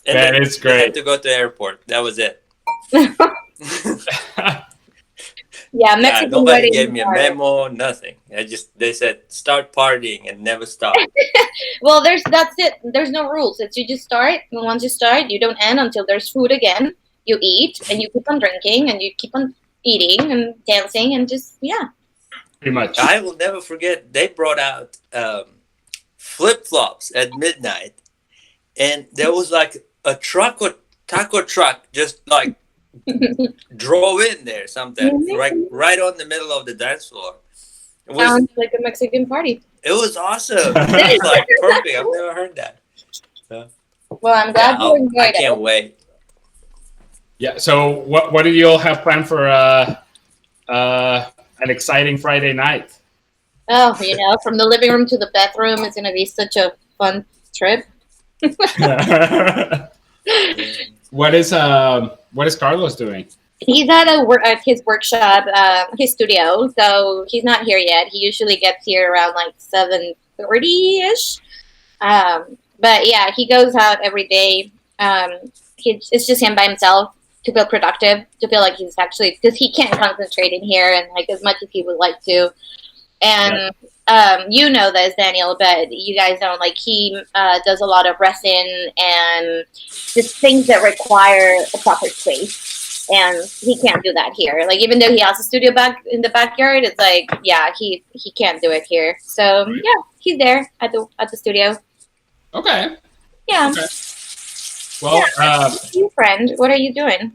And Man, then it's we had great. to go to the airport. That was it. Yeah, Yeah, Mexican nobody gave weddings me a are. memo, nothing. They said start partying and never stop. Well, that's it. There's no rules. It's you just start, and once you start, you don't end until there's food again. You eat, and you keep on drinking, and you keep on eating and dancing, and just yeah. Pretty much. I will never forget. They brought out flip flops at midnight, and there was like a truck or taco truck just like drove in there sometime right on the middle of the dance floor. It was Sounds like a Mexican party. it was awesome. It was like perfect. I've never heard that. So, Well, I'm yeah, glad you I enjoyed can't it. wait. Yeah. So what did you all have planned for an exciting Friday night? Oh, from the living room to the bathroom is going to be such a fun trip. What is Carlos doing? He's at his workshop, his studio, so he's not here yet. He usually gets here around like 7:30 ish. But yeah, he goes out every day. It's just him by himself to feel productive, to feel like he's actually because he can't concentrate in here and like as much as he would like to. Yeah. And you know this, Daniel, but you guys don't. Like he does a lot of resin and just things that require a proper space, and he can't do that here. Like even though he has a studio back in the backyard, it's like yeah, he can't do it here. So yeah, he's there at the studio. Okay. Yeah, Okay. yeah. Well, You friend, what are you doing?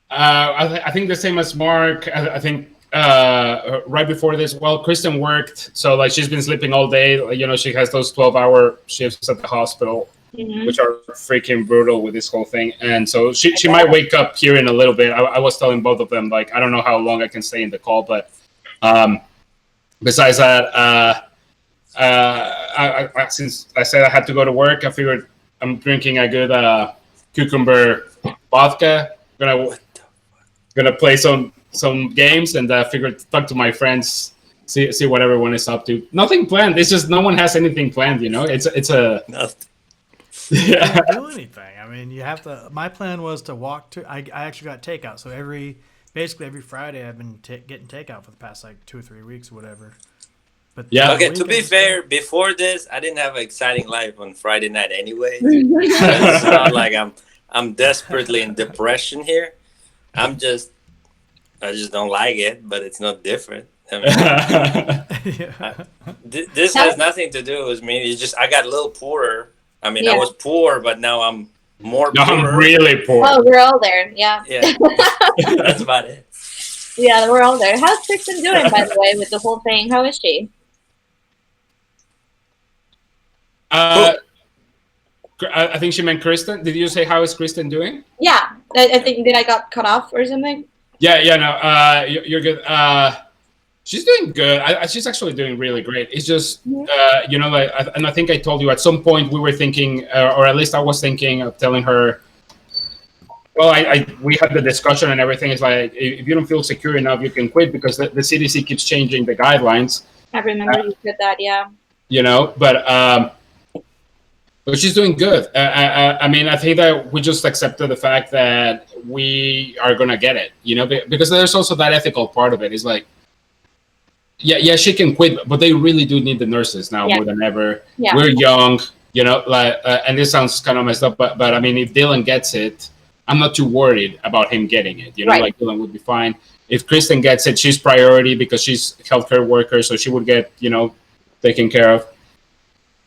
I think the same as Mark. I think right before this, well, Kristen worked, so like she's been sleeping all day. Like, she has those 12-hour shifts at the hospital, Mm-hmm. which are freaking brutal with this whole thing. And so she might wake up here in a little bit. I was telling both of them like I don't know how long I can stay in the call, but besides that, since I said I had to go to work, I figured I'm drinking a good cucumber vodka. Gonna play some games and figured talk to my friends, see what everyone is up to. Nothing planned. It's just no one has anything planned. It's a Nothing. You yeah. can't do anything. I mean, you have to. My plan was to walk to. I actually got takeout, so basically every Friday I've been getting takeout for the past like 2 or 3 weeks or whatever. But Yeah. Okay, to weekends be is fair, before this, I didn't have an exciting life on Friday night anyway. So it's not like I'm desperately in depression here. I just don't like it, but it's not different. I mean, I, yeah. this has nothing to do with me. It's just I got a little poorer. I mean, I Yeah. was poor, but now I'm more No, I'm poorer. really poor. Oh, we're all there. Yeah. Yeah, that's about it. Yeah, we're all there. How's Kristen doing, by the way, with the whole thing? How is she? Uh, I think she meant Kristen. Did you say how is Kristen doing? Yeah, I think that I got cut off or something. Yeah. No. You're good. She's doing good. She's actually doing really great. It's just, like, and I think I told you at some point we were thinking, or at least I was thinking of telling her. Well, we had the discussion and everything. It's like if you don't feel secure enough, you can quit because the CDC keeps changing the guidelines. I remember you said that. Yeah. But she's doing good. I mean, I think that we just accepted the fact that we are gonna get it. Because there's also that ethical part of it. It's like, yeah, she can quit, but they really do need the nurses now more than ever. Yeah. We're young, and this sounds kind of messed up, but I mean, if Dylan gets it, I'm not too worried about him getting it. Right. Like Dylan would be fine. If Kristen gets it, she's priority because she's a healthcare worker, so she would get, taken care of.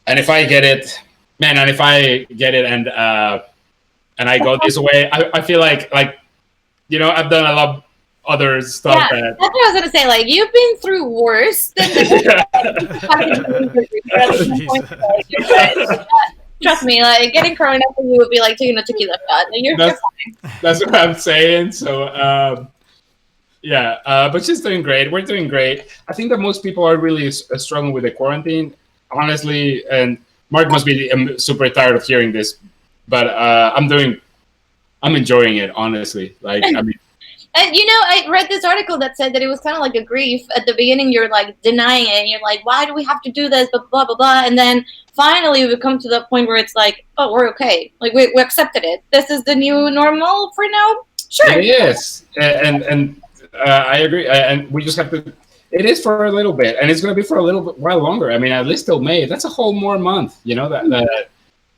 And if I get it, man, and I go this way, I feel like I've done a lot of other stuff. Yeah, that's what I was gonna say. Like you've been through worse than Trust me, like getting corona for you would be like taking a tequila shot. You're fine. That's what I'm saying. So, but she's doing great. We're doing great. I think that most people are really struggling with the quarantine, honestly. And Mark must be super tired of hearing this, but I'm enjoying it, honestly. Like, I mean. And I read this article that said that it was kind of like a grief. At the beginning, you're like denying it. And you're like, why do we have to do this? Blah, blah, blah, blah. And then finally we've come to the point where it's like, oh, we're okay. Like we accepted it. This is the new normal for now. Sure. It is, and I agree. And we just have to. It is for a little bit, and it's going to be for a little bit while longer. I mean, at least till May. That's a whole more month. You know that.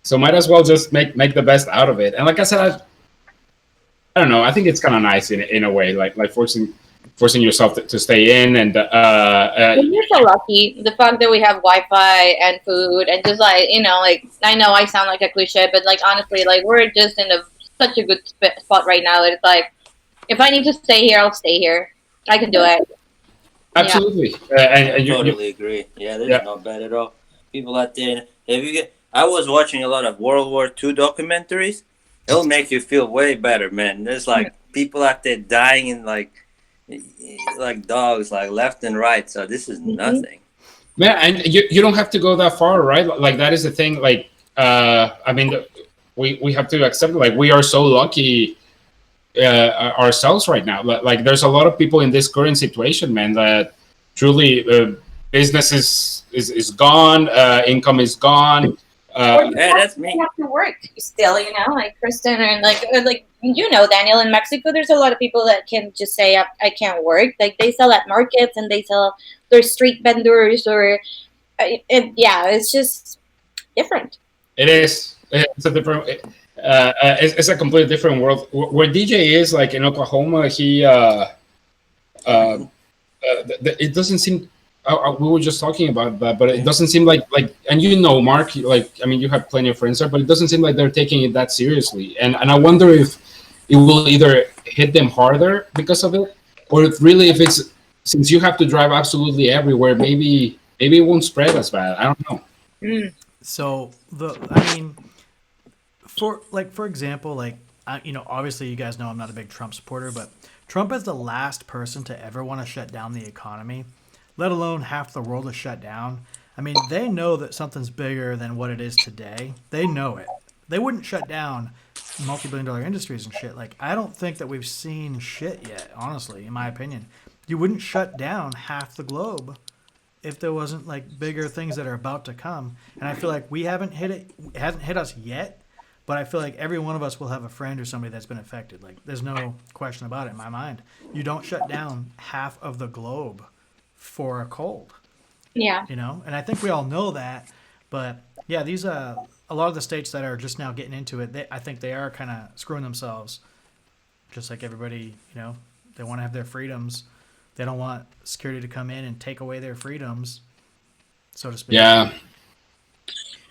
So might as well just make the best out of it. And like I said, I don't know. I think it's kind of nice in a way, like forcing yourself to stay in and We're so lucky. The fact that we have Wi-Fi and food and just like like I know I sound like a cliche, but like honestly, like we're just in such a good spot right now. It's like if I need to stay here, I'll stay here. I can do it. absolutely. I And totally agree. Yeah, this yeah. is not bad at all. People out there, if you get, I was watching a lot of World War II documentaries. It'll make you feel way better, man. There's like people out there dying in like dogs, like left and right. So this is nothing. Yeah, and you don't have to go that far, right? Like that is the thing. Like, I mean, we have to accept it. Like we are so lucky ourselves right now. Like, there's a lot of people in this current situation, man, that truly business is gone, income is gone. Yeah, that's me. You have to work still, like Kristen and like Daniel, in Mexico. There's a lot of people that can just say I can't work. Like they sell at markets and they sell their street vendors or it's just different. It is. It's a different. It's a completely different world. Where DJ is, like in Oklahoma, he it doesn't seem. We were just talking about that, but it doesn't seem like and Mark, like I mean, you have plenty of friends there, but it doesn't seem like they're taking it that seriously. And I wonder if it will either hit them harder because of it, or if it's since you have to drive absolutely everywhere, maybe it won't spread as bad. I don't know. So I mean, for example, obviously you guys know I'm not a big Trump supporter, but Trump is the last person to ever want to shut down the economy, let alone half the world is shut down. I mean, they know that something's bigger than what it is today. They know it. They wouldn't shut down multi-billion-dollar industries and shit. Like, I don't think that we've seen shit yet, honestly, in my opinion. You wouldn't shut down half the globe if there wasn't like bigger things that are about to come. And I feel like we haven't hit it. It hasn't hit us yet, but I feel like every one of us will have a friend or somebody that's been affected. Like, there's no question about it in my mind. You don't shut down half of the globe for a cold. Yeah. And I think we all know that. But yeah, these a lot of the states that are just now getting into it, I think they are kind of screwing themselves. Just like everybody, they want to have their freedoms. They don't want security to come in and take away their freedoms, so to speak. Yeah.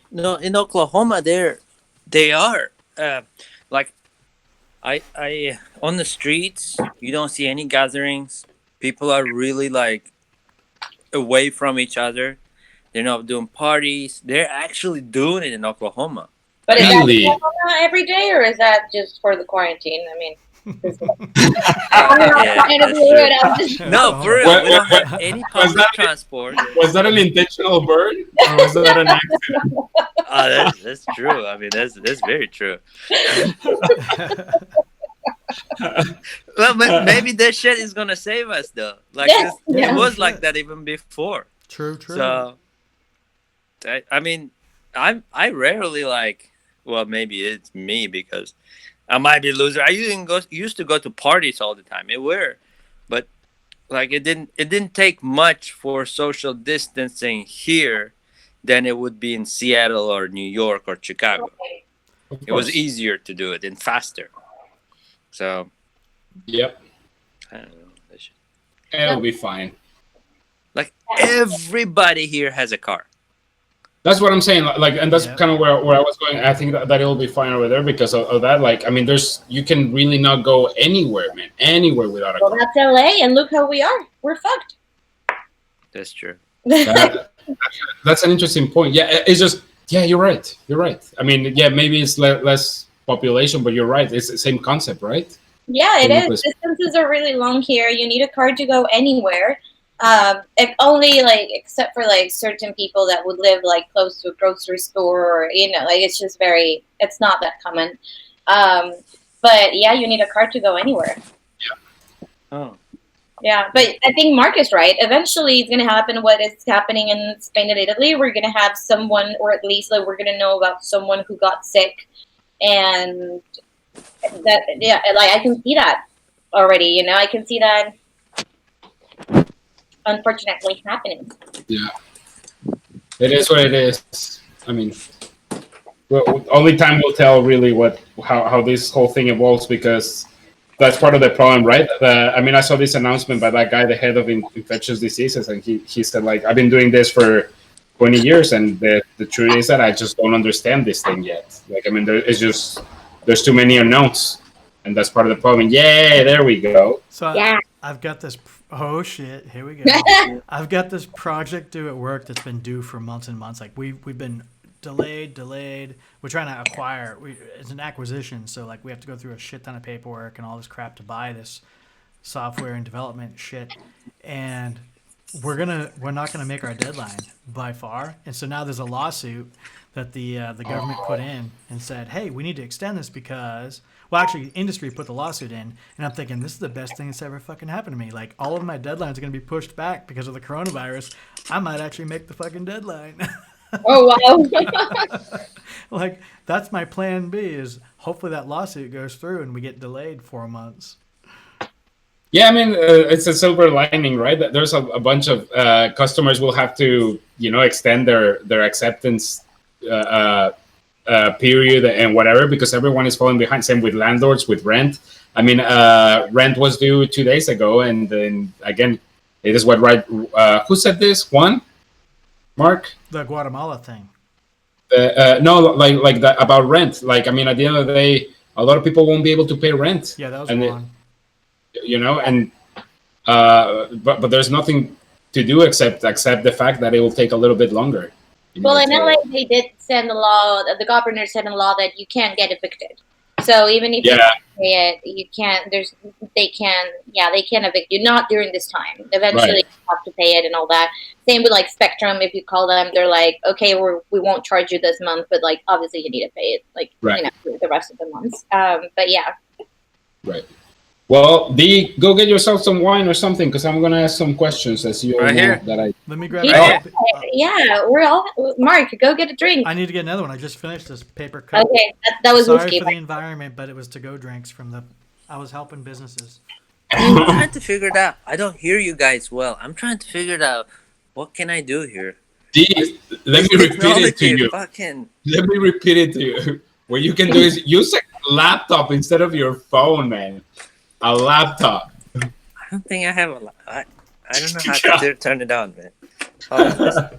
No, in Oklahoma, they are like I on the streets. You don't see any gatherings. People are really like away from each other. They're not doing parties. They're actually doing it in Oklahoma. But is Really? that every day or is that just for the quarantine? I mean, No, for real. We don't have any public transport. Was that an intentional burn, or was that an accident? Oh, that's true. I mean, that's very true. Well, maybe this shit is gonna save us, though. Like it was like that even before. True. So, I mean, I rarely like. Well, maybe it's me because I might be a loser. I used to go to parties all the time. But like it didn't take much for social distancing here than it would be in Seattle or New York or Chicago. It was easier to do it and faster. So, yep, I don't know. It'll be fine. Like everybody here has a car. That's what I'm saying. Like, and that's kind of where I was going. I think that it'll be fine over there because of that. Like, I mean, you can really not go anywhere, man, anywhere without a car. Well, that's LA, and look how we are. We're fucked. That's true. That's an interesting point. Yeah, it's just you're right. I mean, maybe it's less population, but you're right. It's the same concept, right? Yeah, it is. Distances are really long here. You need a car to go anywhere. If only except for certain people that would live close to a grocery store or it's not that common. But yeah, you need a car to go anywhere. Yeah. Oh. Yeah, but I think Mark is right. Eventually, it's going to happen what is happening in Spain and Italy. We're going to have someone, or at least like we're going to know about someone who got sick, and that yeah, like I can see that already. You know, I can see that unfortunately happening. Yeah, it is what it is. I mean, well, only time will tell really what how this whole thing evolves because that's part of the problem, right? I mean, I saw this announcement by that guy, the head of infectious diseases, and he said like, I've been doing this for 20 years, and the truth is that I just don't understand this thing yet. Like, I mean, it's just there's too many unknowns, and that's part of the problem. Yeah, there we go. So Yeah. I've got this. Oh shit! Here we go. I've got this project due at work that's been due for months and months. Like we've been delayed. We're trying to acquire. It's an acquisition, so like we have to go through a shit ton of paperwork and all this crap to buy this software and development shit. And we're not gonna make our deadline by far. And so now there's a lawsuit that the government put in and said, hey, we need to extend this because well, actually, industry put the lawsuit in, and I'm thinking this is the best thing that's ever fucking happened to me. Like all of my deadlines are gonna be pushed back because of the coronavirus. I might actually make the fucking deadline. Oh wow. Like that's my plan B. Is hopefully that lawsuit goes through and we get delayed 4 months. Yeah, I mean, it's a silver lining, right? That there's a bunch of customers will have to, extend their acceptance period and whatever because everyone is falling behind. Same with landlords with rent. I mean, rent was due 2 days ago, and then again, it is what right. Who said this? Juan, Mark? The Guatemala thing. No, like that about rent. Like, I mean, at the end of the day, a lot of people won't be able to pay rent. Yeah, that was and wrong. and but there's nothing to do except accept the fact that it will take a little bit longer. Well, in LA, they did send a law. The governor sent a law that you can't get evicted. So even if you Yeah, pay it, you can't. They can evict you. Not during this time. Eventually, right. you have to pay it and all that. Same with like Spectrum. If you call them, they're like, okay, we won't charge you this month, but like obviously you need to pay it, like Right. the rest of the months. But yeah. Right. Well, D, go get yourself some wine or something because I'm gonna ask some questions as you all Right know here. that I. Let me grab Yeah, a yeah, we're all Mark. Go get a drink. I need to get another one. I just finished this paper cup. Okay, that was Sorry whiskey. for the environment, but it was to go drinks from the. I was helping businesses. I'm trying to figure it out. I don't hear you guys well. I'm trying to figure it out. What can I do here? D, let me repeat it to you. Fucking. Let me repeat it to you. What you can do is use a laptop instead of your phone, man. A laptop. I don't think I have I don't know how to turn it on, man. Hold on.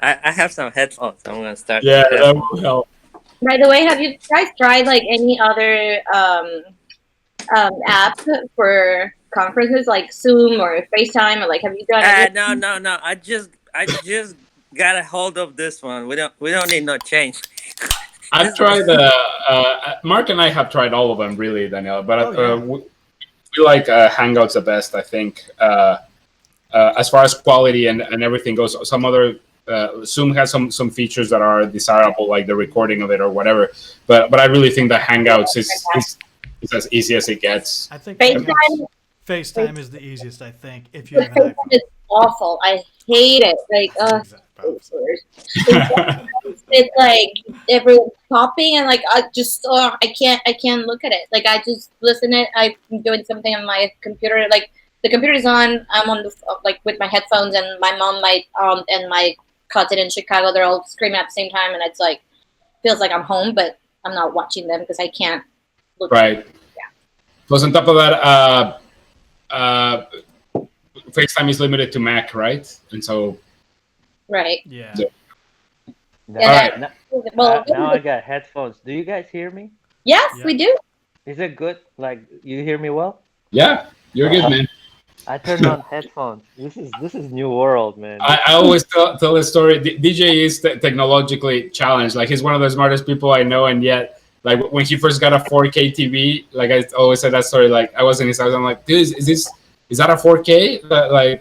I have some headphones. I'm gonna start. Yeah, that will help. By the way, have you guys tried like any other app for conferences like Zoom or FaceTime or like have you done any? No. I just got a hold of this one. We don't need no change. I've tried. Mark and I have tried all of them, really, Daniela. But we like Hangouts the best, I think. As far as quality and everything goes, some other Zoom has some features that are desirable, like the recording of it or whatever. But I really think that Hangouts is as easy as it gets. I think FaceTime. FaceTime is the easiest. I think if you have an FaceTime iPhone. is awful. I hate it. Like, it's like everyone's copying and like I can't look at it. Like I just listen it. I'm doing something on my computer. Like the computer is on. I'm on the like with my headphones and my mom, my aunt, and my cousin in Chicago. They're all screaming at the same time, and it's like feels like I'm home, but I'm not watching them because I can't look. Right. Yeah. Plus, on top of that, FaceTime is limited to Mac, right? And so. Right. Yeah. All right. Now I got headphones. Do you guys hear me? Yes, Yeah. we do. Is it good? Like you hear me well? Yeah, you're good, man. I turned on headphones. This is new world, man. I always tell the story. DJ is technologically challenged. Like he's one of the smartest people I know, and yet, like when he first got a 4K TV, like I always said that story. Like I was in his house, I'm like, dude, is that a 4K?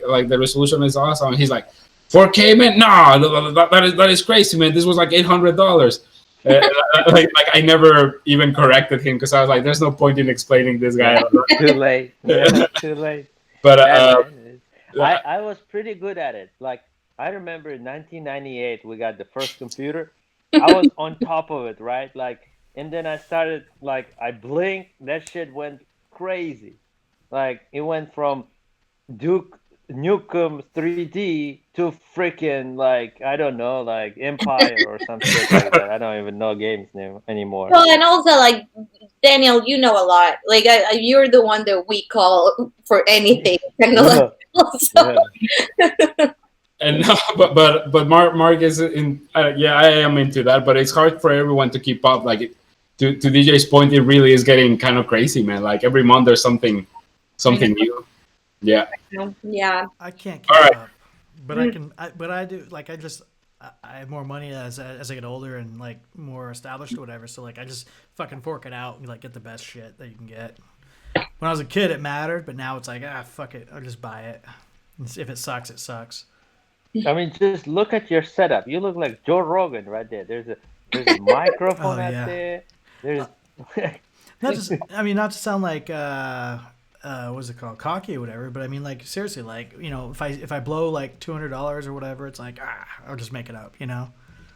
Like the resolution is awesome. And he's like, 4K, man? No, that is crazy, man. This was like $800. Like I never even corrected him because I was like, there's no point in explaining this guy. Too late. Yeah, too late. But Yeah, man. uh, I was pretty good at it. Like I remember in 1998 we got the first computer. I was on top of it, right? Like, and then I started like I blinked, that shit went crazy. Like it went from Duke Nukem 3D to freaking like I don't know, like Empire or some shit like that. I don't even know games name anymore. Well, and also like Daniel, you know a lot. Like you're the one that we call for anything technological. Yeah, So yeah. and no, but Mark is in. Yeah, I am into that, but it's hard for everyone to keep up. Like to DJ's point, it really is getting kind of crazy, man. Like every month there's I know. something new. Yeah. Yeah. I can't All keep right. up, but I can. But I do. Like I have more money as I get older and like more established or whatever. So like I just fucking fork it out and like get the best shit that you can get. When I was a kid, it mattered, but now it's like fuck it, I'll just buy it. If it sucks, it sucks. I mean, just look at your setup. You look like Joe Rogan right there. There's a Oh microphone out yeah. there. There's Not just. I mean, not to sound like what's it called, cocky or whatever. But I mean, like seriously, like if I blow like $200 or whatever, it's like I'll just make it up.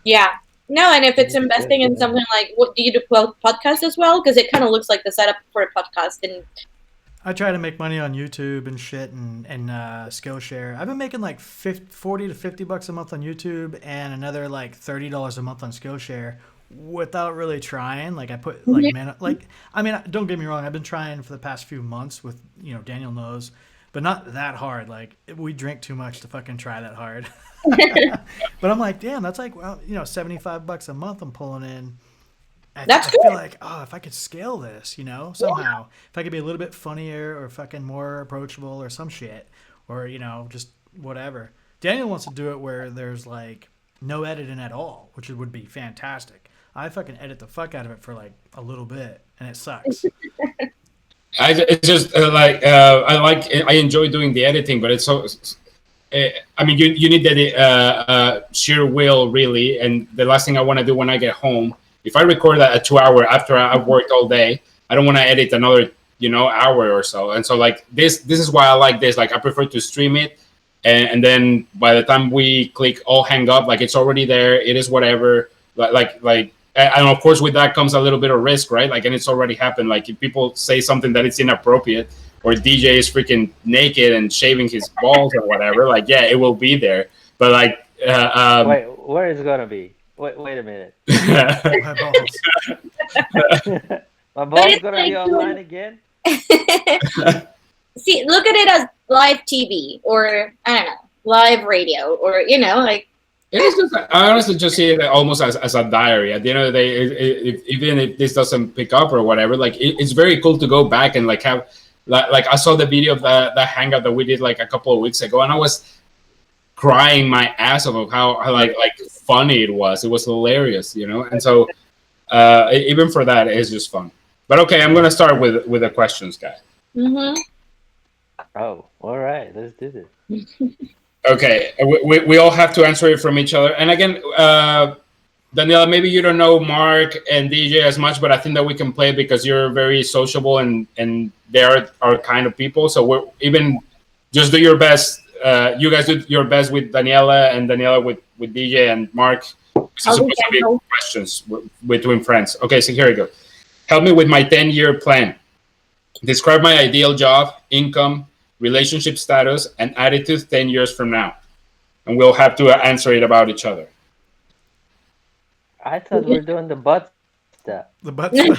Yeah. No, and if it's yeah, investing in yeah. something like, what do you do, podcast as well? Because it kind of looks like the setup for a podcast. And I try to make money on YouTube and shit and Skillshare. I've been making like 40 to $50 a month on YouTube and another like $30 a month on Skillshare without really trying. Like I put like man, like I mean, don't get me wrong. I've been trying for the past few months with Daniel knows, but not that hard. Like we drink too much to fucking try that hard. But I'm like, damn, that's like $75 a month I'm pulling in. That's I good. feel like, if I could scale this, somehow, if I could be a little bit funnier or fucking more approachable or some shit, or just whatever. Daniel wants to do it where there's like no editing at all, which would be fantastic. I fucking edit the fuck out of it for like a little bit, and it sucks. It's just I enjoy doing the editing, but it's so. I mean, you need the sheer will, really. And the last thing I want to do when I get home, if I record a 2 hour after I've worked all day, I don't want to edit another hour or so. And so like this is why I like this. Like I prefer to stream it, and then by the time we click all hang up, like it's already there. It is whatever. And of course with that comes a little bit of risk, right? Like, and it's already happened. Like if people say something that it's inappropriate, or DJ is freaking naked and shaving his balls or whatever, like yeah, it will be there. But like, Wait, where is it gonna be? Wait a minute. My balls. My But ball's it's gonna be like online again? see, look at it as live TV or I don't know, live radio or like. it is just, I honestly just see it almost as a diary. At the end of the day, even if this doesn't pick up or whatever, like it's very cool to go back and like have, like I saw the video of the hangout that we did like a couple of weeks ago, and I was crying my ass off of how like funny it was. It was hilarious, and so even for that, it's just fun. But okay, I'm gonna start with the questions, guys. Mm-hmm. Oh, all right, let's do this. Okay, we all have to answer it from each other. And again, Daniela, maybe you don't know Mark and DJ as much, but I think that we can play because you're very sociable and they are our kind of people. So we're even just do your best. You guys do your best with Daniela and Daniela with DJ and Mark. This is I'll be supposed to be gentle. questions between friends. Okay, so here we go. Help me with my 10-year plan. Describe my ideal job, income, relationship status, and attitude 10 years from now. And we'll have to answer it about each other. I thought we are doing the butt stuff. The butt stuff.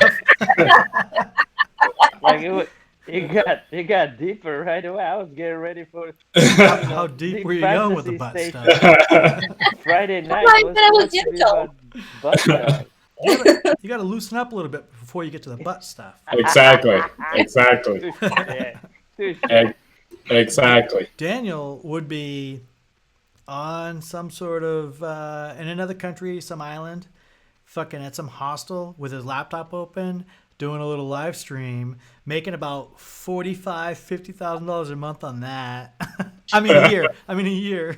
Like it got deeper right away. I was getting ready for How deep were you going with the butt fantasy stuff? Friday That's night why I was said I was supposed to be gentle. about butt stuff. You gotta loosen up a little bit before you get to the butt stuff. Exactly. Touche. Exactly. Daniel would be on some sort of in another country, some island, fucking at some hostel with his laptop open, doing a little live stream, making about $50,000 a month on that. I mean a year.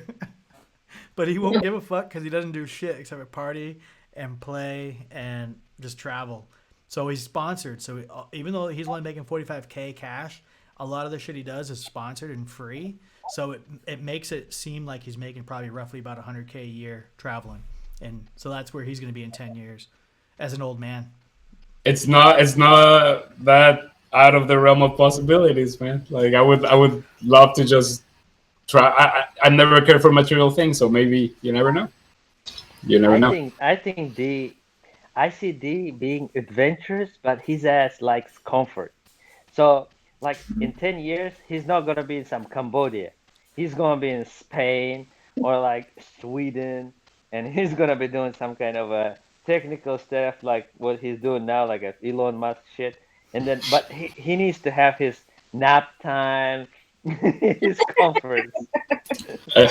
But he won't give a fuck because he doesn't do shit except for party and play and just travel. So he's sponsored. So even though he's only making $45K cash, a lot of the shit he does is sponsored and free. So it makes it seem like he's making probably roughly about 100K a year traveling, and so that's where he's going to be in 10 years, as an old man. It's not that out of the realm of possibilities, man. Like I would love to just try. I never cared for material things, so maybe you never know. You never know. I think I see D being adventurous, but his ass likes comfort. So, like in 10 years, he's not gonna be in some Cambodia. He's gonna be in Spain or like Sweden, and he's gonna be doing some kind of a technical stuff like what he's doing now, like a Elon Musk shit. And then, but he needs to have his nap time, his comforts. Uh,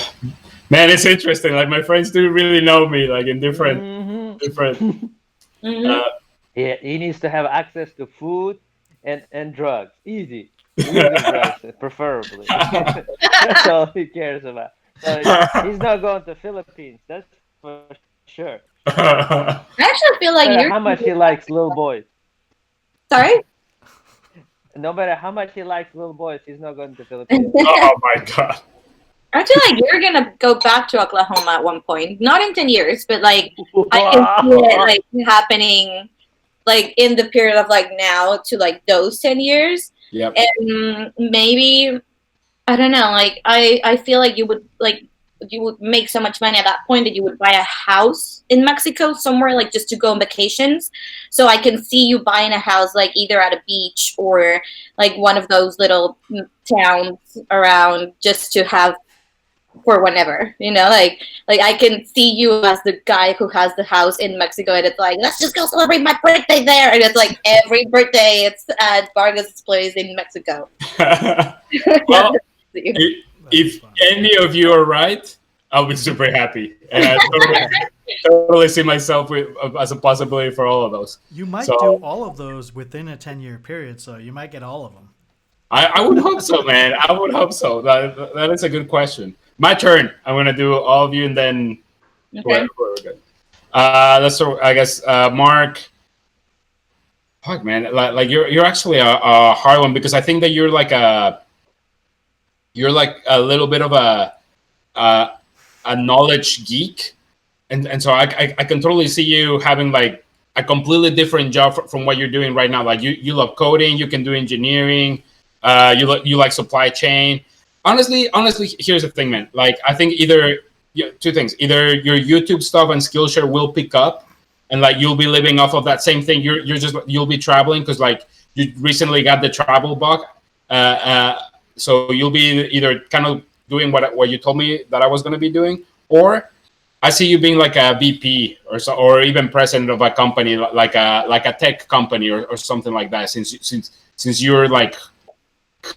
Man, it's interesting. Like my friends do really know me, like in different. Hmm Uh, Hmm. Yeah, he needs to have access to food and drugs. Easy. Legal drugs, preferably. That's all he cares about. So he's not going to Philippines, that's for sure. No matter I how much actually he feel like likes you're. little boys. Sorry. No matter how much he likes little boys, he's not going to Philippines. oh my god. I feel like you're gonna go back to Oklahoma at one point. Not in 10 years, but like I can see it like happening like in the period of like now to like those 10 years. Yep. And maybe I don't know, like I feel like you would make so much money at that point that you would buy a house in Mexico somewhere like just to go on vacations. So I can see you buying a house like either at a beach or like one of those little towns around just to have for whenever, like I can see you as the guy who has the house in Mexico, and it's like let's just go celebrate my birthday there, and it's like every birthday it's at Vargas's place in Mexico. Well, You. if Fun. any of you are right, I'll be super happy, and I totally see myself as a possibility for all of those. You might do So all of those within a 10-year period, so you might get all of them. I would hope so, man. I would hope so. That is a good question. My turn. I'm gonna do all of you, and then Okay. whoever good. Let's so I guess Mark. Fuck, man. Like you're actually a hard one because I think that you're like a little bit of a, a knowledge geek, and so I can totally see you having like a completely different job from what you're doing right now. Like you love coding, you can do engineering, you like supply chain. Honestly, here's the thing, man. Like I think either two things: either your YouTube stuff and Skillshare will pick up, and like you'll be living off of that same thing. You'll be traveling because like you recently got the travel bug. So you'll be either kind of doing what you told me that I was going to be doing, or I see you being like a VP or so, or even president of a company like a tech company or something like that. Since you're like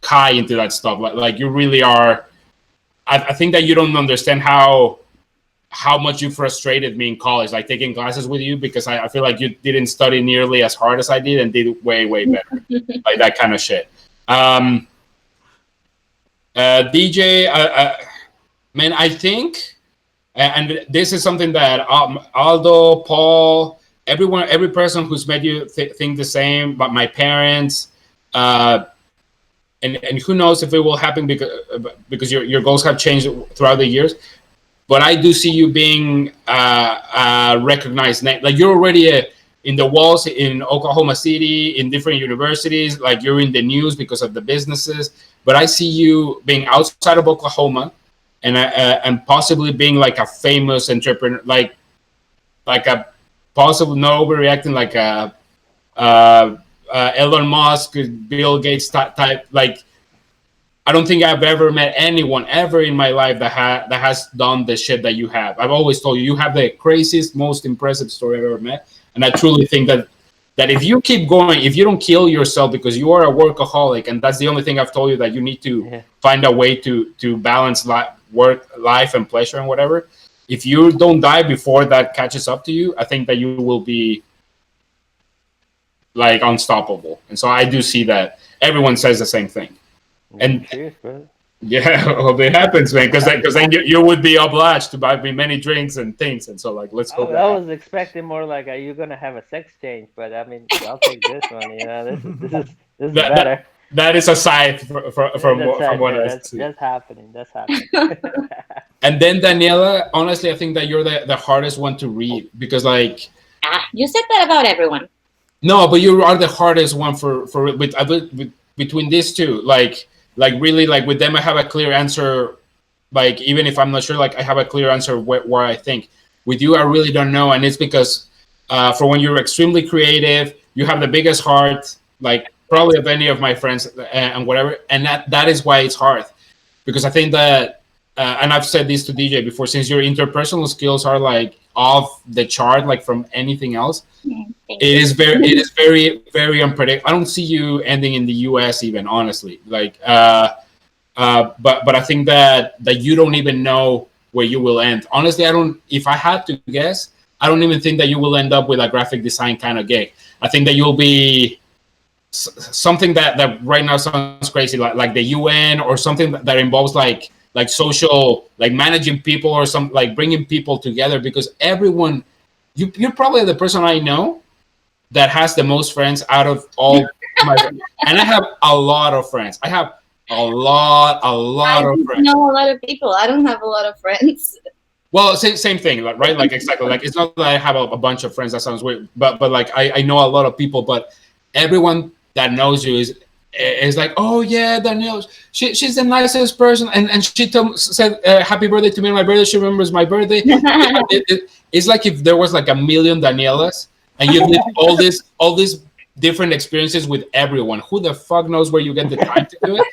high into that stuff, like you really are. I think that you don't understand how much you frustrated me in college, like taking classes with you, because I feel like you didn't study nearly as hard as I did and did way better, like that kind of shit. Um, DJ, man, I think, and this is something that Aldo, Paul, every person who's met you think the same. But my parents, uh, and who knows if it will happen because your goals have changed throughout the years. But I do see you being a recognized name. Like you're already in the walls in Oklahoma City, in different universities. Like you're in the news because of the businesses. But I see you being outside of Oklahoma, and possibly being like a famous entrepreneur, like a possible no overreacting, like a Elon Musk, Bill Gates type. Like I don't think I've ever met anyone ever in my life that has done the shit that you have. I've always told you you have the craziest, most impressive story I've ever met, and I truly think that if you keep going, if you don't kill yourself because you are a workaholic, and that's the only thing I've told you, that you need to Yeah. find a way to balance work, life, and pleasure and whatever. If you don't die before that catches up to you, I think that you will be like unstoppable. And so I do see that everyone says the same thing. Yeah, And cheers, brother. yeah, well, it happens, man. Because then you would be obliged to buy me many drinks and things. And so, like, let's hope that I happens. was expecting more like, are you gonna have a sex change? But I mean, I'll take this one. You know, this is That, that better. that is aside That's from right. what Yeah, I that's see. that's happening. That's happening. And then Daniela, honestly, I think that you're the hardest one to read because like You said that about everyone. no, but you are the hardest one for with between these two. Like really like with them, I have a clear answer. Like even if I'm not sure, like I have a clear answer where I think. With you, I really don't know, and it's because for when you're extremely creative, you have the biggest heart, like probably of any of my friends and whatever, and that is why it's hard because I think that, and I've said this to DJ before, since your interpersonal skills are like off the chart, like from anything else, Thank you. it is very unpredictable. I don't see you ending in the U.S. even honestly, like, but I think that you don't even know where you will end. Honestly, I don't. If I had to guess, I don't even think that you will end up with a graphic design kind of gig. I think that you'll be something that right now sounds crazy, like the UN or something that involves like social, like managing people or some like bringing people together because everyone, you're probably the person I know that has the most friends out of all my friends. And I have a lot of friends. I have a I lot of just friends. know a lot of people. I don't have a lot of friends. Well, same thing, like, right? Like exactly. Like it's not that I have a bunch of friends. That sounds weird, but like I know a lot of people. But everyone that knows you is like, oh yeah, Danielle, she's the nicest person, and she said happy birthday to me on my birthday. She remembers my birthday. It's like if there was like a million Danielas, and you live all these different experiences with everyone. Who the fuck knows where you get the time to do it?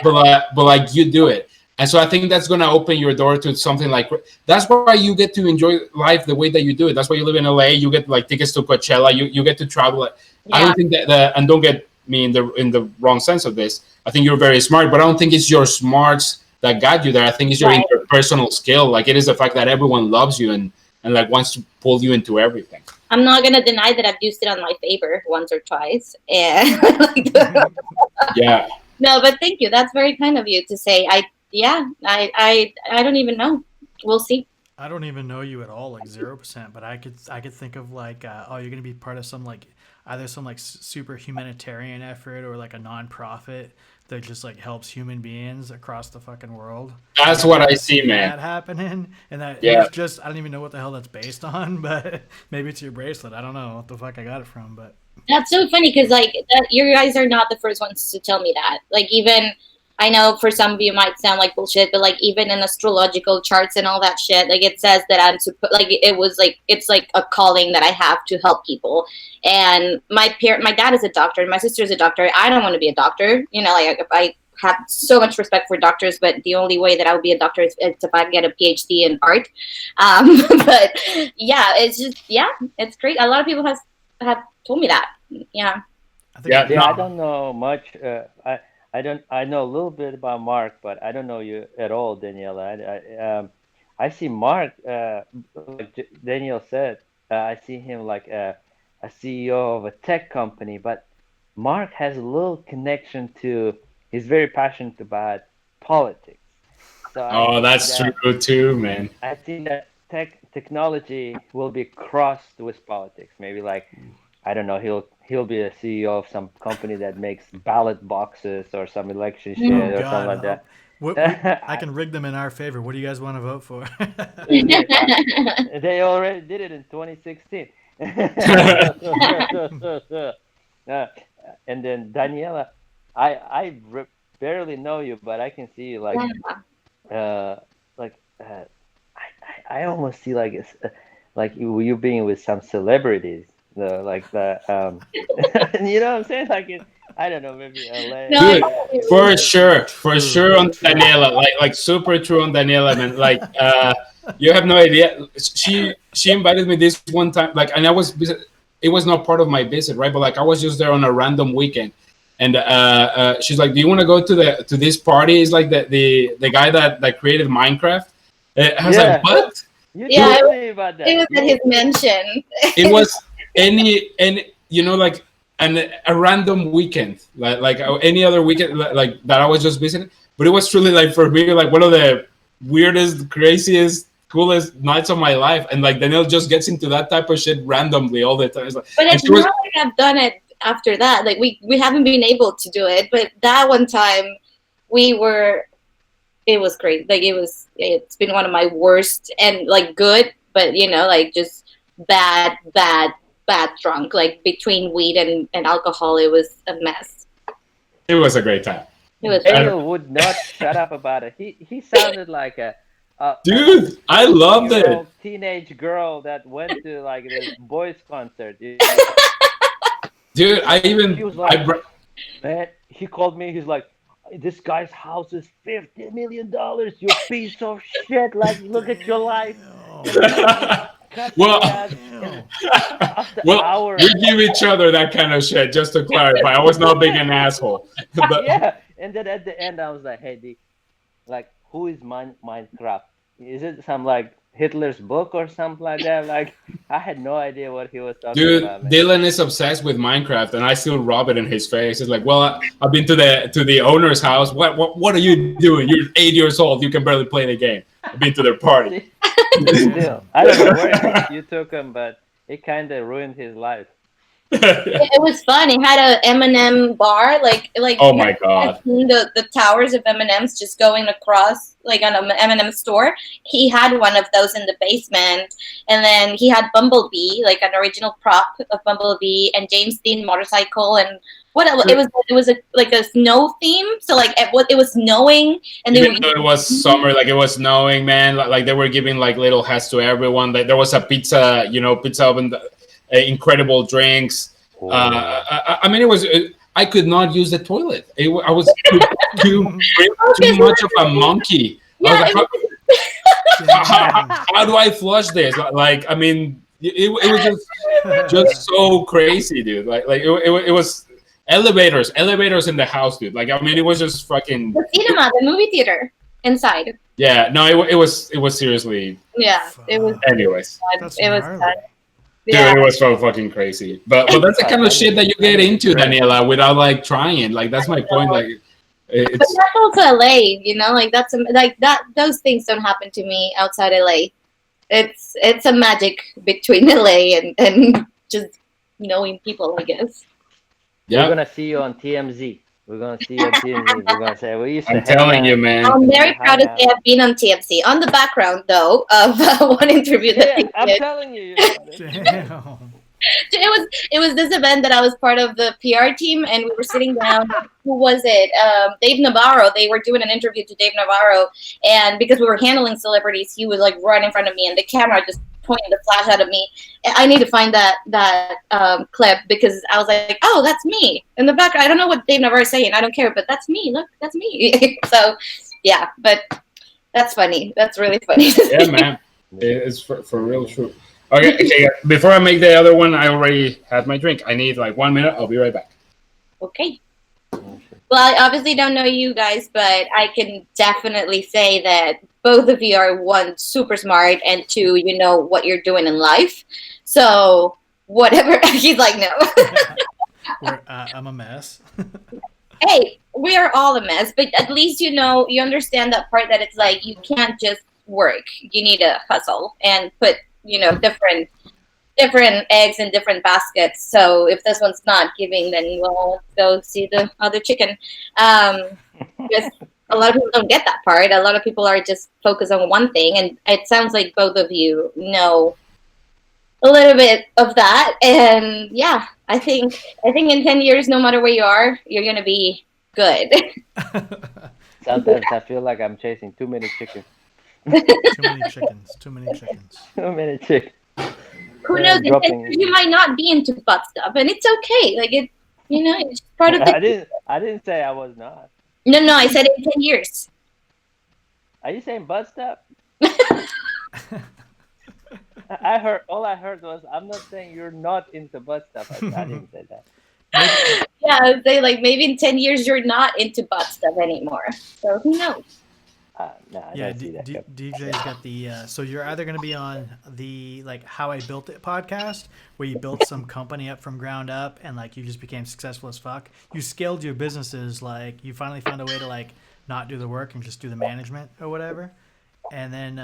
But like you do it. And so I think that's going to open your door to something like that's why you get to enjoy life the way that you do it. That's why you live in LA. You get like tickets to Coachella. You get to travel. I Yeah, don't think that and don't get me in the wrong sense of this. I think you're very smart, but I don't think it's your smarts that got you there. I think it's your right. interpersonal skill. Like it is the fact that everyone loves you and like wants to pull you into everything. I'm not gonna deny that I've used it on my favor once or twice. And Yeah. no, but thank you. That's very kind of you to say. Yeah, I don't even know. We'll see. I don't even know you at all, like 0%. But I could think of like, oh, you're gonna be part of some like either some like super humanitarian effort or like a nonprofit that just like helps human beings across the fucking world. That's I what I could see, see man. that happening, and Yeah. it's just I don't even know what the hell that's based on, but maybe it's your bracelet. I don't know what the fuck I got it from, but That's so funny because like you guys are not the first ones to tell me that. Like even I know for some of you it might sound like bullshit, but like even in astrological charts and all that shit, like it says that I'm like it was like it's like a calling that I have to help people. And my dad is a doctor, and my sister is a doctor. I don't want to be a doctor, you know. Like I have so much respect for doctors, but the only way that I would be a doctor is if I get a PhD in art. But yeah, it's just yeah, it's great. A lot of people have told me that. Yeah. I think Yeah. See, I No. don't know much. I don't. I know a little bit about Mark, but I don't know you at all, Daniela. I see Mark, like Daniel said, I see him like a CEO of a tech company, but Mark has a little connection to. He's very passionate about politics. So I Oh, think that's that true too, man. technology will be crossed with politics. Maybe like I don't know, he'll be a CEO of some company that makes ballot boxes or some election oh shit or something god, like that. I can rig them in our favor. What do you guys want to vote for? They already did it in 2016. Uh, and then Daniela, barely know you, but I can see you uh, like I almost see like it's like you being with some celebrities, like the you know what I'm saying? Like I don't know, maybe No, LA I Dude, or know you. for True, sure on true. Daniela, like super true on Daniela, man. Like you have no idea. She invited me this one time, like, and I was it was not part of my visit, right? But like I was just there on a random weekend, and she's like, "Do you want to go to this party?" It's like the guy that created Minecraft. I was like, yeah. "What?" You It was Yeah, told me about it that. was at his mansion. it was any like a random weekend like any other weekend like that I was just visiting, but it was truly like for me like one of the weirdest, craziest, coolest nights of my life. And like Daniel just gets into that type of shit randomly all the time. It's like, But and it's she was not like I've done it after that. Like we haven't been able to do it, but that one time we were. It was great. Like it's been one of my worst and like good, but like just bad, bad, bad drunk. Like between weed and alcohol, it was a mess. It was a great time. It was fun. Daniel would not shut up about it. He sounded like a Dude, I loved it. 14-year-old teenage girl that went to like this boys concert. Dude, He was like, man, he called me. He's like, this guy's house is $50 million. You piece of shit. Like, look at your life. And he was just cussing Well, me out. And after well, hours, we give each other that kind of shit, just to clarify. I was not being an asshole. But yeah. And then at the end, I was like, hey, D, like, who is Minecraft? Is it some like Hitler's book or something like that? Like, I had no idea what he was talking dude, about, man. Dylan is obsessed with Minecraft, and I still rub it in his face. He's like, "Well, I've been to the owner's house. What are you doing? You're 8 years old. You can barely play the game. I've been to their party." Still, I don't know where you took him, but it kind of ruined his life. It was fun. It had a M&M bar, like Oh my god! the towers of M&Ms just going across, like on an M&M store. He had one of those in the basement, and then he had Bumblebee, like an original prop of Bumblebee, and James Dean motorcycle, and what else? It was like a snow theme. So like it was snowing, and Even though it was summer, like it was snowing, man. Like they were giving like little hats to everyone. Like there was a pizza, pizza oven. Incredible drinks. I mean, it was. I could not use the toilet. I was too much of a monkey. Yeah, I was like, how do I flush this? Like, I mean, it was just so crazy, dude. Like it was elevators in the house, dude. Like, I mean, it was just fucking. The cinema, the movie theater inside. Yeah, no, it was seriously. Yeah, it was. Anyways, It was fun. dude, it was so fucking crazy. But that's the kind of shit that you get into, Daniela, without like trying. Like that's my point. Like but that's also LA, like that's like that. Those things don't happen to me outside LA. It's a magic between LA and just knowing people, I guess. Yeah. We're gonna see you on TMZ. We're gonna see you on TMZ. We're gonna say we used to. I'm telling you, man. I'm very proud to say I've been on TMZ. On the background, though, of one interview that Yeah, I'm telling you. Damn. It was this event that I was part of the PR team, and we were sitting down. Who was it? Dave Navarro. They were doing an interview to Dave Navarro, and because we were handling celebrities, he would like run in front of me, and the camera just pointing the flash out of me. I need to find that clip because I was like, oh, that's me in the back. I don't know what Dave Navarro is saying. I don't care, but that's me. Look, that's me. So, yeah, but that's funny. That's really funny. Yeah, man. It's for real true. Okay, before I make the other one, I already had my drink. I need like 1 minute. I'll be right back. Okay. Well, I obviously don't know you guys, but I can definitely say that both of you are, one, super smart, and two, you know what you're doing in life. So whatever, he's like, no. I'm a mess. Hey, we are all a mess, but at least you understand that part that it's like you can't just work. You need to hustle and put, different eggs in different baskets. So if this one's not giving, then we'll let's go see the other chicken. Because a lot of people don't get that part. A lot of people are just focused on one thing, and it sounds like both of you know a little bit of that. And yeah, I think in 10 years, no matter where you are, you're gonna be good. Sometimes I feel like I'm chasing too many chickens. Too many chickens. Too many chickens. Who knows? In 10 years, you might not be into butt stuff, and it's okay. Like it's part of the. I didn't say I was not. No, I said in 10 years. Are you saying butt stuff? All I heard was, I'm not saying you're not into butt stuff. I didn't say that. Yeah, I would say like maybe in 10 years you're not into butt stuff anymore. So who knows? No, I Yeah, don't see that. DJ's got the. So you're either going to be on the like How I Built It podcast, where you built some company up from ground up, and like you just became successful as fuck. You scaled your businesses, like you finally found a way to like not do the work and just do the management or whatever. And then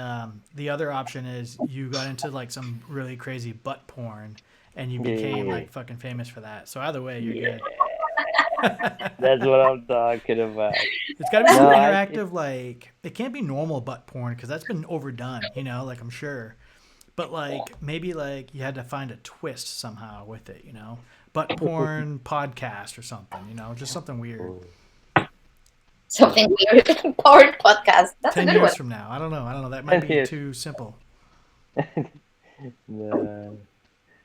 the other option is you got into like some really crazy butt porn, and you Yeah, became yeah, like fucking famous for that. So either way, you're yeah. good. That's what I'm talking about. It's got to be No, some it's interactive, like it can't be normal butt porn because that's been overdone, like I'm sure. But like maybe like you had to find a twist somehow with it, butt porn podcast or something, just something weird. Something weird. Porn podcast. That's a 10 good one. years from now, I don't know. That might 10 be years. too simple. No,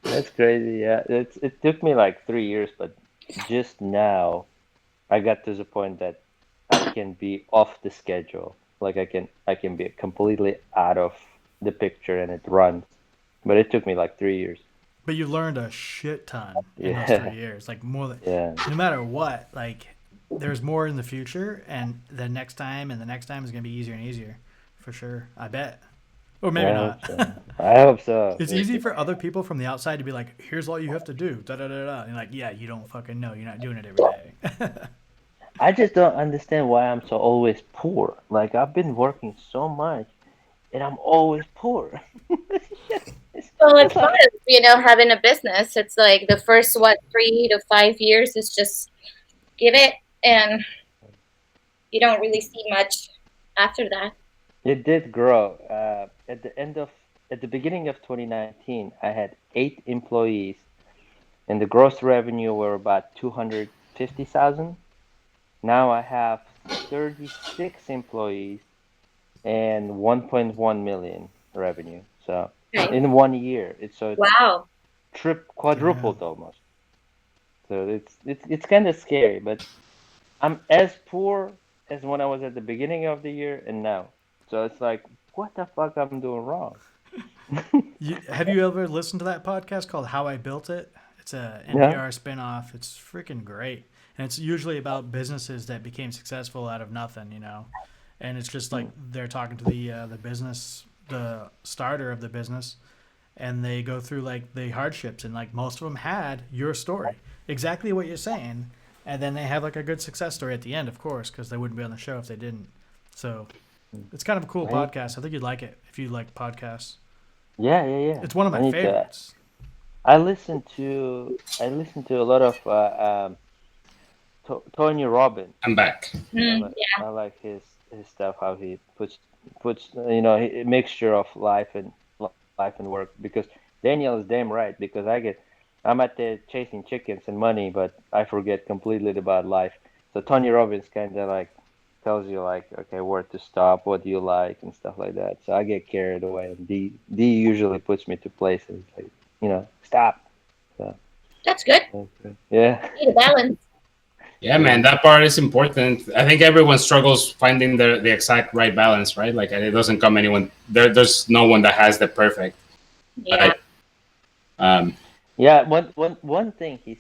that's crazy. Yeah, it took me like 3 years, but just now I got to the point that I can be off the schedule. Like I can be completely out of the picture and it runs. But it took me like 3 years. But you learned a shit ton in those Yeah, 3 years. Like more than, yeah, no matter what, like there's more in the future, and the next time and the next time is gonna be easier and easier, for sure. I bet, or maybe I hope not. so. I hope so. It's easy for other people from the outside to be like, "Here's all you have to do." Da da da da. And like, yeah, you don't fucking know. You're not doing it every day. I just don't understand why I'm so always poor. Like I've been working so much and I'm always poor. Well, it's It's fun, like having a business. It's like the first, 3 to 5 years is just give it, and you don't really see much after that. it did grow. At the beginning of 2019, I had 8 employees, and the gross revenue were about 250,000. Now I have 36 employees and 1.1 million revenue. So Right. in 1 year, it's Wow. quadrupled Damn. almost. So it's kind of scary, but I'm as poor as when I was at the beginning of the year and now. So it's like, what the fuck I'm doing wrong? Have you ever listened to that podcast called "How I Built It"? It's a Yeah. NPR spinoff. It's freaking great, and it's usually about businesses that became successful out of nothing. And it's just like they're talking to the business, the starter of the business, and they go through like the hardships, and like most of them had your story, exactly what you're saying, and then they have like a good success story at the end, of course, because they wouldn't be on the show if they didn't. So it's kind of a cool I need, podcast. I think you'd like it if you like podcasts. yeah, yeah, yeah. It's one of I my need to. favorites. I listen to a lot of Tony Robbins. I'm back. Mm, I like his stuff. How he puts a mixture of life and work. Because Daniel is damn right. Because I'm at the chasing chickens and money, but I forget completely about life. So Tony Robbins kind of like tells you like, okay, where to stop, what do you like, and stuff like that. So I get carried away, and D usually puts me to places like, stop. So that's good. yeah. Need a balance. Yeah, Yeah. man, that part is important. I think everyone struggles finding the exact right balance, right? Like it doesn't come anyone. There's no one that has the perfect. Yeah. Right? Um, Yeah, one thing he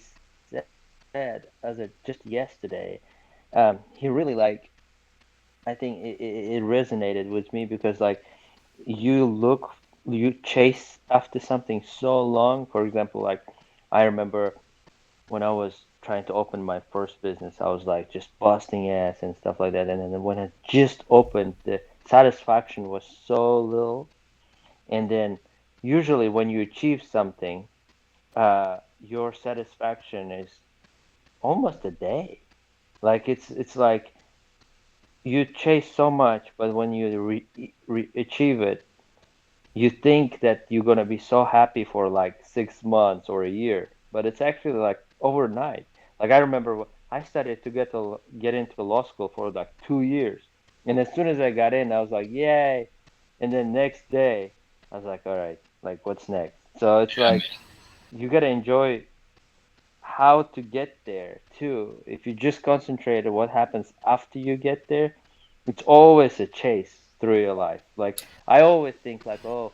said as of just yesterday, he really like. I think it resonated with me because like you chase after something so long. For example, like I remember when I was trying to open my first business, I was like just busting ass and stuff like that. And then when I just opened, the satisfaction was so little. And then usually when you achieve something, your satisfaction is almost a day. Like it's like you chase so much, but when you achieve it, you think that you're gonna be so happy for like 6 months or a year, but it's actually like overnight. Like I remember I studied to get into law school for like 2 years, and as soon as I got in, I was like, yay! And then next day, I was like, all right, like what's next? So it's yeah, like you gotta enjoy how to get there too. If you just concentrate on what happens after you get there, it's always a chase through your life. Like I always think like, oh,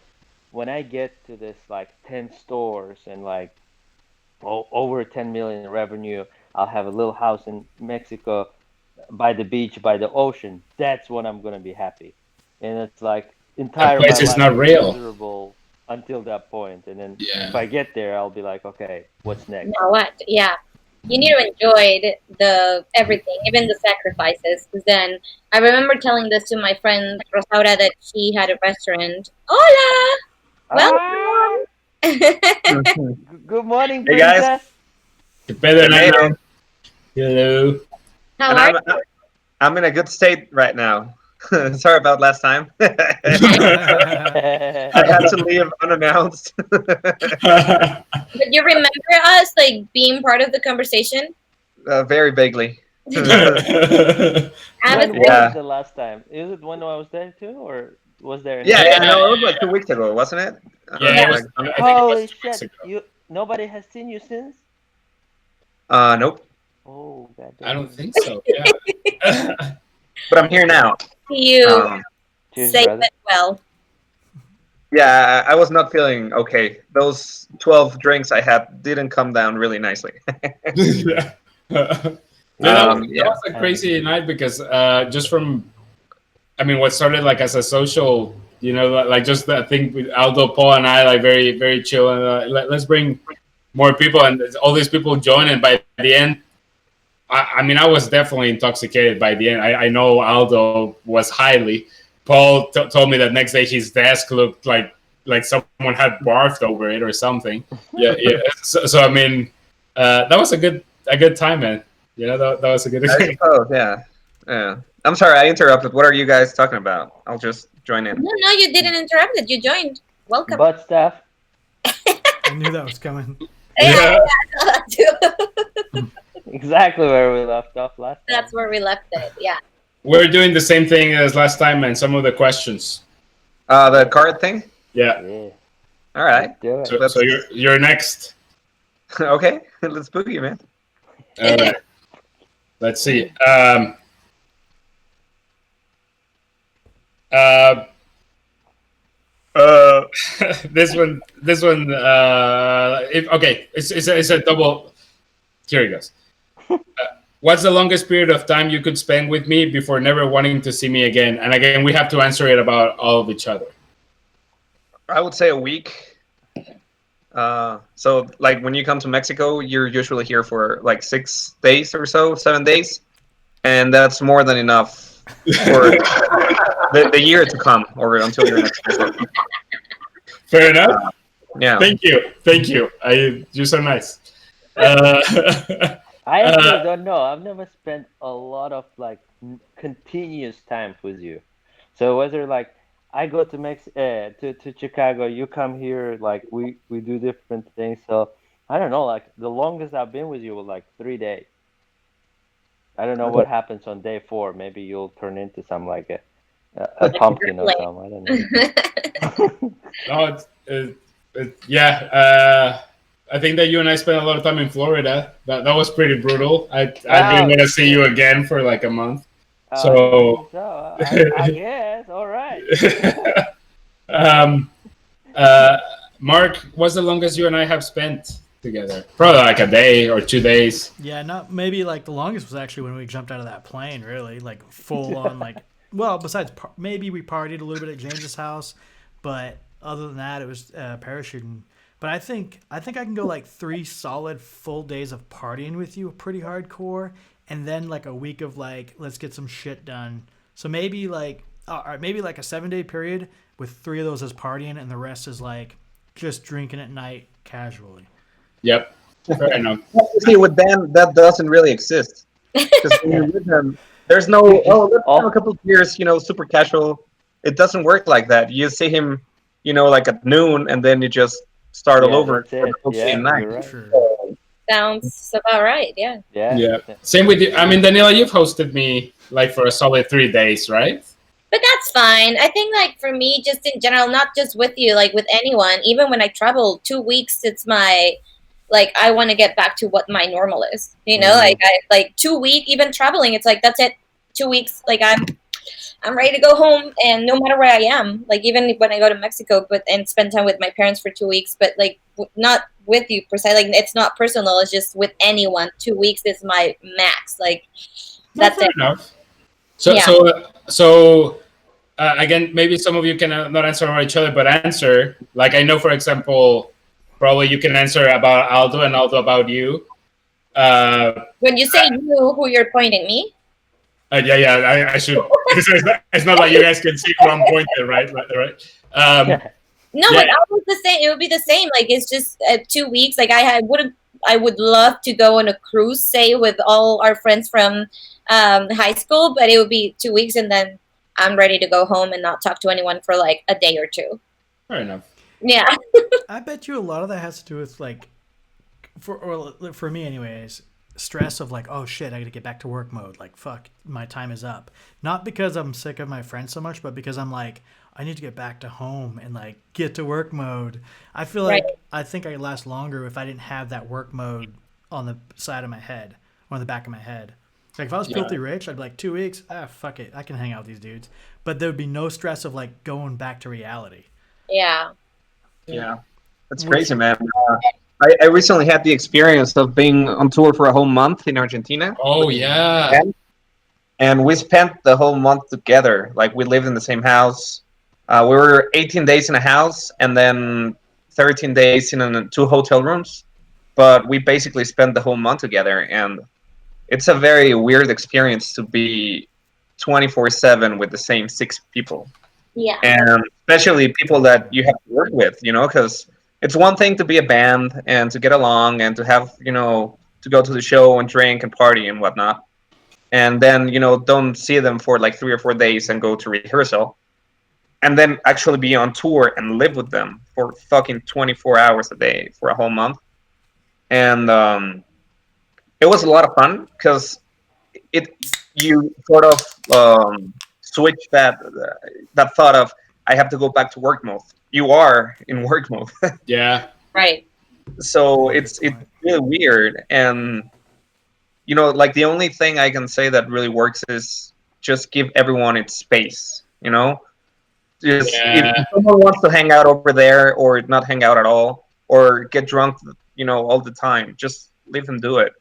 when I get to this like 10 stores and like over 10 million revenue, I'll have a little house in Mexico by the beach, by the ocean. That's when I'm gonna be happy. And it's like that entire my place is life not was real. miserable until that point. And then if Yeah, I get there, I'll be like, okay, what's next? Now what? Yeah. You need to enjoy the everything, even the sacrifices. Because then I remember telling this to my friend Rosaura that she had a restaurant. Hola, Ah, welcome. Good morning, Hey guys, princess. Better I than made now. it, Hello. How and are I'm in a good state right now. Sorry about last time. I had to leave unannounced. But you remember us like being part of the conversation? Very vaguely. I was When was Yeah, the last time? Is it when I was there too, or was there yeah, another yeah. time? No, Yeah, it was like 2 weeks ago, wasn't it? yeah, yeah. it was. Like, I think it was Holy 2 weeks shit! ago. Nobody has seen you since. nope. Oh I don't goddamn! think so. Yeah. But I'm here now. You Um, Cheers, say brother. it well. yeah, I was not feeling okay. Those 12 drinks I had didn't come down really nicely. Yeah. Dude, that Yeah. was a crazy night because just from, I mean, what started like as a social, like just that thing with Aldo, Paul, and I, like very, very chill, and let's bring more people, and all these people join, and by the end, I mean, I was definitely intoxicated by the end. I know Aldo was highly. Paul told me that next day his desk looked like someone had barfed over it or something. Yeah, yeah. So I mean, that was a good time, man. That was a good. I suppose, yeah. Yeah. I'm sorry, I interrupted. What are you guys talking about? I'll just join in. No, no, you didn't interrupt it. You joined. Welcome. Butt stuff. I knew that was coming. Yeah, Yeah. I saw that too. Exactly where we left off last time. That's where we left it. Yeah. We're doing the same thing as last time, man. Some of the questions. The Yeah. card thing? Yeah. Yeah. All right. Let's do it. So you're next. Okay, let's boogie, man. All right. Let's see. Uh, uh, this one. Okay, it's a double. Here it goes. What's the longest period of time you could spend with me before never wanting to see me again? And again, we have to answer it about all of each other. I would say a week. So like when you come to Mexico, you're usually here for like 6 days or so, 7 days, and that's more than enough for the year to come or until your next visit. Fair enough. Yeah. Thank you. You're so nice. I actually Uh, don't know. I've never spent a lot of like continuous time with you. So whether like I go to to Chicago, you come here, like we do different things. So I don't know. Like the longest I've been with you was like 3 days. I don't know what happens on day four. Maybe you'll turn into some like a Like a pumpkin or play. something. I don't know. no, yeah. I think that you and I spent a lot of time in Florida. That was pretty brutal. I didn't Oh want to see you shit. again for like a month. Oh, So, so I guess. All right. um, uh, Mark, what's the longest you and I have spent together? Probably like a day or 2 days. Yeah, not maybe like the longest was actually when we jumped out of that plane. Really, like full on. Like, well, besides maybe we partied a little bit at James's house, but other than that, it was parachuting. But I think I can go like 3 solid full days of partying with you, pretty hardcore, and then like a week of like let's get some shit done. So maybe like maybe like a 7 day period with 3 of those as partying, and the rest is like just drinking at night casually. Yep. Fair enough. See, with Dan, that doesn't really exist because when you're with him, there's no. You just Oh, let's have a all couple of beers, super casual. It doesn't work like that. You see him, like at noon, and then you just start all yeah, over that's for the it. whole Yeah, same night. you're right. Sure. Sounds about right. Yeah. Yeah. Yeah. Same with you. I mean, Daniela, you've hosted me like for a solid 3 days, right? But that's fine. I think like for me, just in general, not just with you, like with anyone, even when I travel 2 weeks, it's my like I want to get back to what my normal is. Like I like 2 week even traveling, it's like that's it. 2 weeks, like I'm ready to go home, and no matter where I am, like even when I go to Mexico, but and spend time with my parents for 2 weeks, but like not with you per se. Like it's not personal. It's just with anyone. 2 weeks is my max. Like No, that's fair it. enough. So, Yeah. again, maybe some of you can not answer about each other, but answer. Like I know, for example, probably you can answer about Aldo and Aldo about you. When you say you, who you're pointing me? Yeah. I should. It's not like you guys can see who I'm pointing, right? Right. No, Yeah. like I was the same. It would be the same. Like it's just 2 weeks. Like I would love to go on a cruise, say, with all our friends from high school, but it would be 2 weeks, and then I'm ready to go home and not talk to anyone for like a day or two. Fair enough. Yeah. I bet you a lot of that has to do with like for me anyways, stress of like, oh shit, I gotta get back to work mode. Like fuck, my time is up. Not because I'm sick of my friends so much, but because I'm like, I need to get back to home and like get to work mode. I feel Right. like I think I could last longer if I didn't have that work mode on the side of my head or on the back of my head. Like if I was Yeah. filthy rich, I'd be like 2 weeks. Ah, fuck it, I can hang out with these dudes. But there would be no stress of like going back to reality. Yeah. Yeah, that's Which crazy, man. I recently had the experience of being on tour for a whole month in Argentina, Oh yeah. and we spent the whole month together. Like we lived in the same house. We were 18 days in a house, and then 13 days in two hotel rooms. But we basically spent the whole month together, and it's a very weird experience to be 24/7 with the same six people, Yeah. and especially people that you have to work with, because it's one thing to be a band and to get along and to have, to go to the show and drink and party and whatnot, and then don't see them for like 3 or 4 days and go to rehearsal, and then actually be on tour and live with them for fucking 24 hours a day for a whole month. And it was a lot of fun because it you sort of switch that thought of I have to go back to work mode. You are in work mode, Yeah. Right. so Very good it's point. really weird. And like the only thing I can say that really works is just give everyone its space. Just if Yeah. someone wants to hang out over there or not hang out at all or get drunk, all the time, just leave them do it.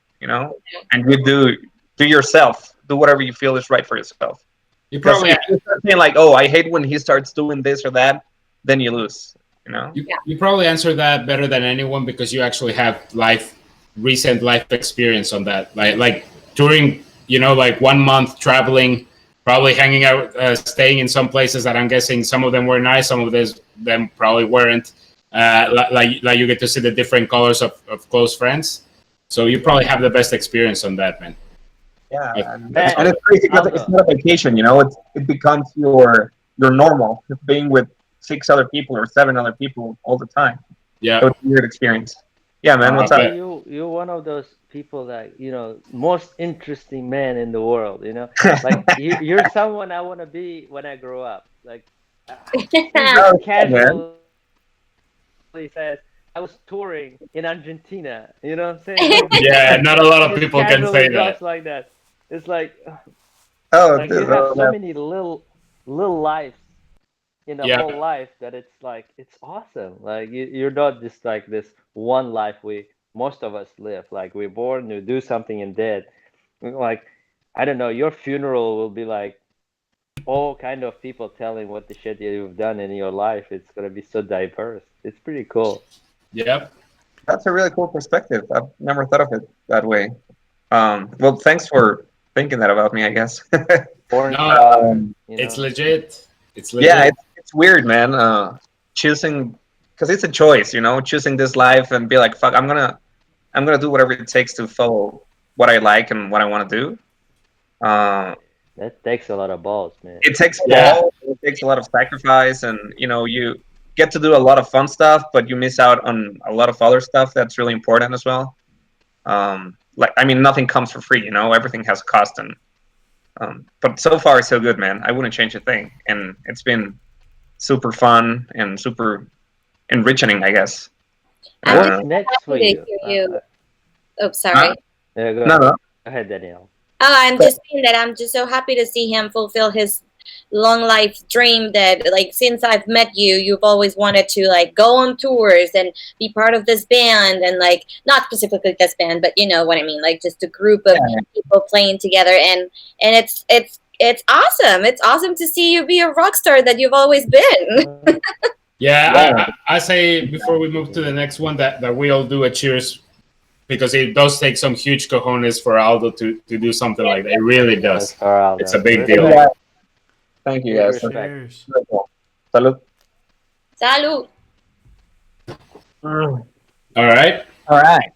And you do yourself. Do whatever you feel is right for yourself. You Because probably if you start saying like, "Oh, I hate when he starts doing this or that," then you lose. you, Yeah. you probably answer that better than anyone because you actually have recent life experience on that. Like during like 1 month traveling, probably hanging out, staying in some places that I'm guessing some of them were nice, some of them probably weren't. Like you get to see the different colors of close friends. So you probably have the best experience on that, man. Yeah, I, and, that's Man, and probably it's crazy because it's Aldo. not a vacation. It becomes your normal being with six other people or seven other people all the time. So yeah. it's a weird experience. Yeah, man. What's Aldo, up? But you're one of those people that most interesting man in the world. Like you're someone I want to be when I grow up. Like he Oh, just yeah, man. casually says, "I was touring in Argentina." You know what I'm saying? Like yeah, just not a lot of casually people can drops say like that. that. It's Oh, like you dude. have Oh, so man. many little lives in the Yeah. whole life that it's awesome. Like you're not just like this one life we most of us live. Like we're born, we do something and dead. Like I don't know, your funeral will be like all kind of people telling what the shit you've done in your life. It's gonna be so diverse. It's pretty cool. Yep. That's a really cool perspective. I've never thought of it that way. Well, thanks for thinking that about me, I guess. Born No, scholar, it's legit. It's Yeah, legit. it's weird, man. Choosing because it's a choice, choosing this life and be like, fuck, I'm gonna do whatever it takes to follow what I like and what I want to do. Uh, That takes a lot of balls, man. it takes Yeah. balls, it takes a lot of sacrifice, and you get to do a lot of fun stuff, but you miss out on a lot of other stuff that's really important as well. Like, I mean, nothing comes for free, everything has a cost, and but so far so good, man. I wouldn't change a thing, and it's been super fun and super enriching, I guess. I'm just Uh, What's next for happy to you? hear you. Oh, huh? sorry. Yeah, go No, ahead. no. Go ahead, Danielle. Oh, I'm just saying that I'm just so happy to see him fulfill his long life dream that like since I've met you, you've always wanted to like go on tours and be part of this band and like not specifically this band, but you know what I mean, like just a group of Yeah, people playing together and it's awesome. It's awesome to see you be a rock star that you've always been. Yeah, yeah. I say before we move to the next one that we all do a cheers because it does take some huge cojones for Aldo to do something like that. It really Yes, does. for It's a Aldo. big deal. Respect. Thank you, Big guys. respect. Cheers. Salud. Salud. Mm. All right. All right.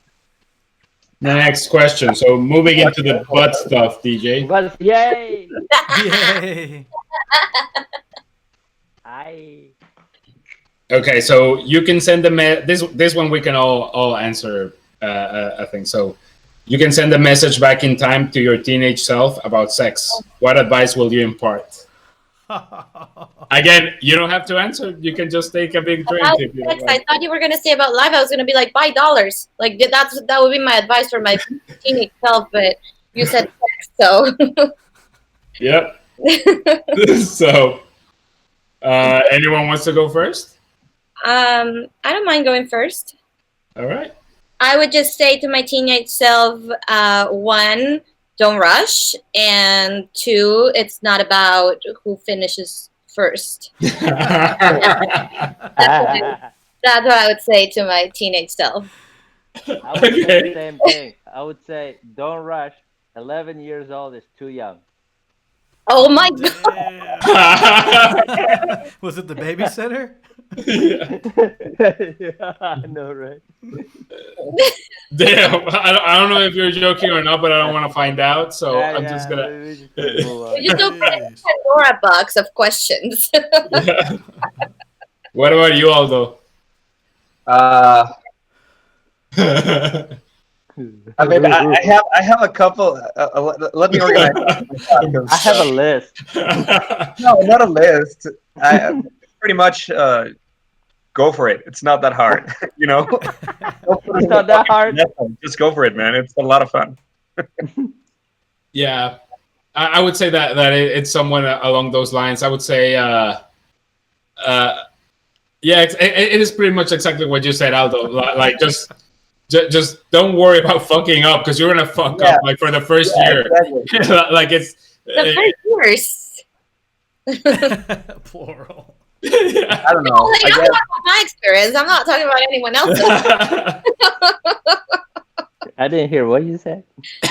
Next question. So moving into the butt stuff, DJ. But yay! Yay! I Okay, so you can send this one we can all answer. I think so. You can send a message back in time to your teenage self about sex. What advice will you impart? Again, you don't have to answer. You can just take a big drink About if you sex, I like. thought you were gonna say about life. I was gonna be like, buy dollars. Like that would be my advice for my teenage self. But you said sex, so. Yep. So, anyone wants to go first? I don't mind going first. All right. I would just say to my teenage self, one, don't rush, and two, it's not about who finishes first. I That's what I would say to my teenage self. would say the Okay. same thing. I would say don't rush. 11 years old is too young. Oh my god! Damn. Was it the babysitter? Yeah. Yeah, I know, right? Damn. I don't know if you're joking or not, but I don't want to find out. So I'm just gonna. we just gonna move on. You just opened a Jeez. Pandora box of questions. Yeah. What about you, Aldo? Uh, I mean, I have a couple. Let me organize. I have a list. No, not a list. I pretty much go for it. It's not that hard, you know. Don't put it It's in not the that fucking hard. lesson. Just go for it, man. It's a lot of fun. Yeah, I would say that it's somewhat along those lines. I would say, yeah, it is pretty much exactly what you said, Aldo. Like just don't worry about fucking up because you're gonna fuck Yeah. up like for the first Yeah, year. exactly. Like it's. The first years. Plural. Yeah. I don't know. Like, I I'm guess talking about my experience. I'm not talking about anyone else's. I didn't hear what you said.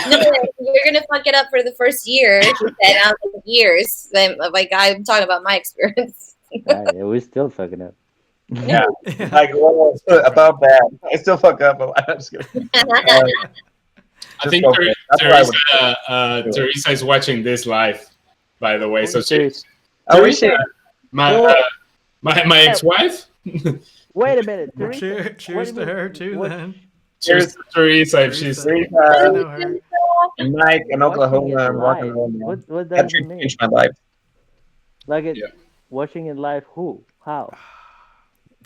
No, you're gonna fuck it up for the first year. He said, out of years. Then, like, I'm talking about my experience. Yeah, we're still fucking up. yeah. Like what about that? I still fuck up. I'm just kidding. I Just think go for it. That's what I would do. Teresa is watching this live, by the way. Who So is she, Teresa? Oh, we should. my ex-wife. Wait a minute, Well, Teresa. cheers to her too. What- Then Cheers to Teresa if she's. Teresa. I know her. Mike in Watching Oklahoma it and rock and live. roll, man. What That does it mean? changed my life. Like it, Yeah. watching it live. Who? How?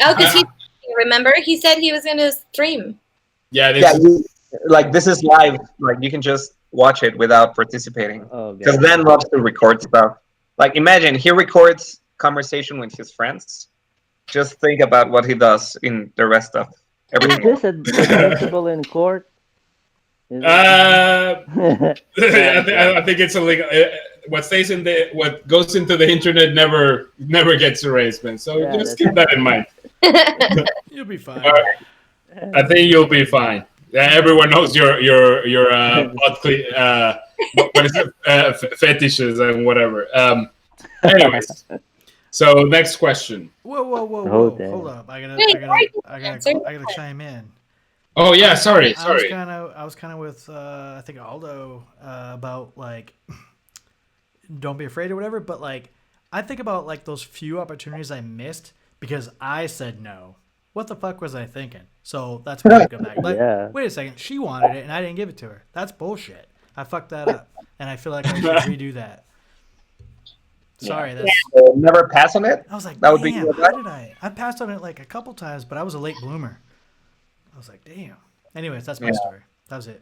Oh, because he remember he said he was gonna stream. Yeah, this Yeah, is, like this is live. Like you can just watch it without participating. Oh, Because God. Dan loves to record stuff. Like imagine he records conversation with his friends. Just think about what he does in the rest of Is everything. this admissible in court? Is it? I think it's illegal. What stays in the what goes into the internet never gets erased, man. So Yeah, just that's keep that in mind. You'll be fine. All right. I think you'll be fine. Everyone knows your butt what is it? Fetishes and whatever. Anyways, so next question. Whoa, whoa, whoa, Oh, whoa! damn. Hold up! I Wait, why gotta chime in. Oh yeah, sorry. I was kind of with I think Aldo about like don't be afraid or whatever. But like I think about like those few opportunities I missed because I said no. What the fuck was I thinking? So that's why I go back. Like, Yeah. wait a second, she wanted it and I didn't give it to her. That's bullshit. I fucked that up, and I feel like I should redo that. Sorry, that's. Never pass on it. I was like, That would be damn, your how advice? did I? I passed on it like a couple times, but I was a late bloomer. I was like, damn. Anyways, that's my Yeah. story. That was it.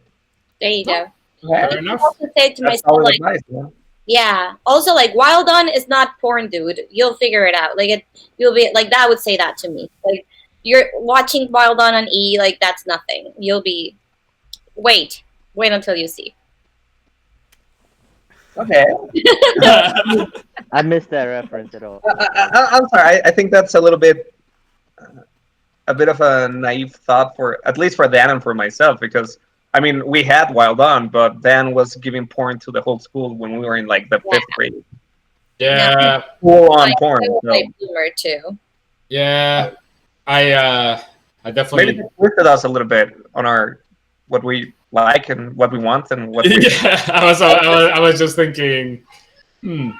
There you go. Okay. Fair enough. I also say to That's myself, solid like, advice, man. yeah. Also, like, Wild On is not porn, dude. You'll figure it out. Like, you'll be like that. Would say that to me. Like, you're watching Wild On E. Like, that's nothing. You'll be. Wait until you see. Okay. I missed that reference at all. I'm sorry. I think that's a little bit, a bit of a naive thought for at least for Dan and for myself because I mean we had Wild On, but Dan was giving porn to the whole school when we were in like the Yeah. 5th grade. Yeah, Full on I porn. was So. late bloomer too. yeah. I I Maybe definitely. they twisted us a little bit on our what we like and what we want and what we. Yeah, I was just thinking. Hmm.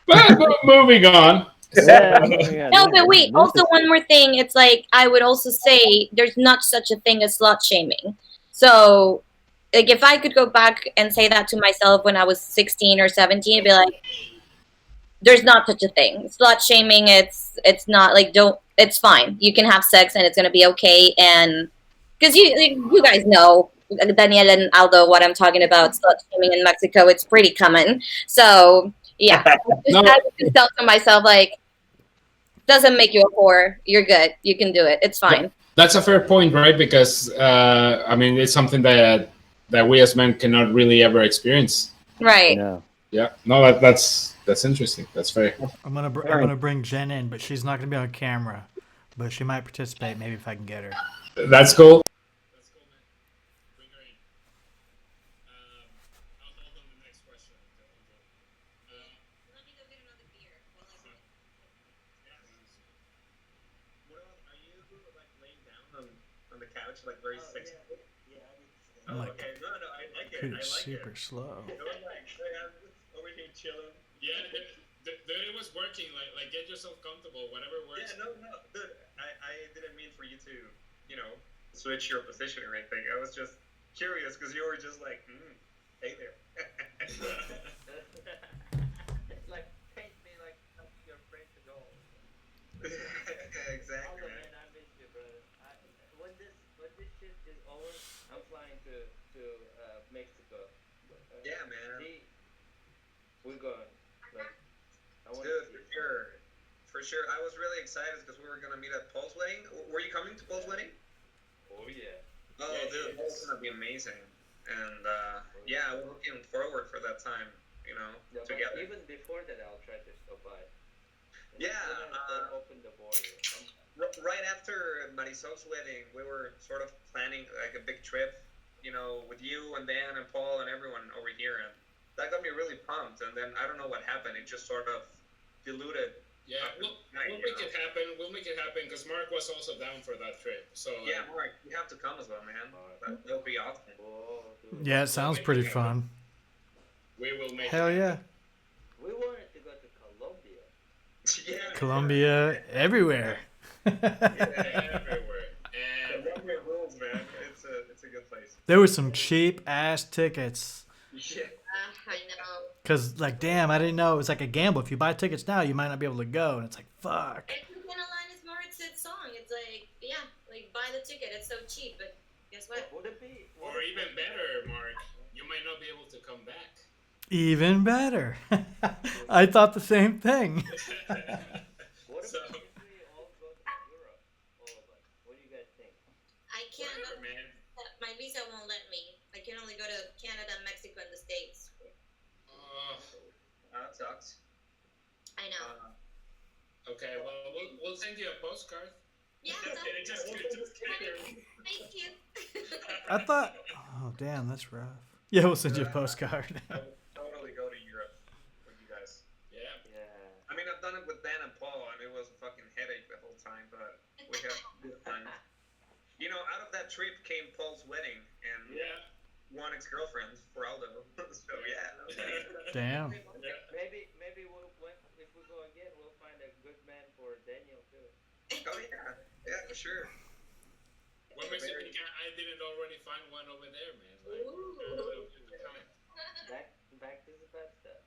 But moving on. So, Yeah, moving on. No, This but this wait. this Also, is one more thing. It's like I would also say there's not such a thing as slut shaming. So, like, if I could go back and say that to myself when I was 16 or 17, I'd be like, "There's not such a thing. Slut shaming. It's not like don't. It's fine. You can have sex and it's gonna be okay. And because you guys know Daniel and Aldo what I'm talking about. Slut shaming in Mexico. It's pretty common. So yeah, I no, would just tell to myself like doesn't make you a whore. You're good. You can do it. It's fine. that's a fair point, right? Because I mean, it's something that we as men cannot really ever experience. Right. no. Yeah, no, that's interesting. That's fair. I'm gonna bring Jen in, but she's not gonna be on camera. But she might participate, maybe if I can get her. That's cool. That's cool, man. Bring her in. I'll hold on the next question until. Let me go get another beer. While I wait. Yeah, sounds good. What about? Are you like laying down on the couch, like very Oh sexy? yeah, yeah. I did the same. I'm Oh, like, okay. No, no, I like it. I pretty like it. super slow. It was like, hey, I'm just over here chilling. Yeah, dude, it was working. Like, get yourself comfortable. Whatever Yeah, works. no, no, dude. I didn't mean for you to, you know, switch your position or anything. I was just curious because you were just like, hey there. Like paint me like your French doll. Exactly, Although, man. man, I miss you, brother. When this shit is over, I'm flying to Mexico. Yeah, man. See, we're going. Like, I want to Dude, see for you fly. sure. For sure. I was really excited because we were gonna meet at Paul's wedding. Were you coming to Paul's Yeah. wedding? Oh yeah. Oh, Yeah, dude, that was yes. gonna be amazing. And Oh yeah, I yeah. was looking forward for that time. You know, Yeah, but together. even before that, I'll try to stop by. Yeah. Even if they open the border, Right after Marisol's wedding, we were sort of planning like a big trip. You know, with you and Dan and Paul and everyone over here, and that got me really pumped. And then I don't know what happened. It just sort of diluted Yeah, after the night. we'll You make know. it happen. We'll make it happen because Mark was also down for that trip. So Yeah, Mark, you have to come as well, man. Mark. That would be awesome. Oh, dude. Yeah, it sounds make pretty it happen. fun. We will make Hell it yeah. happen. We wanted to go to Colombia. Yeah, Colombia, everywhere. Everywhere. Colombia Everywhere. rules, man. It's a good place. There was some cheap ass tickets. Yeah. I know. Cause like, damn, I didn't know it was like a gamble. If you buy tickets now, you might not be able to go, and it's like, fuck. It's kind of Alanis Morissette's song. It's like, yeah, like buy the ticket. It's so cheap, but guess what? Would it be? Or even better, Mark, you might not be able to come back. Even better. I thought the same thing. What So, about if we all go to Europe, all of us? What do you guys think? I can't. whatever, man. My visa won't let me. I can only go to Canada, Mexico, and the States. Uh, That sucks. I know. okay, well, we'll send you a postcard. Yeah. Just kidding, just kidding, just kidding. Thank you. I thought, oh damn, that's rough. Yeah, we'll send you a postcard. I would totally go to Europe with you guys. Yeah. Yeah. I mean, I've done it with Dan and Paul, and it was a fucking headache the whole time, but we had good times. You know, out of that trip came Paul's wedding and Yeah. one ex-girlfriend for Aldo. So yeah. Damn. Maybe if we go again, we'll find a good man for Daniel too. Oh yeah, yeah, for sure. What makes you think I didn't already find one over there, man? Like, Ooh. Back to the bad stuff.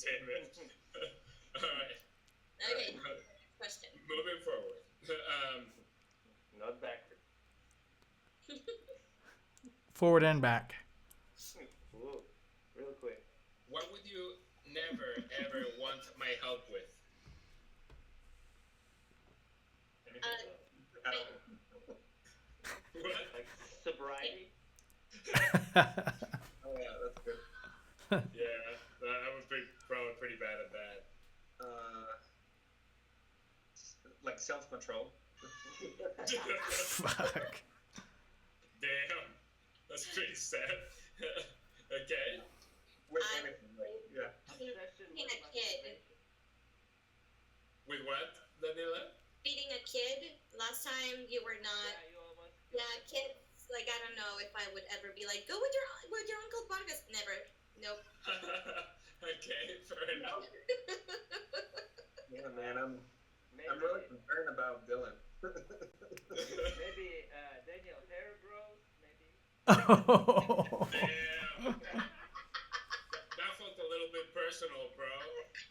Damn it. All right. Okay. Question. Moving forward. Not backwards. Forward and back. Ooh, real quick. What would you never ever want my help with? What? Like sobriety. Oh yeah, that's good. Yeah, I was probably pretty bad at that. Like self-control. Fuck. Damn, that's pretty sad. Okay. With I- anything, like, yeah. Obsession Being with a kid. masturbation. With what, Daniela? feeding a kid. Last time you were not. Yeah, you almost Yeah, killed it. kids. Like I don't know if I would ever be like, go with your uncle podcast. Never. Nope. Okay, fair enough. No. Yeah, man, Well, I'm really maybe concerned about Dylan. maybe Daniel hair grows. Maybe. Damn, that felt a little bit personal, bro.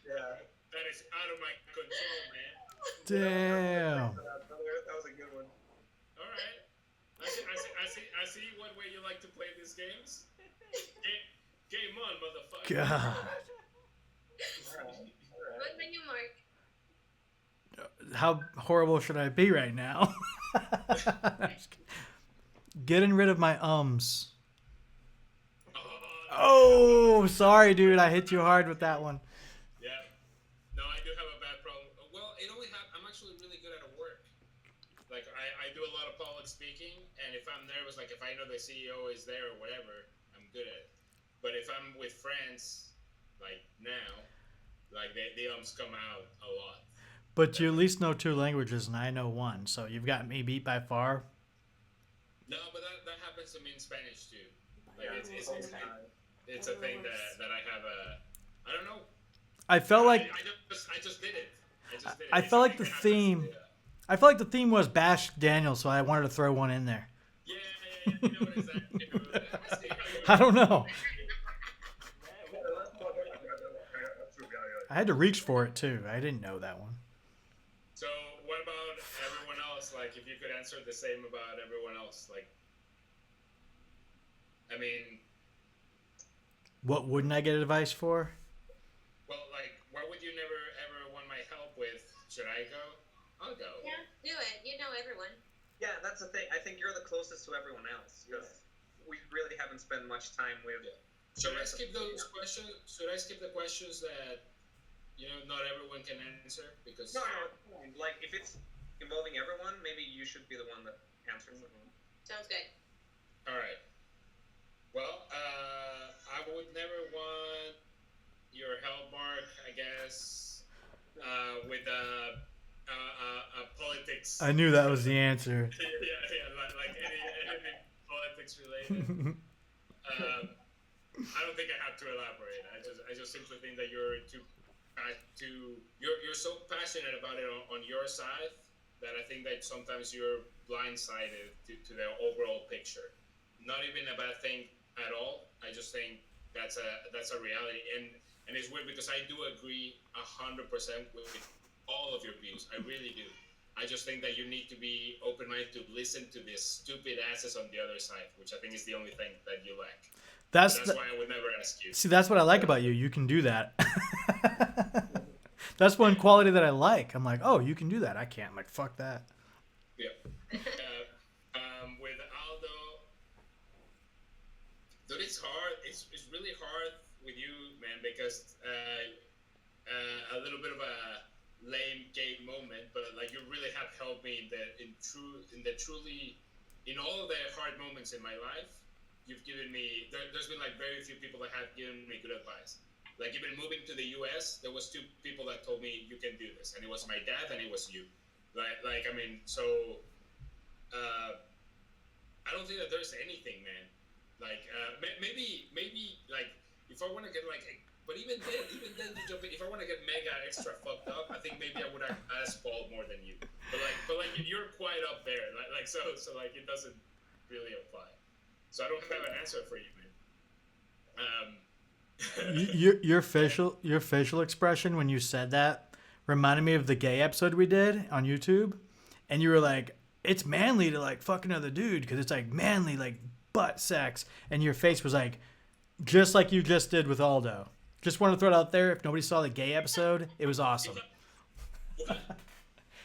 Yeah. That is out of my control, man. Thanks Damn. for that, brother. That was a good one. All right. I see what way you like to play these games. Game on, motherfucker. God. All right. All right. What about you, Mark? How horrible should I be right now? Getting rid of my ums. Oh, sorry, dude. I hit you hard with that one. Yeah. No, I do have a bad problem. Well, it only I'm actually really good at work. Like I do a lot of public speaking, and if I'm nervous, like if I know the CEO is there or whatever, I'm good at it. But if I'm with friends, like now, like the ums come out a lot. But you at least know two languages, and I know one. So you've got me beat by far. No, but that happens to me in Spanish too. Like Yeah, it's a thing that I have a. I don't know. I felt like I just did it. I just did it. I It's a felt like thing the that happens. theme. I felt like the theme was Bash Daniel, so I wanted to throw one in there. Yeah. You know what is that? I see how you I don't know. Man, Yeah, we know. that's what that's true. Yeah. I had to reach for it too. I didn't know that one. So what about everyone else? Like, if you could answer the same about everyone else, like, I mean, What wouldn't I get advice for? well, like, what would you never ever want my help with? Should I go? I'll go. Yeah, do it. You know everyone. Yeah, that's the thing. I think you're the closest to everyone else because we really haven't spent much time with. Yeah. Should I skip those questions? Should I skip the questions that not everyone can answer because? No, it's fine. Like if it's involving everyone, maybe you should be the one that answers it. Sounds good. All right. Well, I would never want your help, Mark. I guess with politics. I knew that was the answer. yeah, like anything politics related. I don't think I have to elaborate. I just simply think that you're so passionate about it on your side that I think that sometimes you're blindsided to the overall picture. Not even a bad thing at all. I just think that's a reality, and it's weird because I do agree 100% with all of your views. I really do. I just think that you need to be open-minded to listen to these stupid asses on the other side, which I think is the only thing that you lack. That's That's why I would never ask you. see. That's what I like about you. You can do that. That's one quality that I like. I'm like, oh, you can do that. I can't. I'm like, fuck that. Yeah. With Aldo, dude, it's hard. It's really hard with you, man, because a little bit of a lame gay moment, but like you really have helped me in all the hard moments in my life. You've given me there's been like very few people that have given me good advice. Like even moving to the U.S., there was two people that told me you can do this, and it was my dad and it was you. Like I mean, so I don't think that there's anything, man. Like maybe like if I want to get like, but even then to jump in, if I want to get mega extra fucked up, I think maybe I would have asked Paul more than you. But like you're quite up there, like so like it doesn't really apply. So I don't have an answer for you, man. Your facial expression when you said that reminded me of the gay episode we did on YouTube, and you were like, "It's manly to like fuck another dude because it's like manly like butt sex," and your face was like, just like you just did with Aldo. Just want to throw it out there. If nobody saw the gay episode, it was awesome.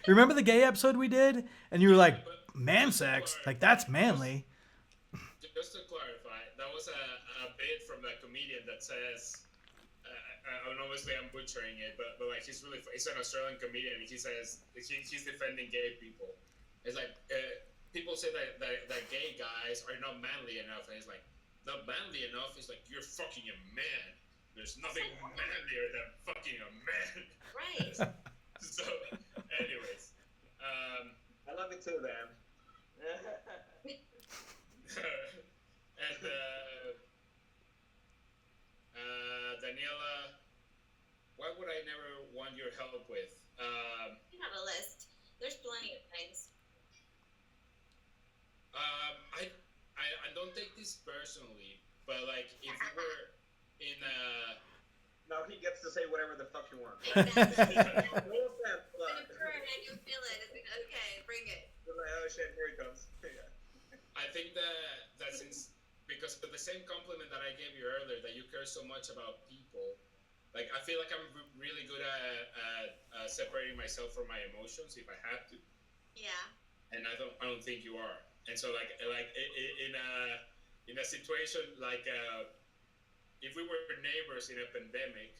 Remember the gay episode we did, and you were like, "Man sex, like that's manly." Just to clarify, that was a bit from that comedian that says, and obviously I'm butchering it, but like he's an Australian comedian, and he says he's defending gay people. It's like people say that gay guys are not manly enough, and he's like, not manly enough. He's like, you're fucking a man. There's nothing manlier than fucking a man. Right. So, anyways, I love it too, Dan. And Daniela, what would I never want your help with? You have a list. There's plenty of things. I don't take this personally, but like if we were in a Now he gets to say whatever the fuck he wants. Exactly. No offense, When but you burn and you feel it, it's like, okay, bring it. like, oh shit, here he comes. Yeah. I think that since because of the same compliment that I gave you earlier, that you care so much about people, like I feel like I'm really good at separating myself from my emotions if I have to, Yeah. and I don't think you are. And so in a situation like if we were neighbors in a pandemic,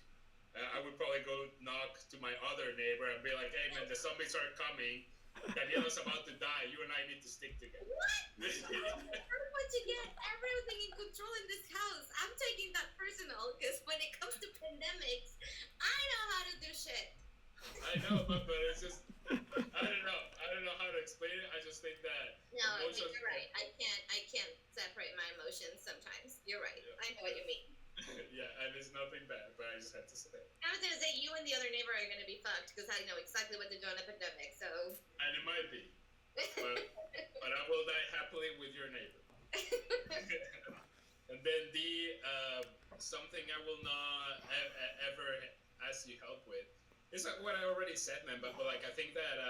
I would probably go knock to my other neighbor and be like, "Hey man, the zombies are coming. Daniela's about to die. You and I need to stick together." What? Everyone to get everything in control in this house. I'm taking that personal because when it comes to pandemics, I know how to do shit. I know, but it's just I don't know how to explain it. I just think that No, emotions. you're right. I can't separate my emotions sometimes. You're right. Yeah. I know what you mean. Yeah, and it's nothing bad, but I just had to say it. I was gonna say you and the other neighbor are gonna be fucked because I know exactly what to do in a pandemic. So. And it might be, but I will die happily with your neighbor. And then something I will not ever ask you help with. It's like what I already said, man. But like I think that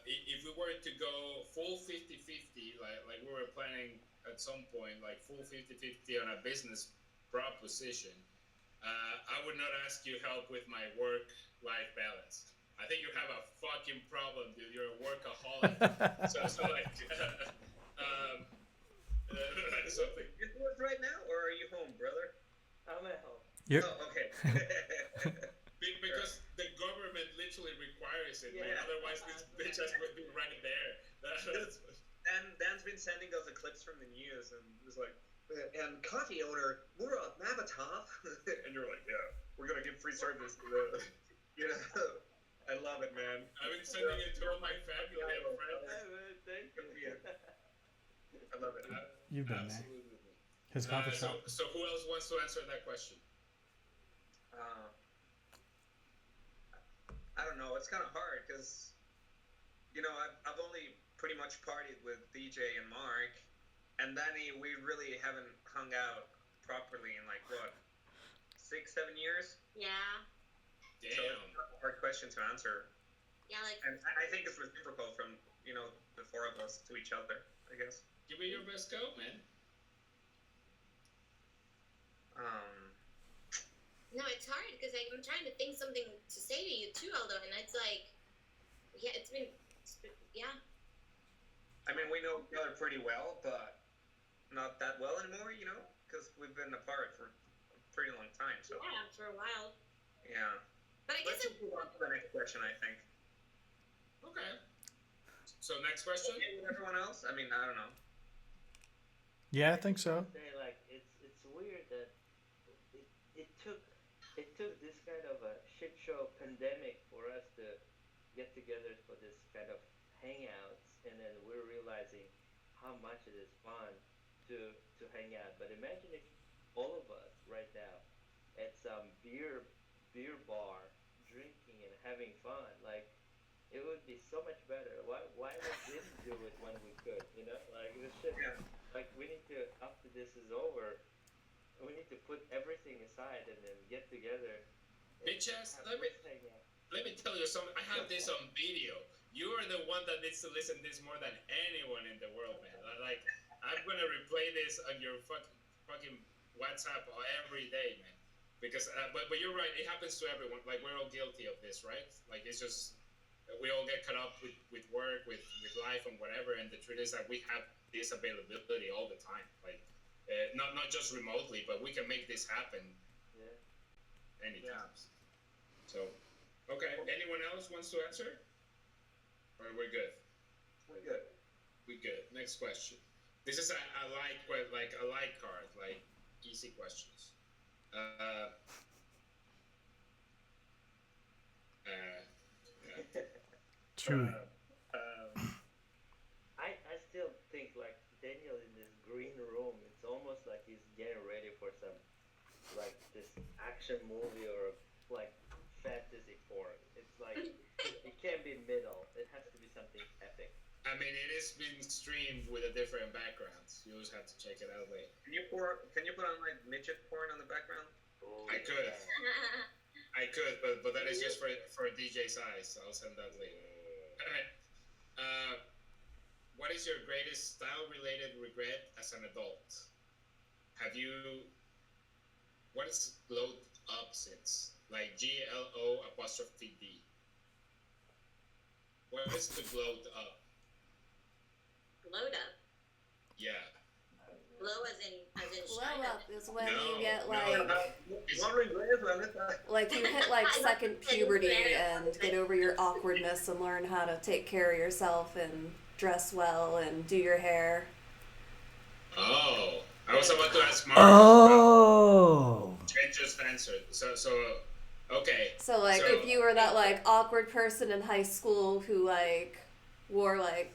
if we were to go full 50-50, like we were planning at some point, like full 50-50 on a business proposition, I would not ask you help with my work-life balance. I think you have a fucking problem, dude. You're a workaholic. so like, um, something. You do it right now, or are you home, brother? I'm at home. You're, Oh, okay. Because the government literally requires it, man. Yeah. Otherwise, this bitch has would be right there. That's Dan's been sending us the clips from the news, and it's like, and coffee owner Murat Mamatov, and you're like, yeah, we're gonna give free service to the, you know, I love it, man. I've been sending it to all my family and friends. Hey, man, thank you. I love it. you've been there. Absolutely. His coffee shop. So who else wants to answer that question? I don't know. It's kind of hard because, you know, I've only pretty much partied with DJ and Mark, and Danny. We really haven't hung out properly in like what, 6-7 years. Yeah. Damn. So it's a hard question to answer, Yeah, like and I think it's reciprocal from the four of us to each other. I guess. Give it your best go, man. no, it's hard because I'm trying to think something to say to you too, Aldo, and it's like, yeah, it's been yeah. I mean, we know each other pretty well, but not that well anymore, because we've been apart for a pretty long time. So Yeah, for a while. yeah. But I guess Let's move on to the next question, I think. Okay. So next question. Okay, with everyone else? I mean, I don't know. Yeah, I think so. Say, like, it's weird that it took this kind of a shit show pandemic for us to get together for this kind of hangouts, and then we're realizing how much it is fun to hang out. But imagine if all of us right now at some beer bar drinking and having fun. Like, it would be so much better. Why we didn't do it when we could? Like, this shit. Yeah. Like, we need to, after this is over, we need to put everything aside and then get together. and Bitches, have let me this hangout. let me tell you something. I have this on video. You are the one that needs to listen to this more than anyone in the world, man. Like, I'm gonna replay this on your fucking WhatsApp every day, man. Because, but you're right. It happens to everyone. Like, we're all guilty of this, right? Like, it's just we all get caught up with work, with life, and whatever. And the truth is that we have this availability all the time. Like, not just remotely, but we can make this happen Yeah. anytime. Yeah. So, okay. Anyone else wants to answer? Or we're good? We're good. We good. Next question. This is a like card, like easy questions. Uh, Chewy. um, I still think like Daniel in this green room. It's almost like he's getting ready for some like this action movie or like fantasy porn. It's like it can't be middle. It has to be something epic. I mean, it is being streamed with a different background. You always have to check it out later. Can you put on like midget porn on the background? Oh I could, yeah, I could, but that is just for DJ's eyes. I'll send that later. All yeah. right. Uh, what is your greatest style-related regret as an adult? Have you? What is glowed up since? Like GLO''D. What is the glowed up? Load up. Yeah. Glow as in Glow shine up is when No, you get no. like you hit like second puberty and get over your awkwardness and learn how to take care of yourself and dress well and do your hair. Oh, I was about to ask Mark. Oh. Jen just answered. So, okay. So like So- if you were that like awkward person in high school who like wore like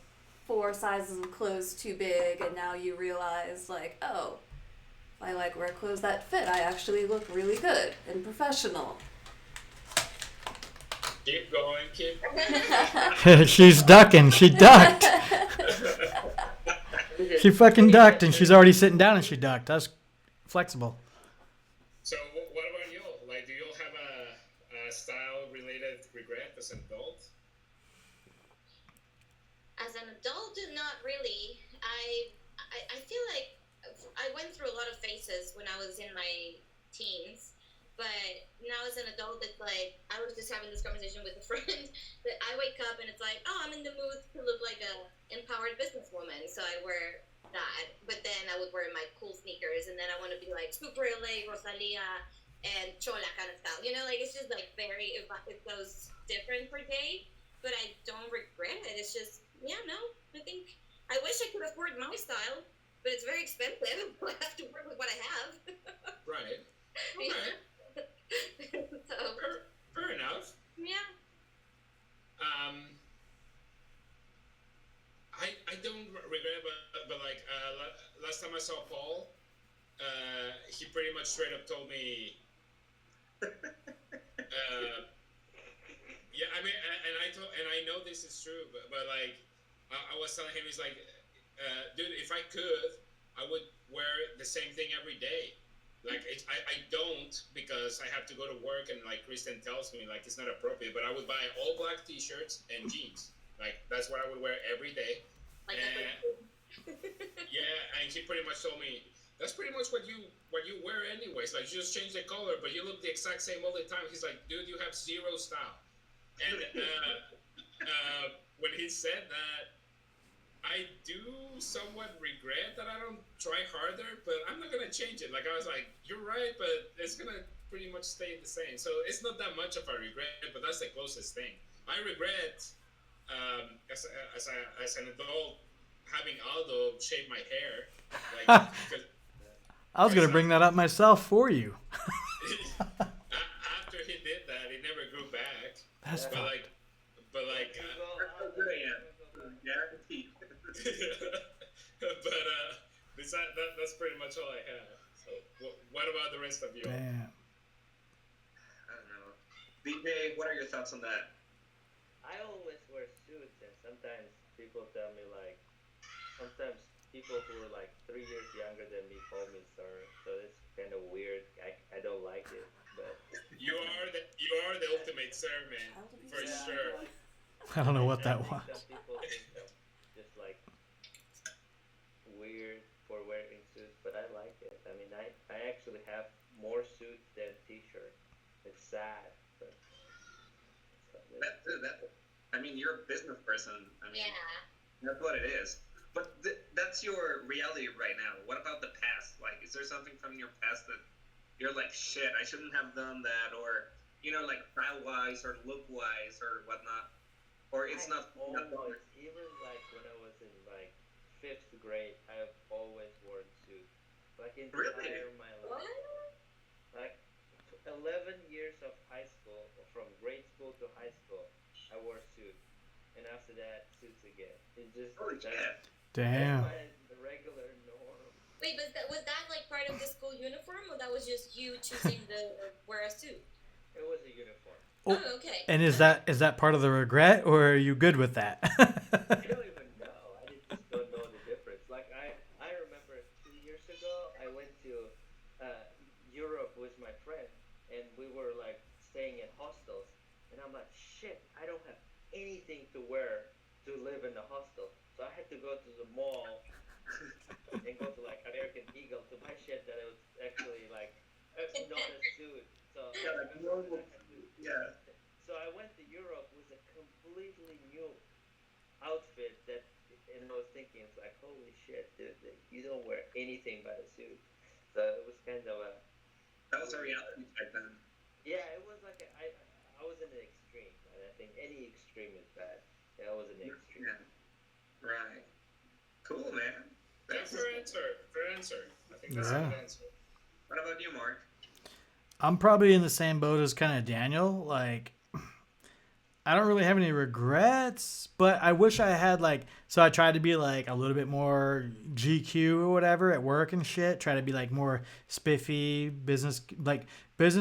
4 sizes of clothes too big and now you realize like, oh, if I like wear clothes that fit, I actually look really good and professional. Keep going. Keep. She's ducking. She ducked. She fucking ducked, and she's already sitting down, and she ducked. That's flexible. So, what about you? Like, do you have a style-related regret as an adult? As an adult, not really. I feel like I went through a lot of phases when I was in my teens, but now as an adult, it's like I was just having this conversation with a friend that I wake up and it's like, oh, I'm in the mood to look like a empowered businesswoman, so I wear that. But then I would wear my cool sneakers, and then I want to be like super LA, Rosalia, and Chola kind of style. You know, like it's just like very it goes different per day, but I don't regret it. It's just yeah, no. I think I wish I could afford my style, but it's very expensive. I have to work with what I have. Right. Okay. So Fair enough. yeah. Um, I don't regret, but like last time I saw Paul, he pretty much straight up told me, yeah, I mean, and I know this is true, but like, I was telling him, he's like, dude, if I could, I would wear the same thing every day. Like, I don't because I have to go to work, and like Kristen tells me, like, it's not appropriate. But I would buy all black T-shirts and jeans. Like, that's what I would wear every day. Like And yeah, and he pretty much told me that's pretty much what you wear anyways. Like, you just change the color, but you look the exact same all the time. He's like, dude, you have zero style. And when he said that, I do somewhat regret that I don't try harder, but I'm not gonna change it. Like I was like, you're right, but it's gonna pretty much stay the same. So it's not that much of a regret, but that's the closest thing. I regret as an adult having Aldo shave my hair, like because I was gonna bring that up myself for you. after he did that, he never grew back. That's but fucked. like, but like. Guaranteed. But besides that's pretty much all I have. So, what about the rest of you? Damn. I don't know. DJ, what are your thoughts on that? I always wear suits, and sometimes people tell me like, sometimes people who are like 3 years younger than me call me sir, so it's kind of weird. I don't like it, but You are the ultimate sir, man, for yeah, sure. like, I don't know what I that think was. some people think I'm just like weird for wearing suits, but I like it. I mean, I actually have more suits than t-shirts. It's sad, but I mean, you're a business person. I mean, Yeah. that's what it is. But that's your reality right now. What about the past? Like, is there something from your past that you're like, shit, I shouldn't have done that, or like style-wise or look-wise or whatnot? Or it's I not. always, even like when I was in like fifth grade, I've always worn suits. Like Really? entire my What? life, like 11 years of high school, or from grade school to high school, I wore That's Damn. my regular norm. Wait, but was that like part of the school uniform, or that was just you choosing the wear a suit? It was a uniform. Oh, Oh, okay. and is Okay. that part of the regret, or are you good with that? I don't even know. I just don't know the difference. Like I remember 2 years ago, I went to Europe with my friend, and we were like staying in hostels, and I'm like, shit, I don't have anything to wear to live in the hostel, so I had to go to the mall and go to like American Eagle to buy shit that was actually like not a suit. So Yeah, like I a was like, normal. Yeah. so I went to Europe with a completely new outfit that, and I was thinking, it's like, holy shit, dude, you don't wear anything but a suit. So it was kind of a That was a weird. reality check then. Yeah, it was like I was in the extreme, and I think any extreme is bad. Yeah, I was in the extreme. Yeah. Right. Cool, man. Yeah, That's, fair answer. Fair answer. I think that's a Yeah. good answer. what about you, Mark? I'm probably in the same boat as kind of Daniel. Like, I don't really have any regrets, but I wish I had like. So I tried to be like a little bit more GQ or whatever at work and shit. Try to be like more spiffy, business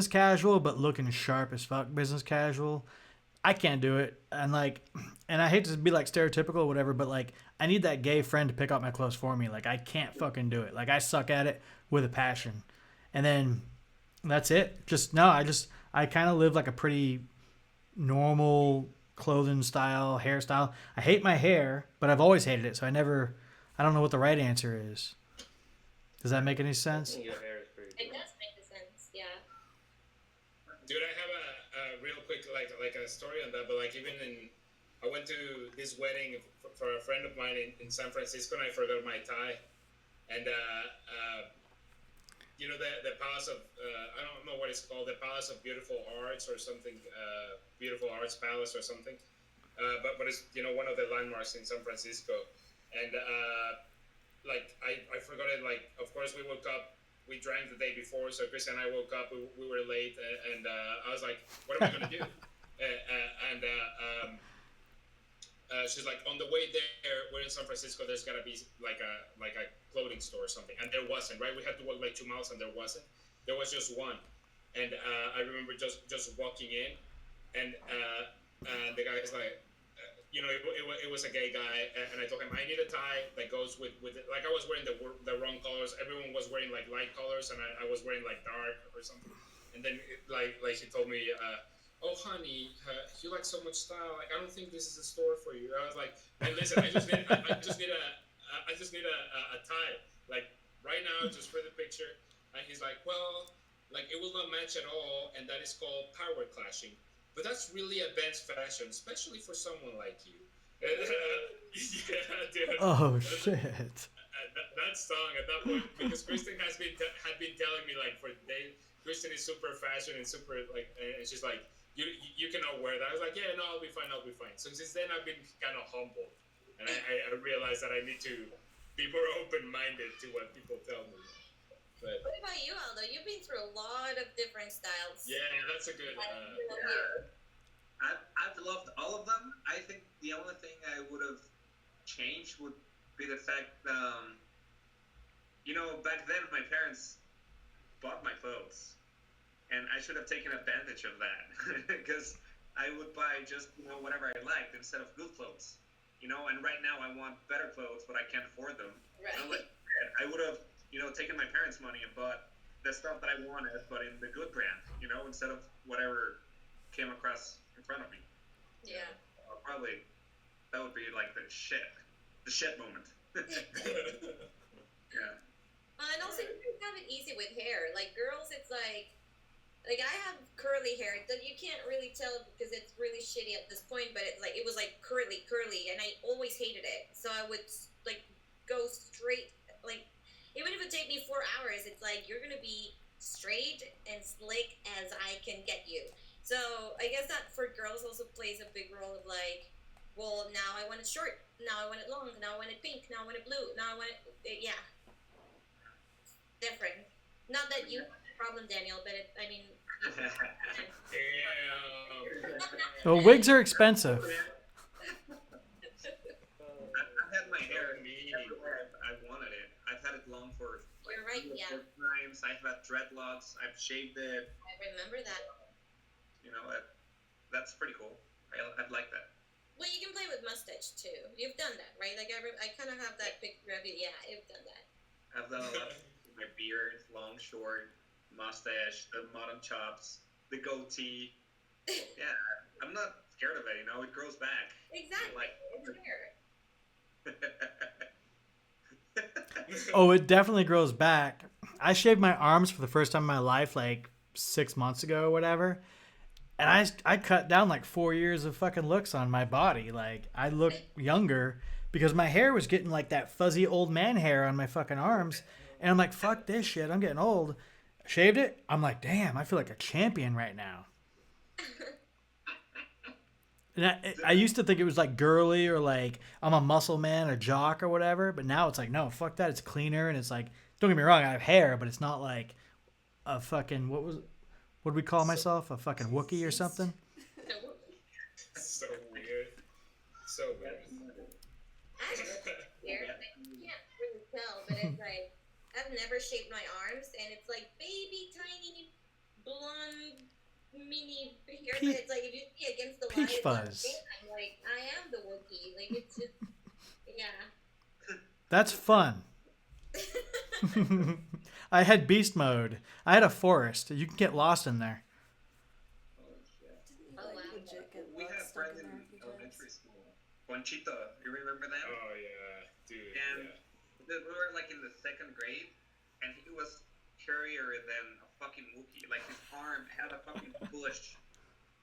casual, but looking sharp as fuck, business casual. I can't do it, and I hate to be like stereotypical or whatever, but like I need that gay friend to pick out my clothes for me. Like I can't fucking do it. Like I suck at it with a passion, and then that's it. I kind of live like a pretty normal clothing style, hairstyle. I hate my hair, but I've always hated it, so I don't know what the right answer is. Does that make any I sense? think your hair is pretty It cool. does make sense. Yeah. Dude, I have a real quick like a story on that. But like even in, I went to this wedding for a friend of mine in San Francisco, and I forgot my tie. And you know the Palace of I don't know what it's called, the Palace of Beautiful Arts or something, Beautiful Arts Palace or something. But it's one of the landmarks in San Francisco, and like I forgot it. Like of course we woke up. We drank the day before, so Chris and I woke up. We were late, and I was like, "What am I gonna do?" And she's like, "On the way there, we're in San Francisco. There's gotta be like a clothing store or something." And there wasn't. Right? We had to walk like 2 miles, and there wasn't. There was just one. And I remember just walking in, and the guy's like, it was a gay guy, and I told him I need a tie that goes with it. Like I was wearing the wrong colors. Everyone was wearing like light colors, and I was wearing like dark or something. And then like he told me, "Oh honey, you like so much style. Like I don't think this is a store for you." I was like, "Hey, listen, I just need a tie like right now just for the picture." And he's like, "Well, like it will not match at all, and that is called power clashing. But that's really advanced fashion, especially for someone like you." Yeah, dude. Oh shit. That song at that point, because Kristen had been telling me like for days. Kristen is super fashion and super like, and she's like, you cannot wear that. I was like, yeah, no, I'll be fine, I'll be fine. So since then, I've been kind of humbled, and I realized that I need to be more open minded to what people tell me. But What about you, Aldo? You've been through a lot of different styles. yeah, that's a good. I've loved all of them. I think the only thing I would have changed would be the fact, back then my parents bought my clothes, and I should have taken advantage of that because I would buy just whatever I liked instead of good clothes. And right now I want better clothes, but I can't afford them. Right. Like, I would have taken my parents' money and bought the stuff that I wanted, but in the good brand, instead of whatever came across in front of me. Yeah. Probably that would be like the shit moment. Yeah. And also, you guys have it easy with hair. Like girls, it's like I have curly hair that you can't really tell because it's really shitty at this point. But it was like curly, and I always hated it. So I would like go straight, like even if it take me 4 hours, it's like you're gonna be straight and slick as I can get you. So I guess that for girls also plays a big role of like, well, now I want it short, now I want it long, now I want it pink, now I want it blue, now I want it, yeah, different. Not that you have a problem, Daniel, but I mean, Damn. Well, wigs are expensive. I've had my hair You're right. Yeah, Four times. I've had dreadlocks. I've shaved it. I remember that. You know, that's pretty cool. I'd like that. Well, you can play with mustache too. You've done that, right? Like I kind of have that picture of you. Yeah, you've done that. I've done a lot of my beard, long, short, mustache, the mutton chops, the goatee. Yeah, I'm not scared of it. You know, it grows back. Exactly. Like, It's weird. Oh, it definitely grows back. I shaved my arms for the first time in my life like 6 months ago or whatever. And I cut down like 4 years of fucking looks on my body. Like, I look younger because my hair was getting like that fuzzy old man hair on my fucking arms. And I'm like, fuck this shit. I'm getting old. Shaved it. I'm like, damn, I feel like a champion right now. And I used to think it was like girly or like I'm a muscle man or jock or whatever, but now it's like no, fuck that. It's cleaner and it's like don't get me wrong, I have hair, but it's not like a fucking what do we call myself? A fucking Wookiee or something? So weird. So weird. I weird. Like, you can't really tell, but it's like I've never shaved my arms, and it's like baby tiny blonde mini hair. Pe- It's like if you see against the light, Peach it's like, fuzz. damn, like I am the Wookiee. Like it's just yeah. That's fun. I had beast mode. I had a forest. You can get lost in there. Didn't you Oh, like wow. legit get We butt had stuck friends in there a in few elementary times? school. Conchita, you remember that? Oh yeah, dude. And we were like in the second grade, and he was currier than a fucking Wookiee. Like his arm had a fucking bush,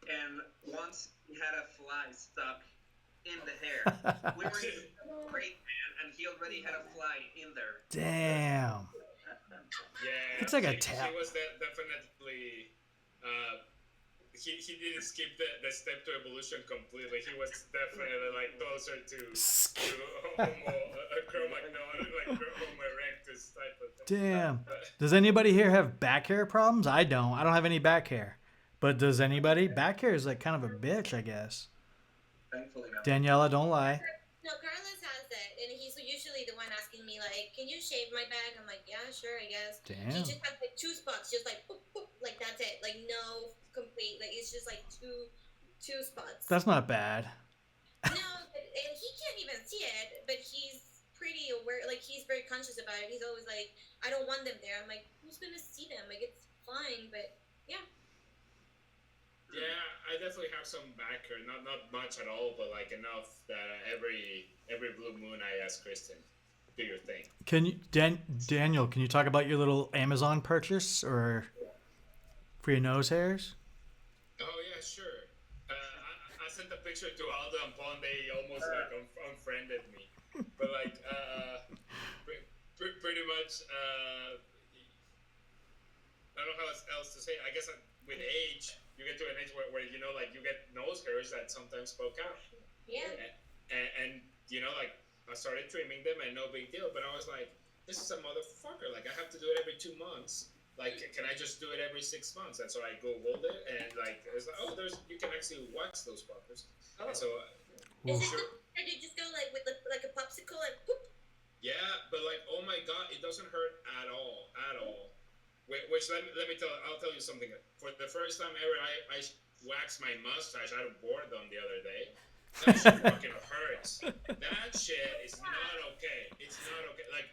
and once he had a fly stuck in the hair. We were in the second grade, man, and he already had a fly in there. Damn. Yeah, It's like a he tap. was definitely. He didn't skip the step to evolution completely. He was definitely like closer to Cro-Magnon, like Homo erectus type of thing. Damn. Does anybody here have back hair problems? I don't. I don't have any back hair. But does anybody? Back hair is like kind of a bitch, I guess. Thankfully, no. Daniela, don't lie. No, Carlos has it, and he's usually the one asking me like, "Can you shave my back?" I'm like, "Yeah, sure, I guess." He Damn. just has like two spots, just like boop, boop, like that's it, like no complete, like it's just like two spots. That's not bad. No, and he can't even see it, but he's pretty aware. Like he's very conscious about it. He's always like, "I don't want them there." I'm like, "Who's gonna see them? Like it's fine, but yeah." Yeah, I definitely have some back hair. Not much at all, but like enough that every blue moon I ask Kristen, do your thing. Can you, Daniel? Can you talk about your little Amazon purchase or for your nose hairs? Oh yeah, sure. I sent a picture to Aldo and Pon. They almost like unfriended me, but like pretty much. I don't know how else to say it. I guess with age, you get to an age where you know, like you get nose hairs that sometimes poke out. Yeah. And you know, like I started trimming them and no big deal, but I was like, this is a motherfucker. Like I have to do it every 2 months. Like, can I just do it every 6 months? And so I googled it, and like, it's like, oh, you can actually wax those fuckers. Oh. And so, Is it sure, and you just go like with like a popsicle and poop? yeah, but like, oh my god, it doesn't hurt at all. Which let me I'll tell you something. For the first time ever, I waxed my mustache out of boredom the other day. That shit fucking hurts. That shit is not okay. It's not okay. Like,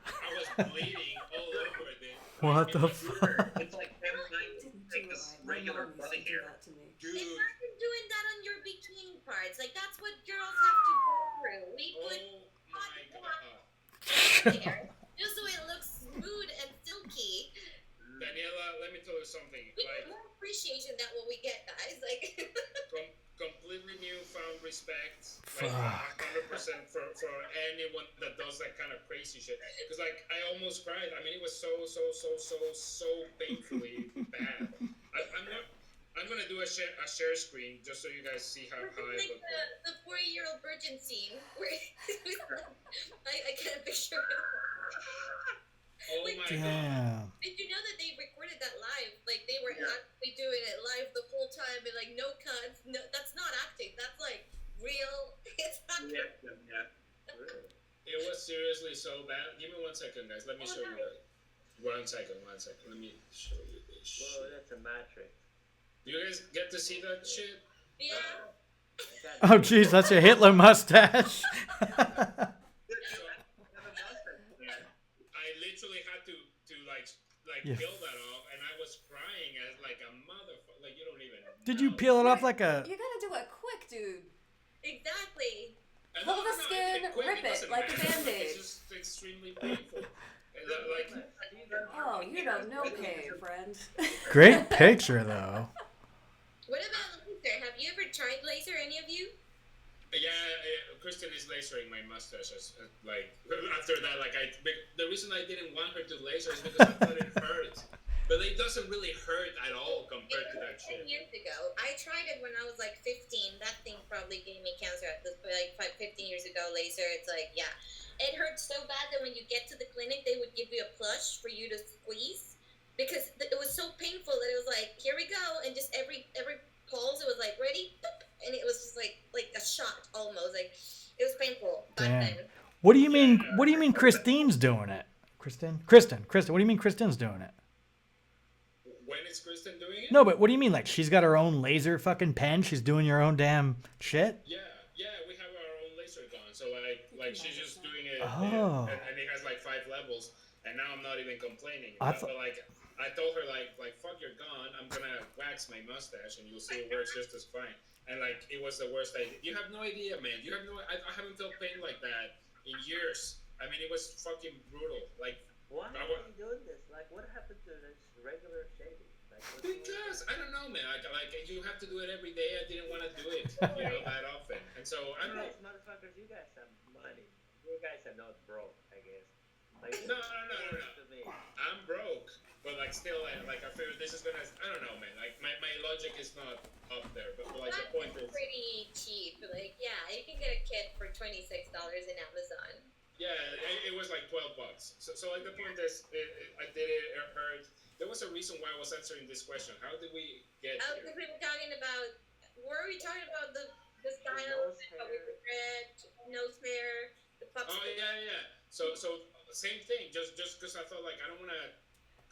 I was bleeding all over it. What the fuck? It's like 10 times Didn't like do this it. My regular mom used body to do hair. that to me. Dude, Imagine doing that on your bikini parts. Like that's what girls have to go through. We put oh my god. there just so it looks smooth and silky. Daniela, let me tell you something. We Like, have more appreciation than what we get, guys. Like completely newfound respect, Fuck. like 100% for anyone that does that kind of crazy shit. Because like I almost cried. I mean, it was so painfully bad. I'm gonna do a share screen just so you guys see how it's I like look. the 4-year-old virgin scene where I can't picture it. Oh Like, my god. Damn. Did you know that they recorded that live? Like they were actually doing it live the whole time and like no cuts. No, that's not acting. That's like real. It's not. Yeah. It was seriously so bad. Give me 1 second, guys. Let me show you. 1 second, 1 second. Let me show you this Whoa, shit. that's a matrix. Do you guys get to see that shit? Yeah. Oh, jeez, that's a Hitler mustache. I literally had to like Yeah. peel that off, and I was crying as like a motherfucker. Like you don't even. Did you know. peel it off like a? You gotta do it quick, dude. Exactly. And Pull the I did skin, quick, rip it doesn't like a matter. Band-Aid. It's just extremely painful. And, like, Oh, you don't know pain, friend. Great picture though. What about laser? Have you ever tried laser? Any of you? yeah, Kristen is lasering my mustache. Like after that, the reason I didn't want her to laser is because I thought it hurt. But it doesn't really hurt at all compared to that 10 shit. years ago. I tried it when I was like 15. That thing probably gave me cancer at this point, like 15 years ago. Laser, it's like, yeah. It hurts so bad that when you get to the clinic, they would give you a plush for you to squeeze because it was so painful that it was like, here we go. And just every pulse, it was like, ready? Boop. And it was just like a shot almost. Like, it was painful back Damn. then. What do you mean? What do you mean Christine's doing it? Kristen. What do you mean Kristen's doing it? When is Kristen doing it? No, but what do you mean? Like she's got her own laser fucking pen. She's doing your own damn shit. Yeah, we have our own laser gun. So like she's just doing it, Oh. and it has like 5 levels. And now I'm not even complaining. I But like I told her like fuck your gun. I'm gonna wax my mustache, and you'll see it works just as fine. And like it was the worst idea. You have no idea, man. You have no. I haven't felt pain like that in years. I mean, it was fucking brutal. Like. Why are you doing this? Like, what happened to this regular shaving? Like, because I don't know, man. Like you have to do it every day. I didn't want to do it, that often. And so I don't know. Motherfuckers, you guys have money. You guys are not broke, I guess. Like, no. I'm broke, but like still, I figure this is gonna. I don't know, man. Like my logic is not up there, but like the point is pretty cheap. Like, yeah, you can get a kit for $26 in Amazon. Yeah, it was like $12. So like the point is, I did it. It hurt. There was a reason why I was answering this question. How did we get here? Because we were talking about. Were we talking about the style with the red nose hair, the pups? Oh yeah. So same thing. Just because I thought like I don't want to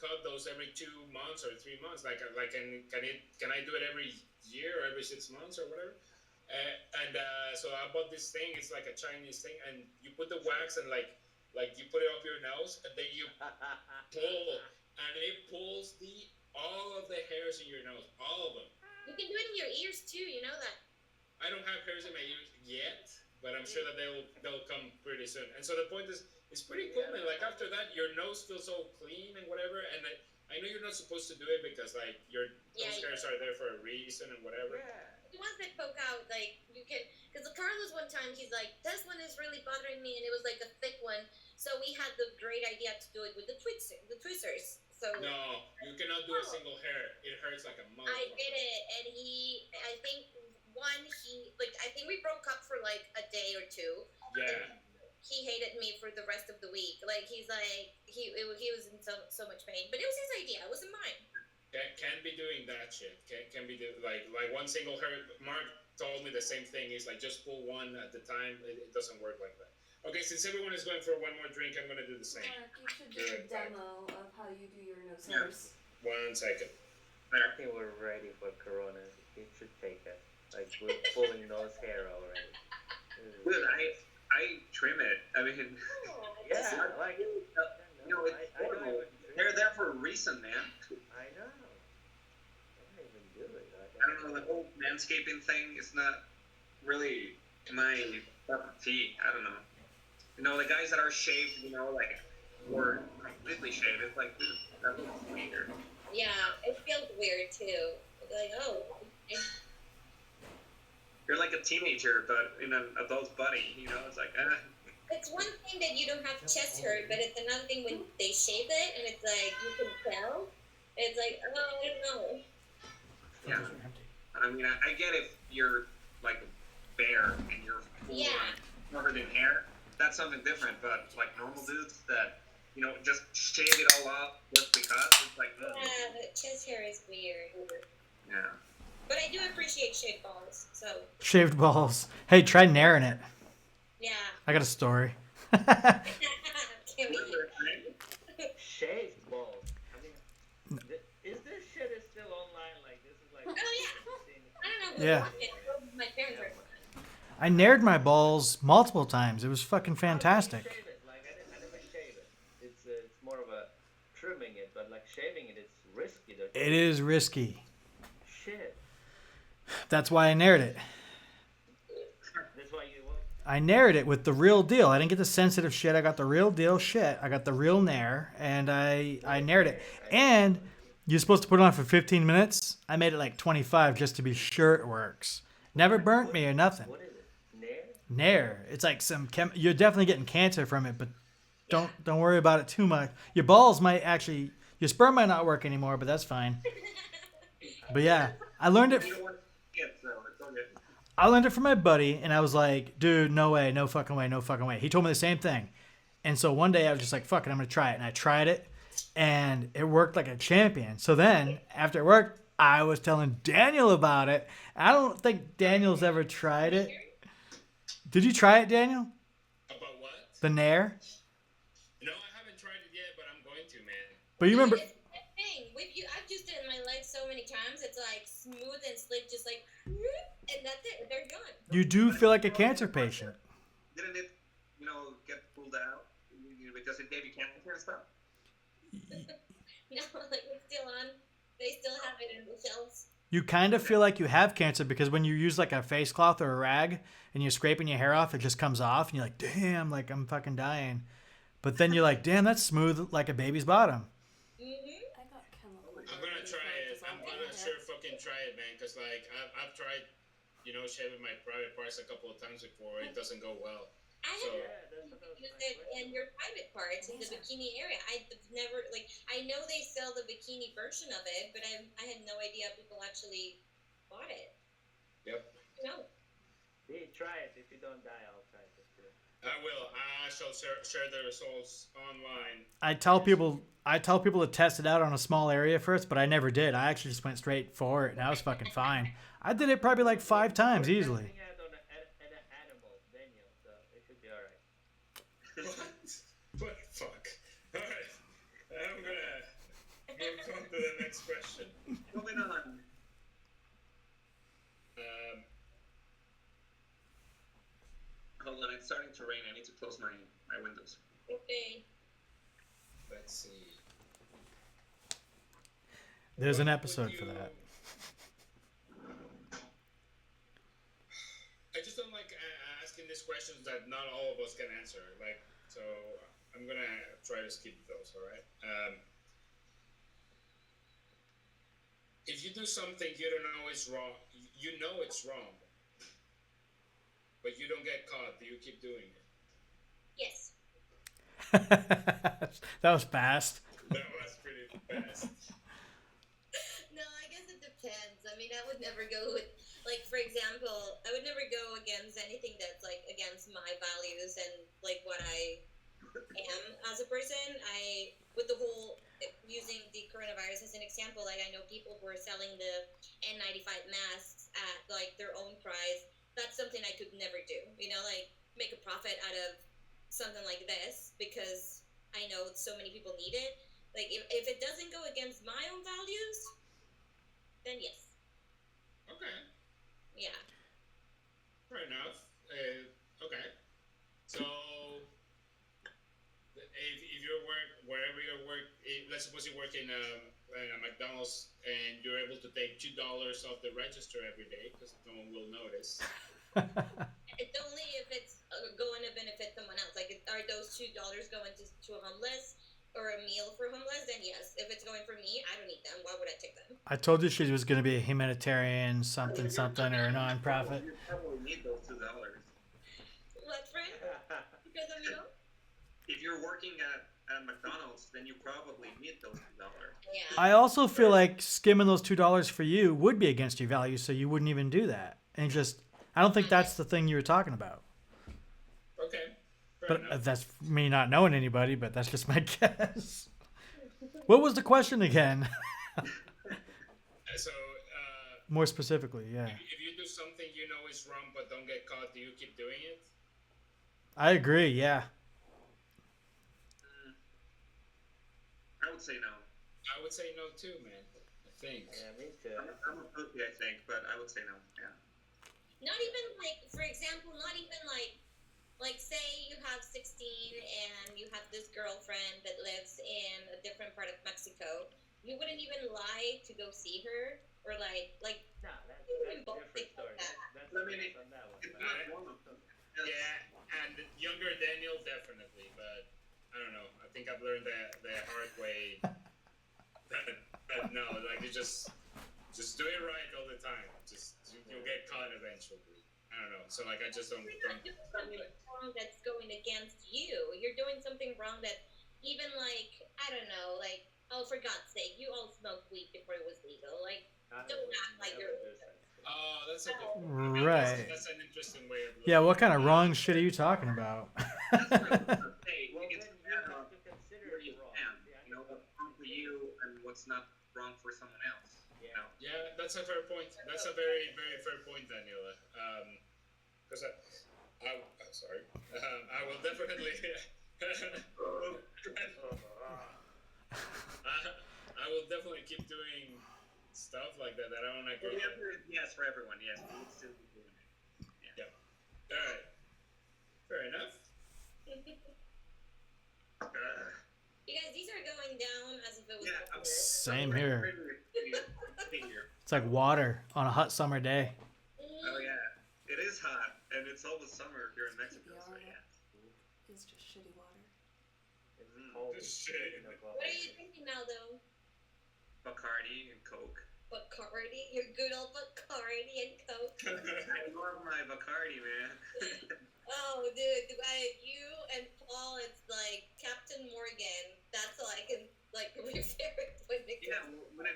cut those every 2 months or 3 months. Like can I do it every year or every 6 months or whatever? So I bought this thing. It's like a Chinese thing, and you put the wax and like you put it up your nose, and then you pull, and it pulls all of the hairs in your nose, all of them. You can do it in your ears too. You know that. I don't have hairs in my ears yet, but I'm sure that they'll come pretty soon. And so the point is, it's pretty cool, man. Like after that, your nose feels so clean and whatever. And I know you're not supposed to do it because like those hairs are there for a reason and whatever. Yeah. The ones that poke out, like you can, because Carlos one time he's like, this one is really bothering me, and it was like a thick one. So we had the great idea to do it with the tweezers. So no, you cannot do a single hair. It hurts like a motherfucker. I did it, and I think I think we broke up for like a day or two. Yeah. He hated me for the rest of the week. Like he's like he was in so much pain, but it was his idea. It wasn't mine. Can't be doing that shit. Can be like one single hair. Mark told me the same thing. He's like, just pull one at the time. It doesn't work like that. Okay, since everyone is going for one more drink, I'm gonna do the same. Mark, you should do a demo of how you do your nose hairs. 1 second. I think we're ready for Corona. It should take us. Like we're pulling nose hair already. Dude, I trim it. I mean, yeah, like they're there for a reason, man. I know. I don't even do it. I don't know, the whole manscaping thing is not really my cup of tea. I don't know. You know, the guys that are shaved, like, or completely shaved, it's like, dude, that looks weird. Yeah, it feels weird too. Like, oh. You're like a teenager, but in an adult body, it's like, It's one thing that you don't have chest hair, but it's another thing when they shave it and it's like you can tell. It's like, oh, I don't know. Yeah. I mean, I get if you're like a bear and you're full covered in hair, that's something different. But like normal dudes that just shave it all off just because, it's like, yeah, the chest hair is weird. Yeah. But I do appreciate shaved balls. So shaved balls. Hey, try nairing it. Yeah. I got a story. Shaved balls. Yeah. My parents Yeah, are. I nared my balls multiple times. It was fucking how do you fantastic. shave it? Like I never shave it. It's more of a trimming it, but like shaving it, it's risky, don't you It think? is risky. Shit. That's why I nared it. That's why you what? I nared it with the real deal. I didn't get the sensitive shit. I got the real deal shit. I got the real nair, and I Real nared it. nair. I see. And Okay. you're supposed to put it on for 15 minutes. I made it like 25 just to be sure it works. Never burnt me or nothing. What is it? Nair? Nair. It's like you're definitely getting cancer from it, but Yeah. don't worry about it too much. Your balls might actually your sperm might not work anymore, but that's fine. But yeah, I learned it. You don't want kids, so it's all good. I learned it from my buddy, and I was like, dude, no way, no fucking way, no fucking way. He told me the same thing. And so one day I was just like, fuck it, I'm going to try it. And I tried it, and it worked like a champion. So then, after it worked, I was telling Daniel about it. I don't think Daniel's ever tried it. Did you try it, Daniel? About what? The Nair? No, I haven't tried it yet, but I'm going to, man. But you remember, It's the thing. With you, I've used it in my life so many times. It's like smooth and slick, just like, and that's it. They're gone. you do feel like a cancer patient. Didn't it, get pulled out because it gave you cancer and stuff? No, like it's still on. They still have it in the shelves. You kind of feel like you have cancer because when you use like a face cloth or a rag and you're scraping your hair off, it just comes off, and you're like, damn, like I'm fucking dying. But then you're like, damn, that's smooth like a baby's bottom. I got chemical. I'm gonna try it. I'm gonna sure fucking try it, man. Cause like I've tried, shaving my private parts a couple of times before. It doesn't go well. I So have Yeah, that's what I was used my it question. in your private parts in the bikini area. I've never like. I know they sell the bikini version of it, but I had no idea people actually bought it. yep, No. Hey, try it. If you don't die, I'll try it too. I will. I shall share the results online. I tell people to test it out on a small area first, but I never did. I actually just went straight for it, and I was fucking fine. I did it probably like 5 times We're easily. testing it on an animal, Daniel, so it should be all right. What the fuck? All right, I'm gonna move on to the next question. Moving on. Um, Hold on, it's starting to rain. I need to close my windows. Okay. let's see. There's an What episode would for you- that. I just don't like asking these questions that not all of us can answer. So I'm gonna try to skip those. All right. If you do something you don't know is wrong, you know it's wrong, but you don't get caught, do you keep doing it? Yes. That was fast. That was pretty fast. No, I guess it depends. I mean, I would never go with, like, for example, I would never go against anything that's like against my values and like what I am as a person. With the whole using the coronavirus as an example, like I know people who are selling the N95 masks at like their own price. That's something I could never do. Like make a profit out of something like this because I know so many people need it. Like if it doesn't go against my own values, then yes. Okay, Yeah. fair enough. Okay, so if you work wherever you work, let's suppose you work in a McDonald's and you're able to take $2 off the register every day because no one will notice. It's only if it's going to benefit someone else. Like, are those $2 going to a homeless or a meal for homeless? Then yes. If it's going for me, I don't need them. Why would I take them? I told you she was going to be a humanitarian something something or a nonprofit. You probably need those $2. What, friend? Because of you? If you're working at McDonald's, then you probably need those $2. Yeah. I also feel like skimming those $2 for you would be against your values, so you wouldn't even do that. And I don't think that's the thing you were talking about. Okay, fair But enough. that's me not knowing anybody, but that's just my guess. What was the question again? So, More specifically, yeah. if you do something you know is wrong but don't get caught, do you keep doing it? I agree, yeah. I would say no. I would say no too, man. I think. Yeah, me too. I'm a pussy, I think, but I would say no. Yeah. Not even like, for example, not even like say you have 16 and you have this girlfriend that lives in a different part of Mexico. You wouldn't even lie to go see her, or No, you that's wouldn't a both different think like story. that. That's I a mean, pass on that one. it's But not I, wrong. Just, yeah, and younger Daniel definitely, but I don't know. I think I've learned the hard way that, that no, like you just do it right all the time. Just you'll get caught eventually. I don't know. So like I just don't You're don't. not doing something wrong that's going against you. You're doing something wrong that even I don't know, oh, for God's sake, you all smoked weed before it was legal. Like, I don't would act like you're never do older. such shit. Oh, that's a good point. Okay, Right. that's an interesting way of Yeah, looking what at kind it. of wrong shit are you talking about? that's what I was gonna say. Well, It's then a you matter have of to consider where it you wrong. stand. See, I You know never what's wrong for you and what's not wrong for someone else. Yeah. You know. Yeah, that's a fair point. That's a very very fair point, Daniela. Because sorry, I will definitely. I will definitely keep doing stuff like that that I don't So agree the with. answer is yes for everyone. Yes, we would still be doing it. Yeah. All right. Fair enough. You guys, these are going down as if it was Yeah, water. Same here. Here. It's like water on a hot summer day. Oh yeah, it is hot, and it's almost summer here in Mexico. So PBR. yeah. It's just shitty water. It's Mm. cold. Shit. in Oklahoma. What are you drinking now, though? Bacardi and Coke. Bacardi? Your good old Bacardi and Coke? I love my Bacardi, man. Oh, dude, you and Paul, it's like Captain Morgan. That's all I can refer to when it Yeah, comes. when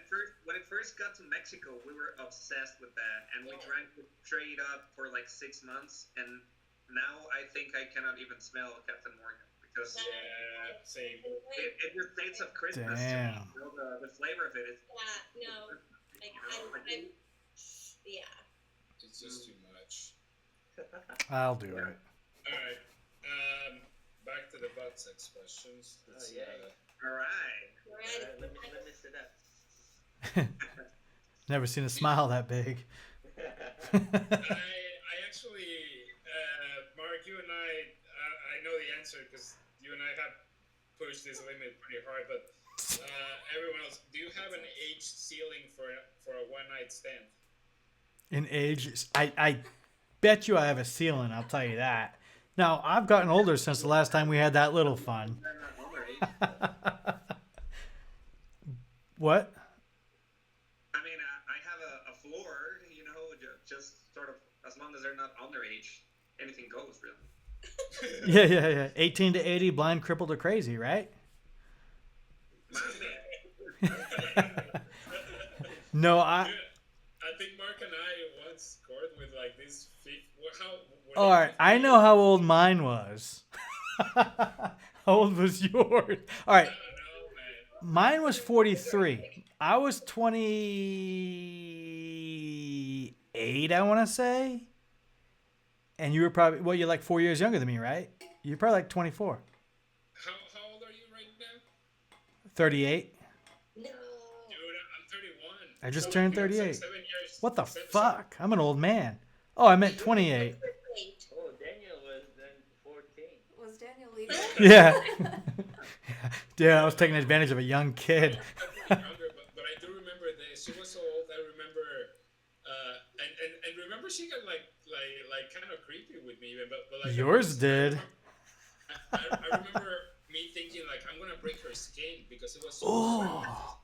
it first got to Mexico, we were obsessed with that, and we Yeah. drank it straight up for like 6 months, and now I think I cannot even smell Captain Morgan because Yeah, same. it just tastes of Christmas. Damn. You know, the flavor of it is. Yeah, no. Like, You know, yeah. It's just too much. I'll do Yeah. it. All right. Back to the butt sex questions. Let's, yeah. all right. Right. Alright, let me sit up. Never seen a smile that big. I actually, Mark, you and I know the answer because you and I have pushed this limit pretty hard. But everyone else, do you have an age ceiling for a one night stand? In age, I bet you I have a ceiling. I'll tell you that. Now I've gotten older since the last time we had that little fun. What? I mean, I have a floor, you know, just sort of as long as they're not underage, anything goes, really. Yeah. 18 to 80, blind, crippled, or crazy, right? No, I think Mark and I once scored with like this. All right, I know how old mine was. How old was yours? All right, I don't know, man. mine was 43. I was 28, I want to say. And you were probably, well, you're like 4 years younger than me, right? You're probably like 24. How old are you right now? 38. No. Dude, I'm 31. I just So, turned we have 38. 7 years. What the seven- fuck? I'm an old man. Oh, I meant 28. Wait. Oh, Daniel was then 14. Was Daniel legal? Yeah. Yeah, I was taking advantage of a young kid. Younger, but I do remember this. She was so old. I remember, and remember she got like kind of creepy with me, even. But like Yours did. I remember me thinking like I'm gonna break her skin because it was so. Oh.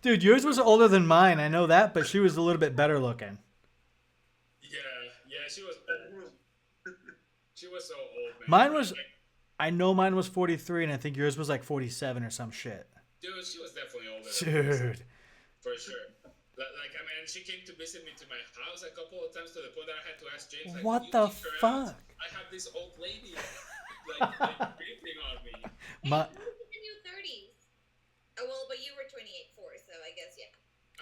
Dude, yours was older than mine. I know that, but she was a little bit better looking. Yeah, she was old. She was so old, man. Mine was, Like, I know mine was 43, and I think yours was like 47 or some shit. dude, she was definitely older. Than me, Dude. for sure. Like, I mean, she came to visit me to my house a couple of times to the point that I had to ask James, like, What "Can the you kick her out? fuck? I have this old lady, like creeping on me." My, Hey, who's in your 30s? Oh, well, but you were 28.4, so I guess, yeah.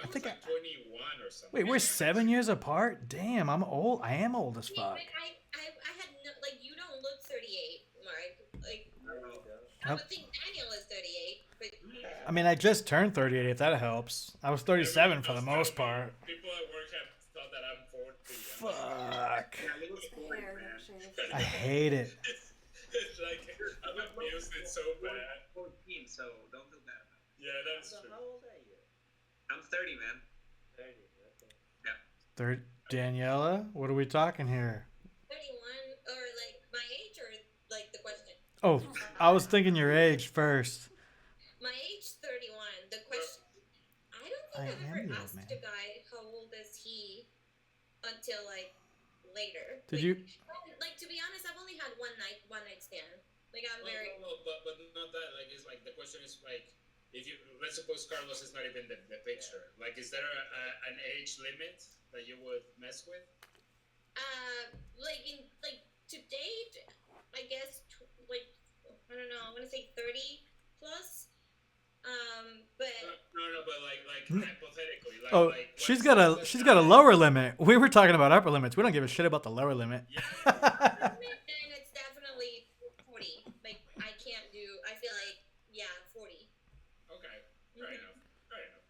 I was think like 21 or something. wait, we're 7 years apart? Damn, I'm old. I am old as Wait, fuck. but I had no, you don't look 38, Mark. Like, I don't know. I would think Daniel is 38. But I mean, I just turned 38. If that helps, I was 37 for the most part. People at work have thought that I'm 40. I'm like, Fuck. Yeah, it was 40, Hair man. don't shave. I hate it. it's like I've abused it so bad. 14, so don't feel bad about it. Yeah, that's So true. how old are you? I'm 30, man. 30. Okay. Yeah. Third, Daniela, what are we talking here? 31, or like my age, or like the question. Oh, I was thinking your age first. My age 31. The question. I don't I think I've am ever the old asked man. a guy how old is he until like later. Did like, you? Like, to be honest, I've only had one night stand. Like, I'm very. But not that. Like, it's like the question is like, if you let's suppose Carlos is not even the picture. Like, is there an age limit that you would mess with? Like in like to date, I guess like I don't know. I want to say 30 plus. But No, but like hypothetically, Oh, like she's what's got the a she's got a lower limit. We were talking about upper limits. We don't give a shit about the lower limit. Yeah. then it's definitely 40. Like, I can't do. I feel like, yeah, 40. Okay. Fair enough. Fair enough.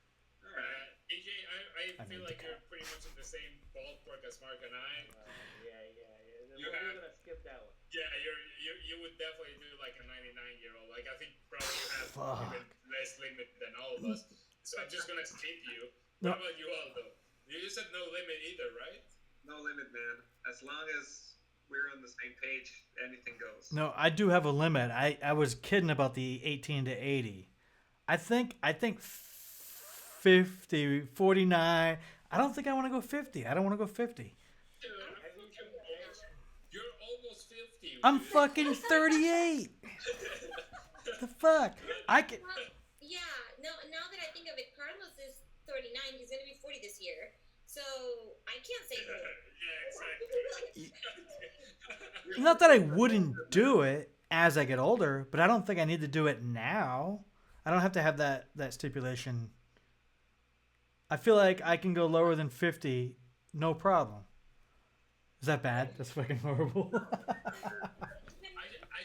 All right. AJ, I I feel mean, like you're pretty much in the same ballpark as Mark and I. Yeah. You We're have- gonna skip that one. Yeah, you would definitely do like a 99-year-old. Like I think probably you have Fuck. even less limit than all of us. So I'm just gonna skip you. No. What about you, Aldo? You said no limit either, right? No limit, man. As long as we're on the same page, anything goes. No, I do have a limit. I was kidding about the 18 to 80. I think 50, 49. I don't think I want to go 50. I don't want to go 50. Dude, you're almost 50. I'm dude. fucking 38. The fuck? I can. Well, yeah, no, now that I think of it, Carlos is 39. He's going to be 40 this year. So I can't say no. Yeah, exactly. Not that I wouldn't do it as I get older, but I don't think I need to do it now. I don't have to have that stipulation. I feel like I can go lower than 50, no problem. Is that bad? That's fucking horrible. I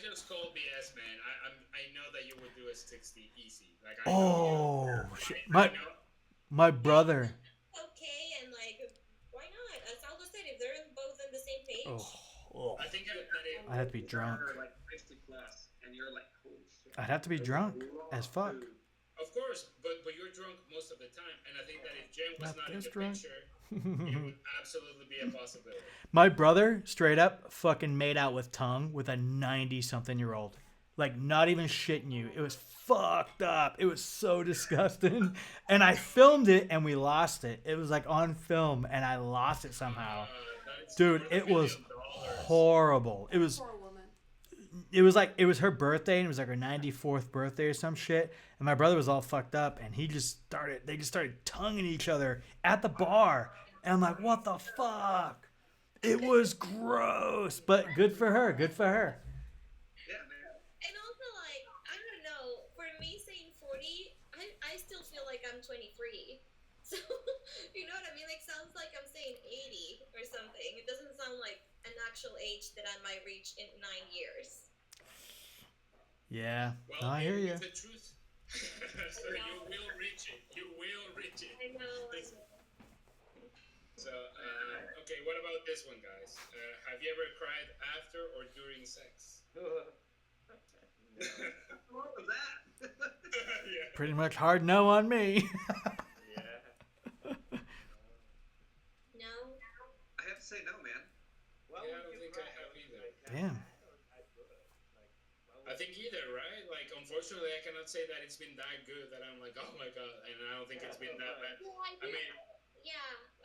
just called BS, man. I know that you would do a 60 easy. Like I Oh, know you. shit. I know. My brother. Okay, and like, why not? As Aldo said, if they're both on the same page. Oh. I think that it, I'd have to be drunk. You're like 50 plus, and you're like, holy shit. I'd have to be drunk as fuck. of course, but you're drunk most of the time, and I think that if Jen was Not not in this the drunk. picture, it would absolutely be a possibility. My brother, straight up, fucking made out with tongue with a 90-something-year-old. Like, not even shitting you. It was fucked up. It was so disgusting. And I filmed it, and we lost it. It was, like, on film, and I lost it somehow. That's Dude, $1 it was million. horrible. It was Poor woman. it was her birthday, and it was like her 94th birthday or some shit. And my brother was all fucked up, and they just started tonguing each other at the bar. And I'm like, what the fuck? It was gross, but good for her. Good for her. Yeah, man. And also, like, I don't know, for me saying 40, I still feel like I'm 23. So, you know what I mean? Like, sounds like I'm saying 80 or something. It doesn't sound like an actual age that I might reach in 9 years. Yeah, Well, no, I hear you. it's the truth. So you will reach it. You will reach it. I know. So, okay, what about this one, guys? Have you ever cried after or during sex? What was that? Yeah. Pretty much hard no on me. Yeah. No? I have to say no, man. Why Yeah, I would don't you think cry? I have either. Like, Damn. I would. Like, why would I think either, right? Like, unfortunately, I cannot say that it's been that good that I'm like, oh my god, and I don't think it's been that bad. Well, I mean,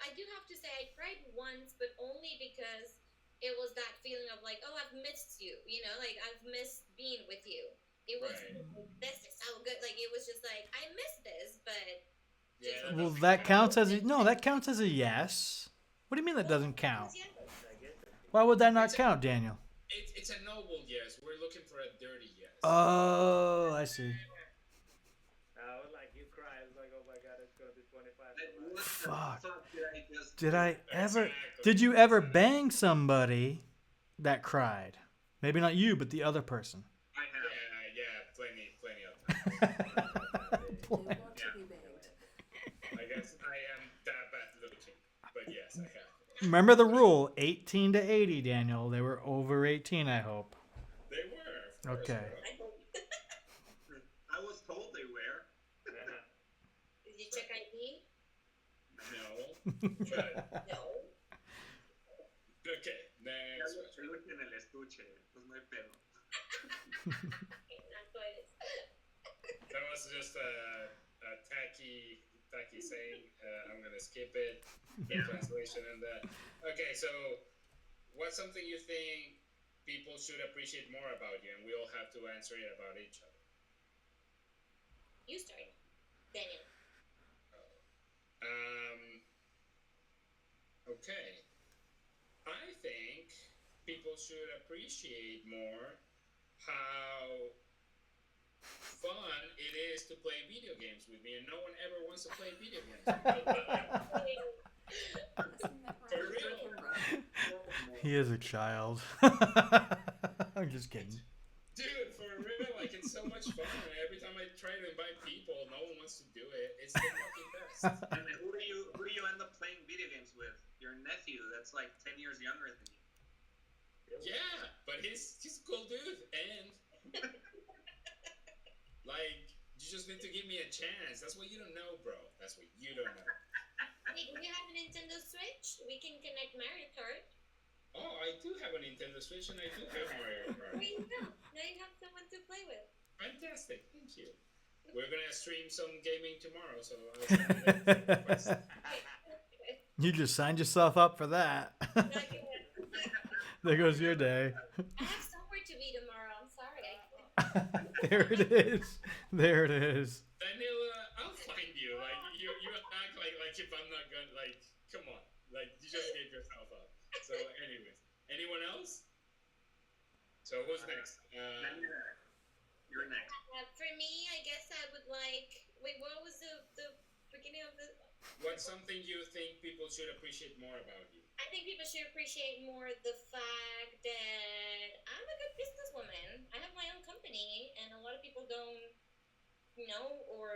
I do have to say I cried once, but only because it was that feeling of like, oh, I've missed you, you know, like I've missed being with you. It was Right. this is so good. Like, it was just like, I miss this, but yeah. Well, that counts as that counts as a yes. What do you mean that doesn't count? I guess that's Why would that not count, Daniel? It's a noble yes. We're looking for a dirty yes. Oh, I see. I was like, you cry. I was like, oh my god, it's gonna be 25. Like, what the Fuck. fuck did I just Did I ever? Exactly. Did you ever bang somebody that cried? Maybe not you, but the other person. I have. Yeah, plenty of times. Remember the rule: 18 to 80. Daniel, they were over 18. I hope. They were, of course, Okay. bro. I was told they were. Did you check ID? No, but No. okay. Next question. Peluche en el estuche. Pues no hay pedo. Not good. That was just a tacky saying. I'm gonna skip it. The translation and the. Okay, so what's something you think people should appreciate more about you, and we all have to answer it about each other. You start, Daniel. Um. Okay. I think people should appreciate more how fun it is to play video games with me, and no one ever wants to play video games with me. For real. He is a child. I'm just kidding. Dude, for real, like it's so much fun. And every time I try to invite people, no one wants to do it. It's the fucking best. And who do you end up playing video games with? Your nephew, that's like 10 years younger than you. Yeah, but he's a cool dude, and like you just need to give me a chance. That's what you don't know, bro. That's what you don't know. Hey, do you have a Nintendo Switch? We can connect Mario Kart. Oh, I do have a Nintendo Switch, and I do have Mario Kart. There you go. Now you have someone to play with. Fantastic, thank you. We're gonna stream some gaming tomorrow, so I'll send you that request. You just signed yourself up for that. Not yet. There goes your day. I have somewhere to be tomorrow. I'm sorry. I can't. There it is. There it is. Daniel, I'll find you. Like you act like if I'm not gonna like. Come on, like you just gave yourself up. So, anyways, anyone else? So who's next? You're next. For me, I guess I would like. Wait, what was the beginning of the? What's something you think people should appreciate more about you? I think people should appreciate more the fact that I'm a good businesswoman. I have my own company, and a lot of people don't know or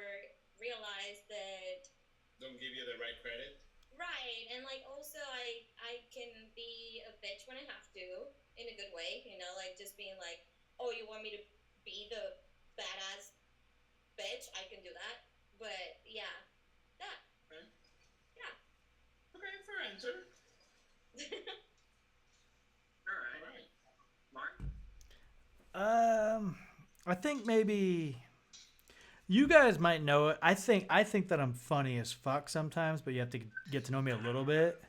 realize that. Don't give you the right credit. Right, and like also I can be a bitch when I have to, in a good way, you know, like just being like, oh, you want me to be the badass bitch? I can do that, but yeah, that. Okay. Yeah. Okay, fair answer. All All right. right. Mark? I think maybe you guys might know it. I think that I'm funny as fuck sometimes, but you have to get to know me a little bit.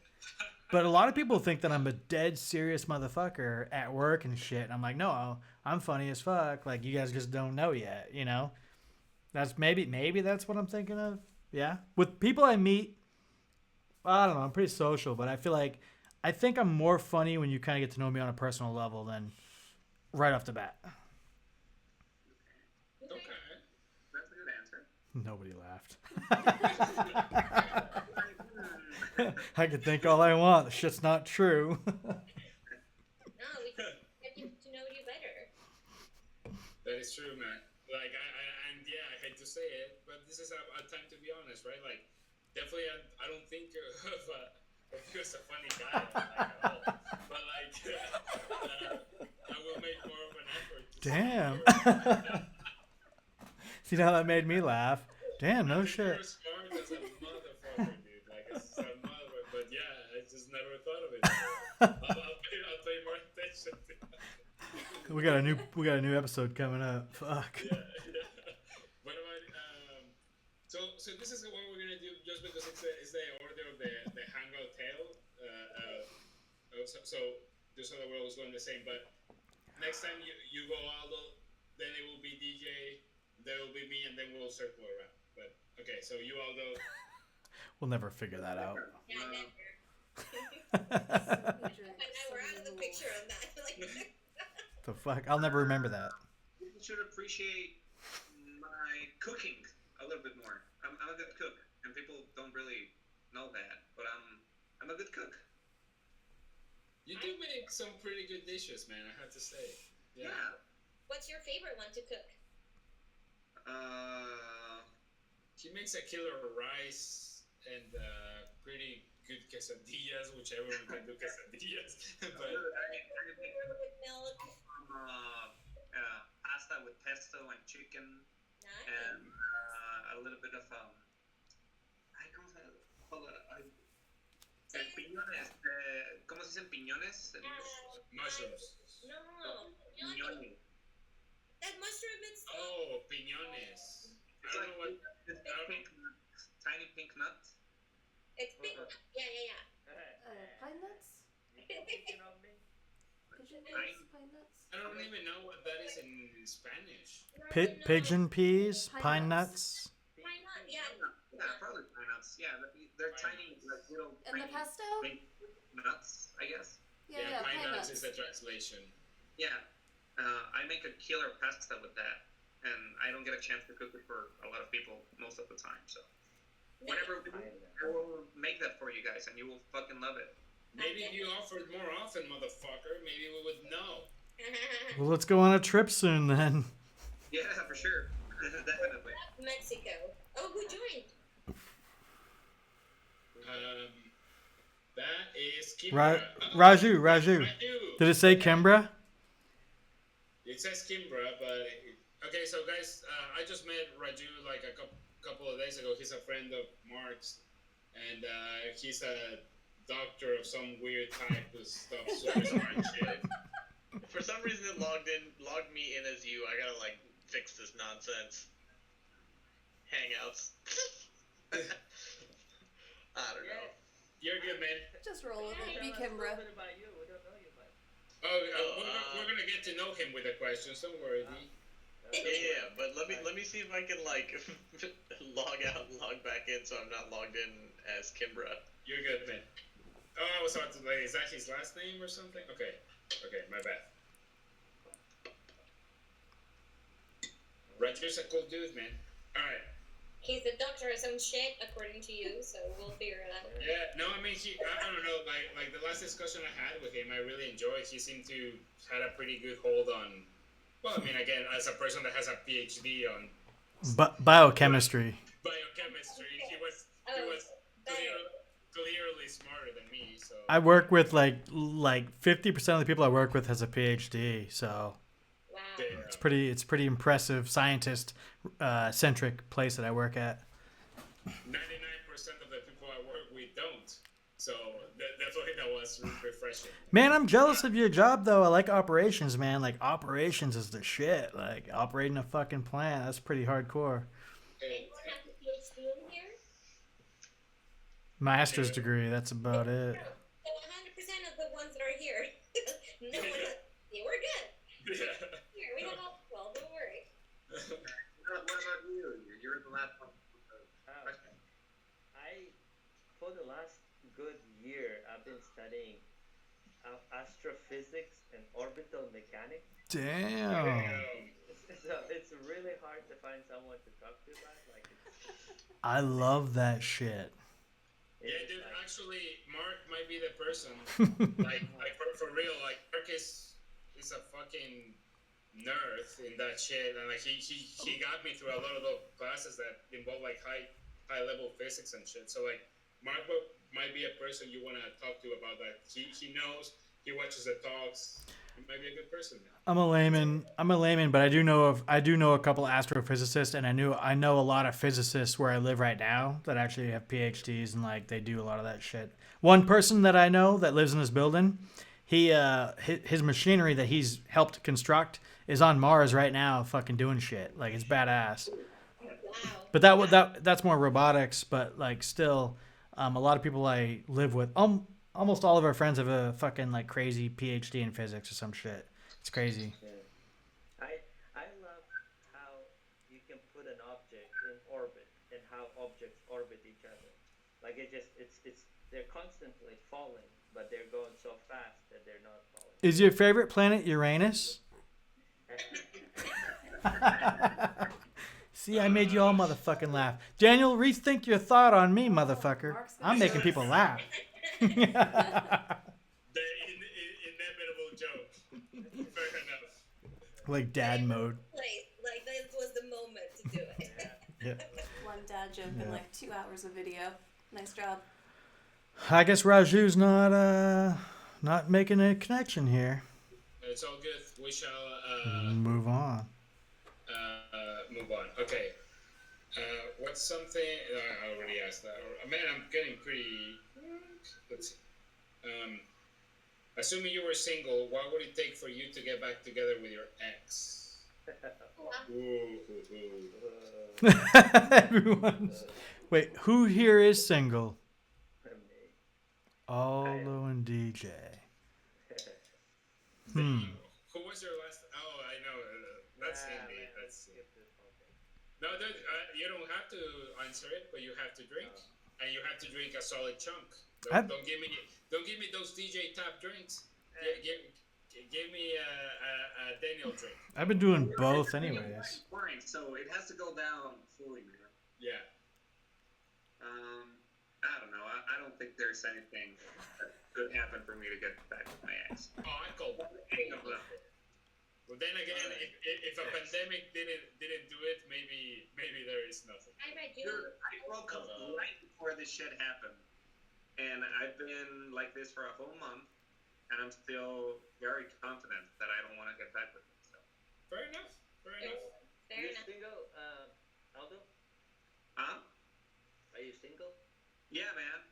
But a lot of people think that I'm a dead serious motherfucker at work and shit. And I'm like, no, I'm funny as fuck. Like you guys just don't know yet, you know? That's maybe that's what I'm thinking of. Yeah. With people I meet, I don't know, I'm pretty social, but I think I'm more funny when you kind of get to know me on a personal level than right off the bat. Okay. That's a good answer. Nobody laughed. I can think all I want. The shit's not true. No, we can get to know you better. That is true, man. Like, and yeah, I hate to say it, but this is a time to be honest, right? Like, definitely, I don't think of you as a funny guy, like, at all. But, like, I will make more of an effort to Damn. see See how that made me laugh? Damn, no you're shit. smart as a motherfucker, dude. Like, as a motherfucker. But yeah, I just never thought of it. I'll pay more attention to that. We got a new episode coming up. Fuck. Yeah. What about so this is what we're gonna do just because it's the order of the hangout tale. So just so that we're always going the same. But next time you go Aldo, then it will be DJ, there will be me, and then we'll circle around. But okay, so you Aldo. We'll never figure that out. Yeah, never. Like, And we're out of the picture of that. Like, The fuck? I'll never remember that. People should appreciate my cooking a little bit more. I'm a good cook, and people don't really know that, but I'm a good cook. You do make some pretty good dishes, man. I have to say. Yeah. what's your favorite one to cook? Uh, She makes a killer rice and pretty good quesadillas, whichever one can do quesadillas. But With milk. Pasta with pesto and chicken Nice. and a little bit of ay, ¿cómo se hold on, piñones, ¿cómo se dicen piñones en inglés? mushrooms. No. Piñones. That mushroom is Oh, piñones. I don't know what. It's pink nuts, tiny pink nuts. it's pink. Yeah. Pine nuts? Thinking of me? Pigeon peas? Pine nuts? I don't even know what that is in Spanish. Pigeon peas, Pine pine nuts. nuts. Why not? Yeah. Yeah, probably pine nuts. Yeah, they're tiny, like little And the tiny pesto? pink nuts, I guess. Yeah, pine pine nuts nuts. is the translation. Yeah, I make a killer pasta with that, and I don't get a chance to cook it for a lot of people most of the time. So whenever I will make that for you guys, and you will fucking love it. Maybe if you offered more often, motherfucker, maybe we would know. Well, let's go on a trip soon then. Yeah, for sure, definitely. Mexico. Oh, who joined? That is Ra- Kimbra. Raju. Did it say Kimbra? It says Kimbra, but okay. So guys, I just met Raju like a couple of days ago. He's a friend of Mark's, and he's a doctor of some weird type of stuff, super smart shit. For some reason, it logged me in as you. I gotta like fix this nonsense. Hangouts. I don't know. You're good, man. Just roll with it. Be Tell us a little Kimbra. bit about you. We don't know you much. We're gonna get to know him with the questions. Don't worry, D. Yeah, but let me see if I can like log out and log back in so I'm not logged in as Kimbra. You're good, man. Oh, I was about to like, is that his last name or something? Okay, my bad. Raju's a cool dude, man. All right. He's a doctor of some shit, according to you, so we'll figure it out. Yeah, no, I mean, I don't know, like the last discussion I had with him, I really enjoyed. He seemed to had a pretty good hold on. Well, I mean, again, as a person that has a PhD on Biochemistry. biochemistry, he was clearly smarter than me. So I work with like 50% of the people I work with has a PhD, so Wow. it's pretty impressive scientist centric place that I work at. 99% of the people I work with don't. So that's why that was refreshing. Man, I'm jealous of your job though. I like operations, man. Like operations is the shit. Like operating a fucking plant, that's pretty hardcore. Anyone have a PhD in here? Master's degree, that's about it. So 100% of the ones that are here. No one else. Yeah, we're good. Yeah. Here, we have all 12, don't worry. What about you? You're in the lab. I, for the last good year, I've been studying astrophysics and orbital mechanics. Damn. So it's really hard to find someone to talk to about. Like, I love that shit. Yeah, dude. Actually, Mark might be the person. like for real. Like Mark is a fucking nerd in that shit, and like he got me through a lot of those classes that involve like high level physics and shit. So like Mark might be a person you want to talk to about that. He knows. He watches the talks. He might be a good person. I'm a layman, but I do know a couple astrophysicists, and I know a lot of physicists where I live right now that actually have PhDs and like they do a lot of that shit. One person that I know that lives in this building, his machinery that he's helped construct is on Mars right now, fucking doing shit. Like it's badass. Wow. But that's more robotics. But like still, a lot of people I live with, almost all of our friends have a fucking like crazy PhD in physics or some shit. It's crazy. yeah. I love how you can put an object in orbit and how objects orbit each other. Like it's they're constantly falling, but they're going so fast that they're not falling. Is your favorite planet Uranus? See, I made you all motherfucking laugh. Daniel, rethink your thought on me, motherfucker. Mark's gonna I'm making people laugh. The inevitable joke. Fair enough. Like dad mode. Like this was the moment to do it. Yeah. One dad joke Yeah. in like 2 hours of video. Nice job. I guess Raju's not making a connection here. It's all good. We shall Move on. move on. Okay. What's something I already asked that? Man, I'm getting pretty. Let's see. Um, Assuming you were single, what would it take for you to get back together with your ex? Ooh, ooh, ooh. Everyone's. Wait, who here is single? Me. Aldo and DJ. Who was your last? Oh, I know. That's Indy. Man, That's skip this whole thing. no. You don't have to answer it, but you have to drink, and you have to drink a solid chunk. Don't give me those DJ tap drinks. Give me a Daniel drink. I've been doing both anyways. Wine, so it has to go down fully, man. Yeah. I don't know. I don't think there's anything that could happen for me to get back with my ex. Oh, I called. Well, then again, if a pandemic didn't do it, maybe there is nothing. Dude, I broke up right before this shit happened, and I've been like this for a whole month, and I'm still very confident that I don't want to get back with him. So. Fair enough. Fair enough. You single, Aldo? Huh? Are you single? Yeah, man.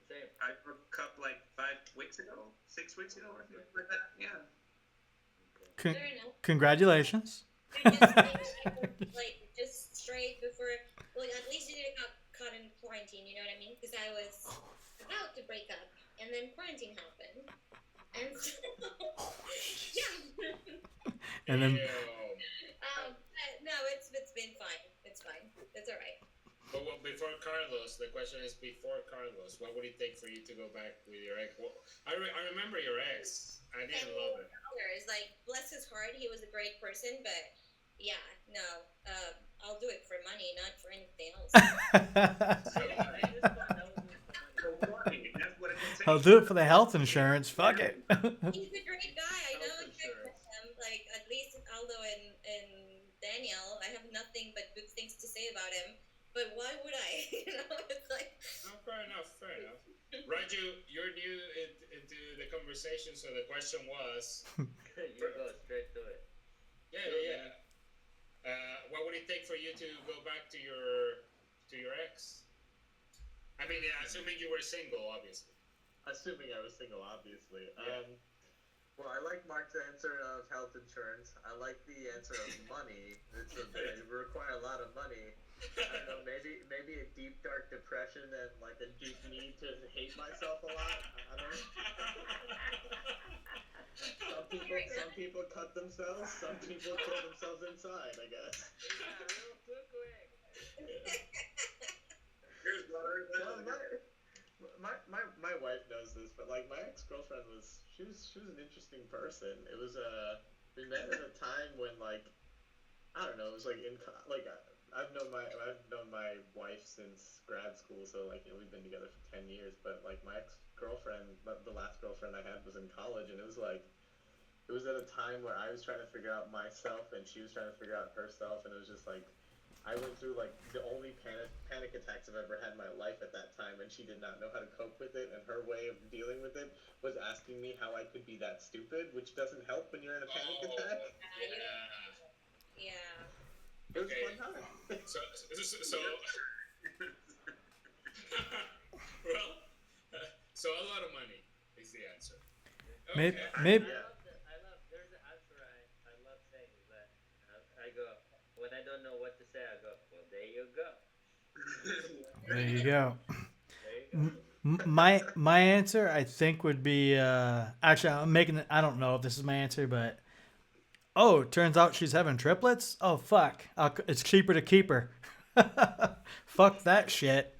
Same. I broke up like 6 weeks ago, or something like that. Yeah. Congratulations. Like just straight before. Well, at least you didn't got caught in quarantine. You know what I mean? Because I was about to break up, and then quarantine happened, and so yeah. And then No, it's been fine. It's fine. It's all right. But before Carlos, the question is before Carlos, what would it take for you to go back with your ex? Well, I remember your ex. I didn't love it. It's like, bless his heart, he was a great person, but yeah, no, I'll do it for money, not for anything else. I'll do it for the health insurance. Fuck it. He's a great guy. I know him. Like, at least Aldo and Daniel, I have nothing but good things to say about him. But why would I? It's like. No, fair enough. Raju, you're new into the conversation, so the question was. You go straight to it. Yeah. What would it take for you to go back to your ex? I mean, assuming you were single, obviously. Assuming I was single, obviously. Yeah. Well, I like Mark's answer of health insurance. I like the answer of money. It would require a lot of money. I don't know, maybe a deep dark depression and like a deep need to hate myself a lot. I don't know. Some people cut themselves. Some people kill themselves inside, I guess. Yeah, real quick. Here's water. My wife knows this, but like my ex-girlfriend she was an interesting person. It was we met at a time when like I don't know, it was like I've known my wife since grad school, so like we've been together for 10 years, but like my ex-girlfriend, the last girlfriend I had was in college, and it was at a time where I was trying to figure out myself and she was trying to figure out herself, and it was just like I went through like the only panic attacks I've ever had in my life at that time, and she did not know how to cope with it, and her way of dealing with it was asking me how I could be that stupid, which doesn't help when you're in a panic attack. Yeah. It was a fun time. So well, so a lot of money is the answer. Okay. Maybe. I love. There's an answer I love saying is that I go when I don't know what to say. I go, well, there you go. There you go. There you go. My answer, I think, would be actually I'm making it. I don't know if this is my answer, but oh, it turns out she's having triplets. Oh fuck, it's cheaper to keep her. Fuck that shit.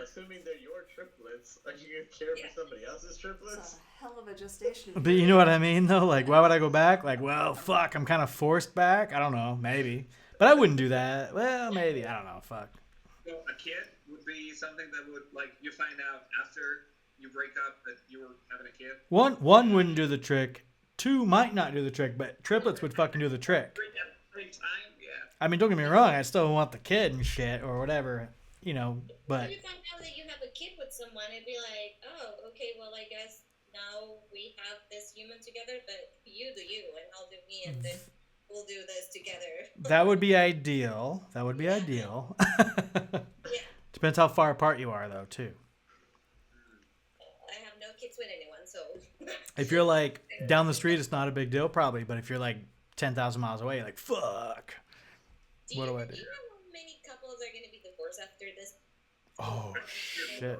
Assuming they're your triplets, are you gonna care for somebody else's It's triplets? a hell of a gestation. But you know what I mean, though. Like, why would I go back? Like, well, fuck, I'm kind of forced back. I don't know, maybe, but I wouldn't do that. Well, maybe I don't know. Fuck. So a kid would be something that would like you find out after you break up that you were having a kid. One wouldn't do the trick. Two might not do the trick, but triplets would fucking do the trick. At the same time, yeah. I mean, don't get me wrong. I still want the kid and shit or whatever. If But you find out that you have a kid with someone, it'd be like, oh, okay, well, I guess now we have this human together, but you do you, and I'll do me, and then we'll do this together. that would be ideal. That would be Yeah, ideal. yeah. Depends how far apart you are, though, too. I have no kids with anyone, so. If you're like down the street, it's not a big deal, probably. But if you're like 10,000 miles away, you're like, fuck. What do I do? Do you know how many couples are going to be divorced after this? Oh, shit.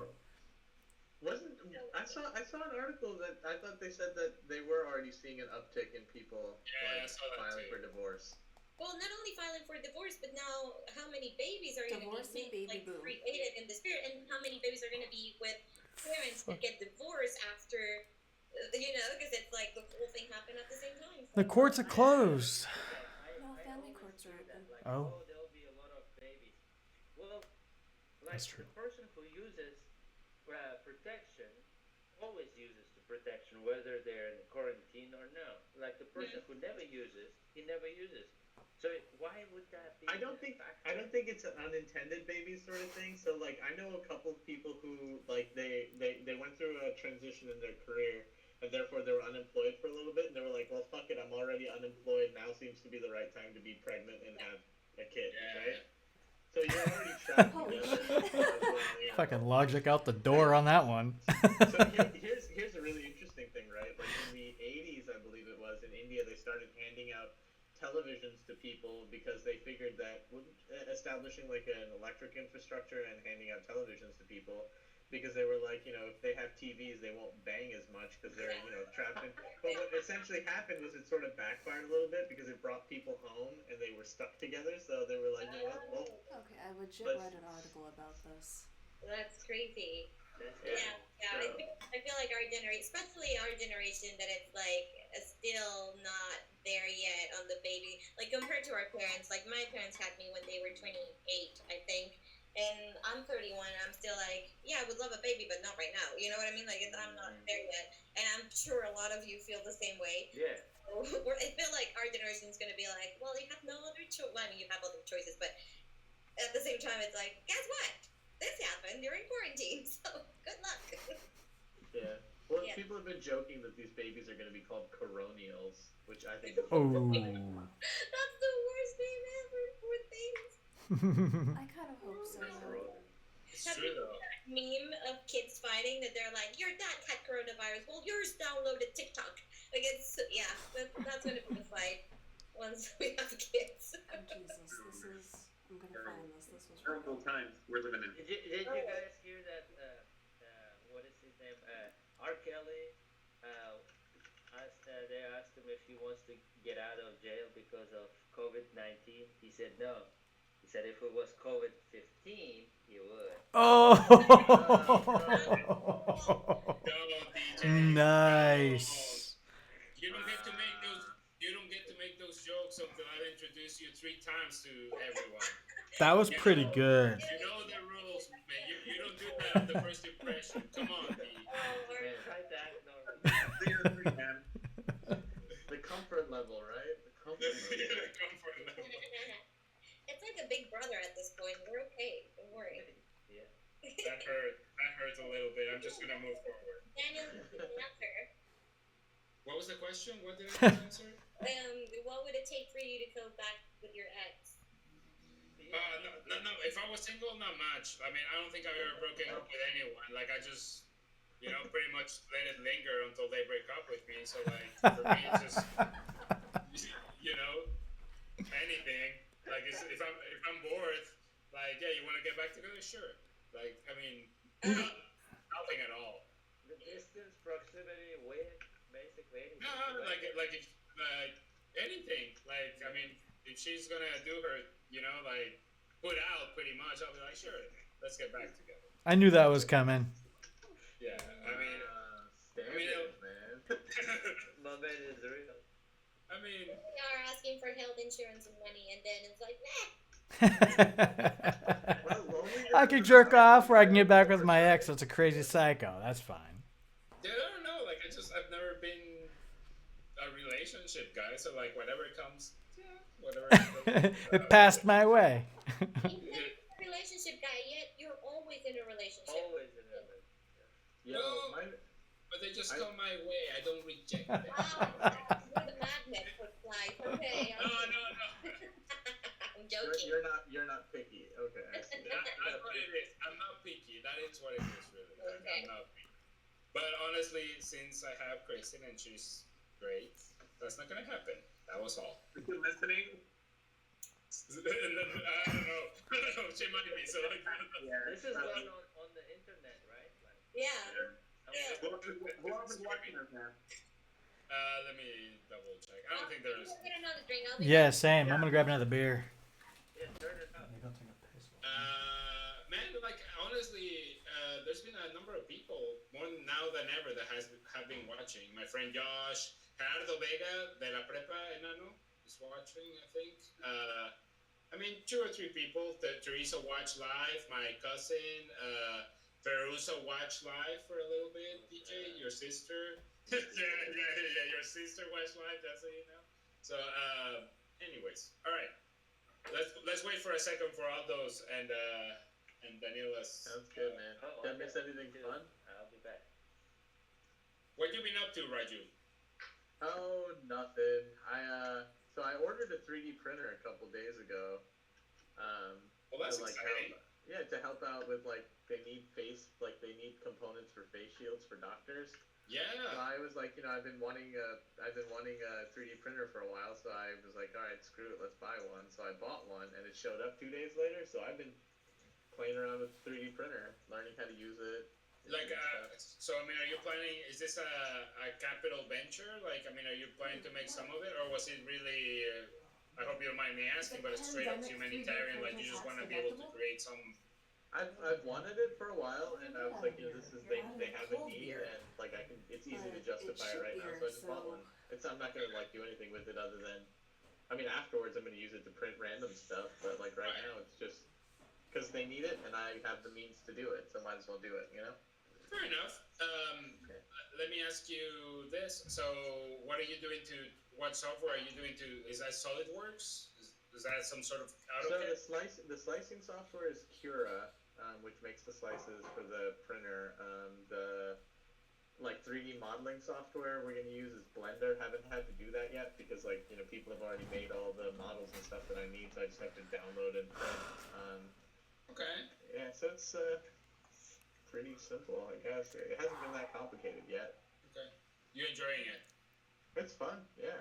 Wasn't I saw an article that I thought they said that they were already seeing an uptick in people Yeah, I like saw that filing too. for divorce. Well, not only filing for divorce, but now how many babies are going to Divorce be and baby like boom. created in the spirit, and how many babies are going to be with parents that get divorced after, because it's like the whole thing happened at the same time. The courts are closed. Okay, No, I family always courts are hear that open. like, Oh. oh, there'll be a lot of babies. Well, like That's true. the person who uses protection always uses the protection, whether they're in quarantine or no. Like the person who never uses, he never uses. So why would that be I don't a think I factor? don't think it's an unintended baby sort of thing. So like I know a couple of people who like they went through a transition in their career and therefore they were unemployed for a little bit and they were like, well fuck it, I'm already unemployed. Now seems to be the right time to be pregnant and have a kid, right? Yeah. So you're already trapped Holy together shit. as well, you know. Fucking logic out the door on that one. So here's a really interesting thing, right? Like in the 80s, I believe it was, in India, they started handing out televisions to people because they figured that establishing like an electric infrastructure and handing out televisions to people because they were like, if they have TVs, they won't bang as much because they're, trapped in. But what essentially happened was it sort of backfired a little bit because it brought people home and they were stuck together. So they were like, you know what? Well, Okay, I legit let's. read an article about this. That's crazy. That's Yeah. Yeah, yeah. So I feel like our generation, especially our generation, that it's like still not there yet on the baby. Like compared to our parents, like my parents had me when they were 28, I think, and I'm 31. I'm still like, yeah, I would love a baby, but not right now. You know what I mean? Like I'm not there yet, and I'm sure a lot of you feel the same way. yeah. So I feel like our generation is going to be like, well, you have no other choice. Well, I mean, you have other choices, but at the same time, it's like, guess what? This happened during quarantine, so good luck. Yeah. Well, Yeah. people have been joking that these babies are going to be called coronials, which I think is Oh. That's the worst name ever for things. I kind of hope so. though. It's Have true you though. seen that meme of kids fighting that they're like, your dad had coronavirus, well, yours downloaded TikTok. Like, yeah, that's going to be the fight once we have kids. Oh, Jesus. This is. I'm gonna find this. This was Terrible really. times we're living in. Did you guys hear that? What is his name? R. Kelly. They asked him if he wants to get out of jail because of COVID-19. He said no. He said if it was COVID-15, he would. Oh. Don't, DJ. Nice. You don't get to make those. You don't get to make those jokes until I introduce you 3 times to everyone. That was pretty good. You know the rules, man. You don't do that on the first impression. Come on, D. Man, try to act normal. Figure three, man. The comfort level, right? The comfort level. Comfort level. It's like a big brother at this point. We're okay. Don't worry. Yeah. That hurt. That hurts a little bit. I'm just gonna move forward. Daniel, answer. What was the question? What did I just answer? What would it take for you to go back with your ex? No. If I was single, not much. I mean, I don't think I've ever broken up with anyone. Like, I just, pretty much let it linger until they break up with me. So, like, for me, it's just, anything. Like, if I'm bored, like, yeah, you want to get back together? Sure. Like, I mean, nothing at all. The distance, proximity, with basically anything. No, like anything. Like, I mean, if she's gonna do her, like put out pretty much, I'll be like, sure, let's get back together. I knew that was coming. Yeah, I mean, Standards, man. My man is real. I mean, They are asking for health insurance and money, and then it's like, Well, loneliness I is can a jerk cycle, off or I can man. get back with my ex. That's a crazy psycho. That's fine. I don't know. Like, I've never been a relationship guy, so like whatever comes, whatever. It passed my way. you're not a relationship guy yet. relationship. Always in a relationship. Yo, No, my but they just I come my way. I don't reject them. You're the magnet for flies. Okay, No, no, no. I'm you're joking. you're not picky. Okay, I see. That's what it is. I'm not picky. That is what it is, really. I'm Okay. not picky. But honestly, since I have Kristen and she's great, that's not gonna happen. That was all. Are you listening? And then, I don't know. I don't know. She might be. So like, Yeah. This is done on the internet, right? Like, Yeah. somewhere. Who else is watching us, man? let me double check. I don't think You there's. go get another drink. I'll be Yeah, back. same. I'm gonna grab another beer. Yeah, turn it up. Man, like honestly, there's been a number of people more now than ever that have been watching. My friend Josh, Gerardo Vega de la Prepa Enano is watching. I think. I mean, two or three people. Teresa watched live. My cousin, Verusa watched live for a little bit. DJ, your sister. Yeah. Your sister watched live. Just so you know. So, anyways, all right. Let's wait for a second for all those and Daniela's. Sounds good, man. Oh, Did I okay. miss anything Dude, fun? I'll be back. What you been up to, Raju? Oh, nothing. So I ordered a 3D printer a couple days ago. Well, To that's like exciting. help, yeah, to help out with like they need components for face shields for doctors. So Yeah. I was like, I've been wanting a 3D printer for a while. So I was like, all right, screw it, let's buy one. So I bought one, and it showed up 2 days later. So I've been playing around with the 3D printer, learning how to use it, Like, doing stuff. so I mean, are you planning? Is this a capital venture? Like, I mean, are you planning to make some of it, or was it really? I hope you don't mind me asking, but it's straight up humanitarian. Like, you just want to be able to create some. I've wanted it for a while, and I was like, this is they have a need, and like it's easy to justify it right now, so I just bought one. I'm not gonna like do anything with it other than, I mean, afterwards I'm gonna use it to print random stuff, but like right now it's just because they need it, and I have the means to do it, so might as well do it, you know? Fair enough. Okay. Let me ask you this. So, what are you doing to? What software are you doing to? Is that SolidWorks? Is that some sort of So AutoCAD? the slicing software is Cura, which makes the slices for the printer. The like 3D modeling software we're going to use is Blender. Haven't had to do that yet because like people have already made all the models and stuff that I need, so I just have to download and print. Okay. Yeah, so it's pretty simple, I guess. It hasn't been that complicated yet. Okay. You enjoying it? It's fun, yeah.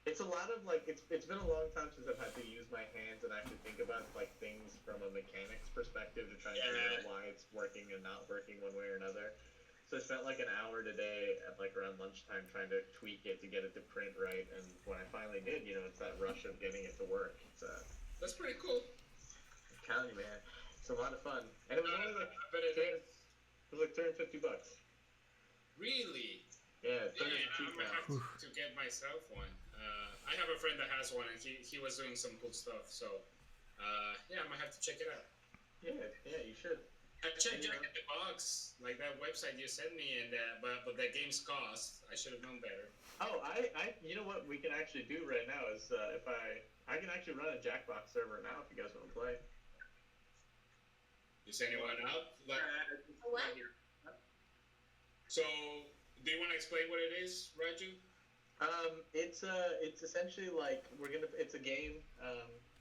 It's a lot of like it's been a long time since I've had to use my hands and actually think about like things from a mechanics perspective to try and figure out why it's working and not working one way or another. So I spent like an hour today at like around lunchtime trying to tweak it to get it to print right, and when I finally did, it's that rush of getting it to work. That's pretty cool. I'm telling you, man, it's a lot of fun, and it was only like But it is. it was like $250. Really? Yeah, it's Yeah, cheap I'm gonna now. have to get myself one. I have a friend that has one, and he was doing some cool stuff. So, yeah, I might have to check it out. Yeah, you should. I checked Jack in the Box, like that website you sent me, and but the game's cost. I should have known better. Oh, you know what we can actually do right now is if I can actually run a Jackbox server now if you guys want to play. Is anyone out? Like, What? so, do you want to explain what it is, Raju? It's essentially like it's a game.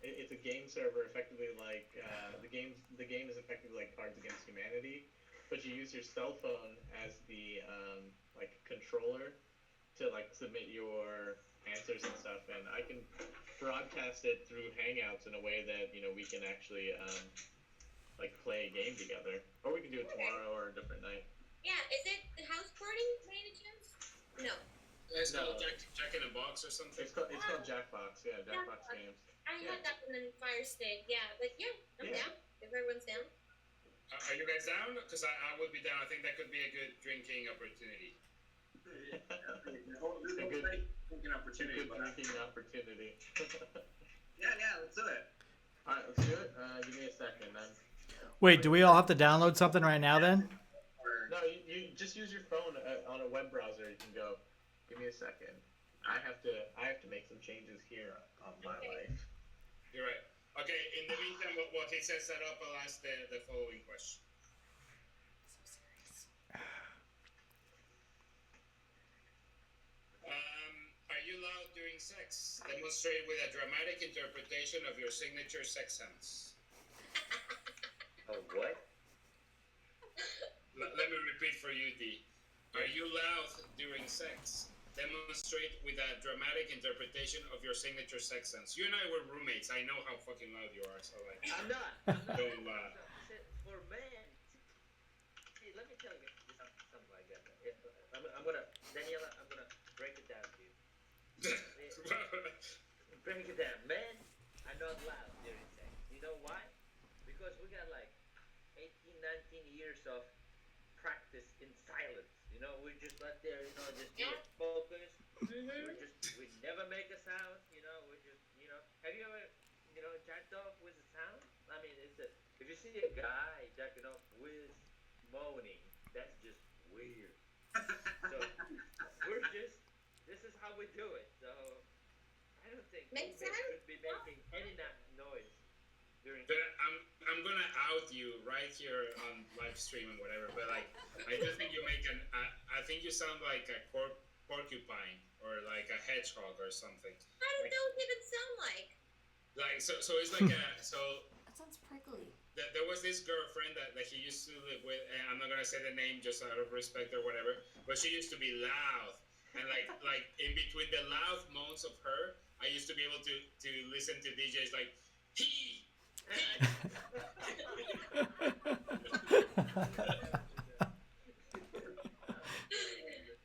It's a game server, effectively like the game is effectively like Cards Against Humanity, but you use your cell phone as the like controller to like submit your answers and stuff, and I can broadcast it through Hangouts in a way that we can actually like play a game together, or we can do it tomorrow or a different night. Yeah, is it the house party by any chance? No. It's No. called Jack in the Box or something. It's called Jackbox. Yeah, Jackbox games. I Yeah. had that one in Fire Stick, yeah, but yeah, I'm Yeah. down. If everyone's down. Are you guys down? Because I would be down. I think that could be a good drinking opportunity. There's no good- great drinking It's a opportunity. good But drinking opportunity. yeah, let's do it. All right, let's do it. Give me a second, then. Wait, do we all have to download something right now then? Or, No, you just use your phone on a web browser. You can go. Give me a second. I have to make some changes here on my life. You're right. Okay. In the meantime, while he sets that up, I'll ask the following question. during sex. Demonstrate with a dramatic interpretation of your signature sex sounds. Oh, what? Let me repeat for you, D. Are you loud during sex? Demonstrate with a dramatic interpretation of your signature sex sounds. You and I were roommates. I know how fucking loud you are, so like, I'm not. I'm not. don't So, for men, see, let me tell you something like that. I'm gonna, Daniela, I'm gonna break it down to you. Break it down. Men are not loud during sex. You know why? Because we got like 18, 19 years of practice in silence. You know, we just let there, you know, just be Yeah. focused. Mm-hmm. We never make a sound. You know, we just, you know, have you ever, you know, jacked off with a sound? I mean, if you see a guy jacking off with moaning, that's just weird. So we're just, this is how we do it. So I don't think Makes roommates sense. should be making any noise during But sex. I'm gonna out you right here on live stream and whatever. But like, I do think you make an. I think you sound like a porcupine or like a hedgehog or something. How did Like, those even sound like? so it's like a so That sounds prickly. there was this girlfriend that he used to live with, and I'm not gonna say the name just out of respect or whatever, but she used to be loud, and like in between the loud moans of her, I used to be able to listen to DJs like he.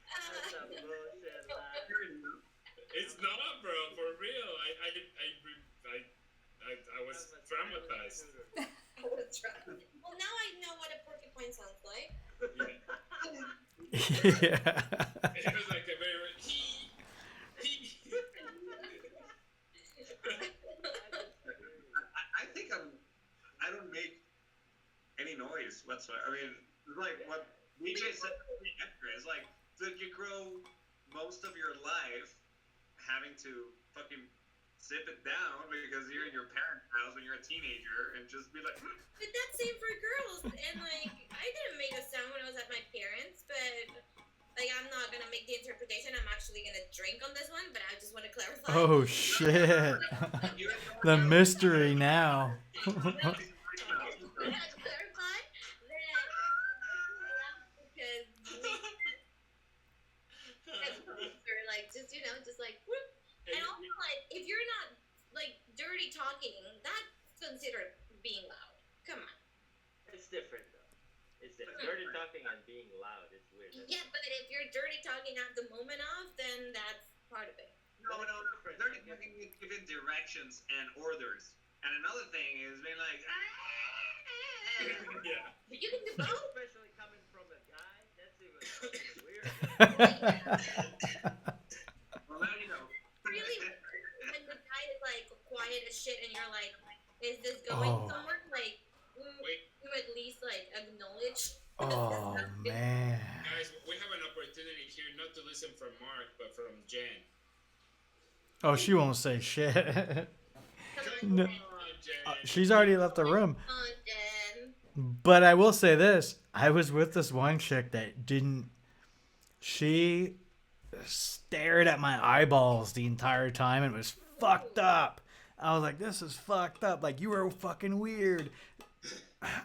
That's a bullshit lie. It's not, bro, for real. I was I'm a silent traumatized. shooter. That's right. Well, now I know what a porcupine sounds like. Yeah. Yeah. It was like a very he. I think I don't make any noise whatsoever. I mean, like what DJ said is like, did you grow most of your life having to fucking sip it down because you're in your parents' house when you're a teenager and just be like, But that's same for girls. And like, I didn't make a sound when I was at my parents, but like, I'm not gonna make the interpretation. I'm actually gonna drink on this one, but I just want to clarify. Oh shit. The mystery now. I want to clarify that because or like just just like whoop. And also like if you're not like dirty talking, that's considered being loud. Come on. It's different though. It's dirty talking and being loud. It's weird. Yeah, but if you're dirty talking at the moment of, then that's part of it. no, they're giving directions and orders. And another thing is being like, Yeah. But you can do both. Especially coming from a guy, that's even fucking weird. well, now you know. Really when the guy is like quiet as shit and you're like, is this going Oh. somewhere? Like Wait, you at least like acknowledge. Oh man. guys, we have an opportunity here not to listen from Mark, but from Jen. Oh, she won't say shit. Come No. on, Jen. She's already left the room. On Jen. But I will say this. I was with this one chick that didn't. She stared at my eyeballs the entire time and it was fucked up. I was like, this is fucked up. Like, you were fucking weird.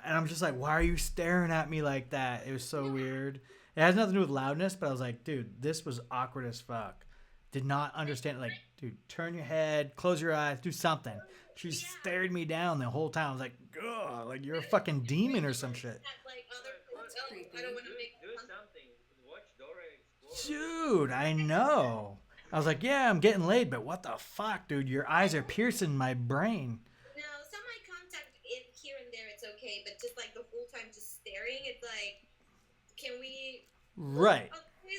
And I'm just like, why are you staring at me like that? It was so weird. It has nothing to do with loudness, but I was like, dude, this was awkward as fuck. Did not understand. Like, dude, turn your head, close your eyes, do something. She stared me down the whole time. I was like, ugh, like you're a fucking demon or some shit. Like other That's creepy. I don't want to make Do something. Watch Dora Explorer. Dude, I know. I was like, yeah, I'm getting laid, but what the fuck, dude? Your eyes are piercing my brain. No, some eye contact here and there, it's okay, but just like the whole time just staring, it's like, can we? Right. Okay,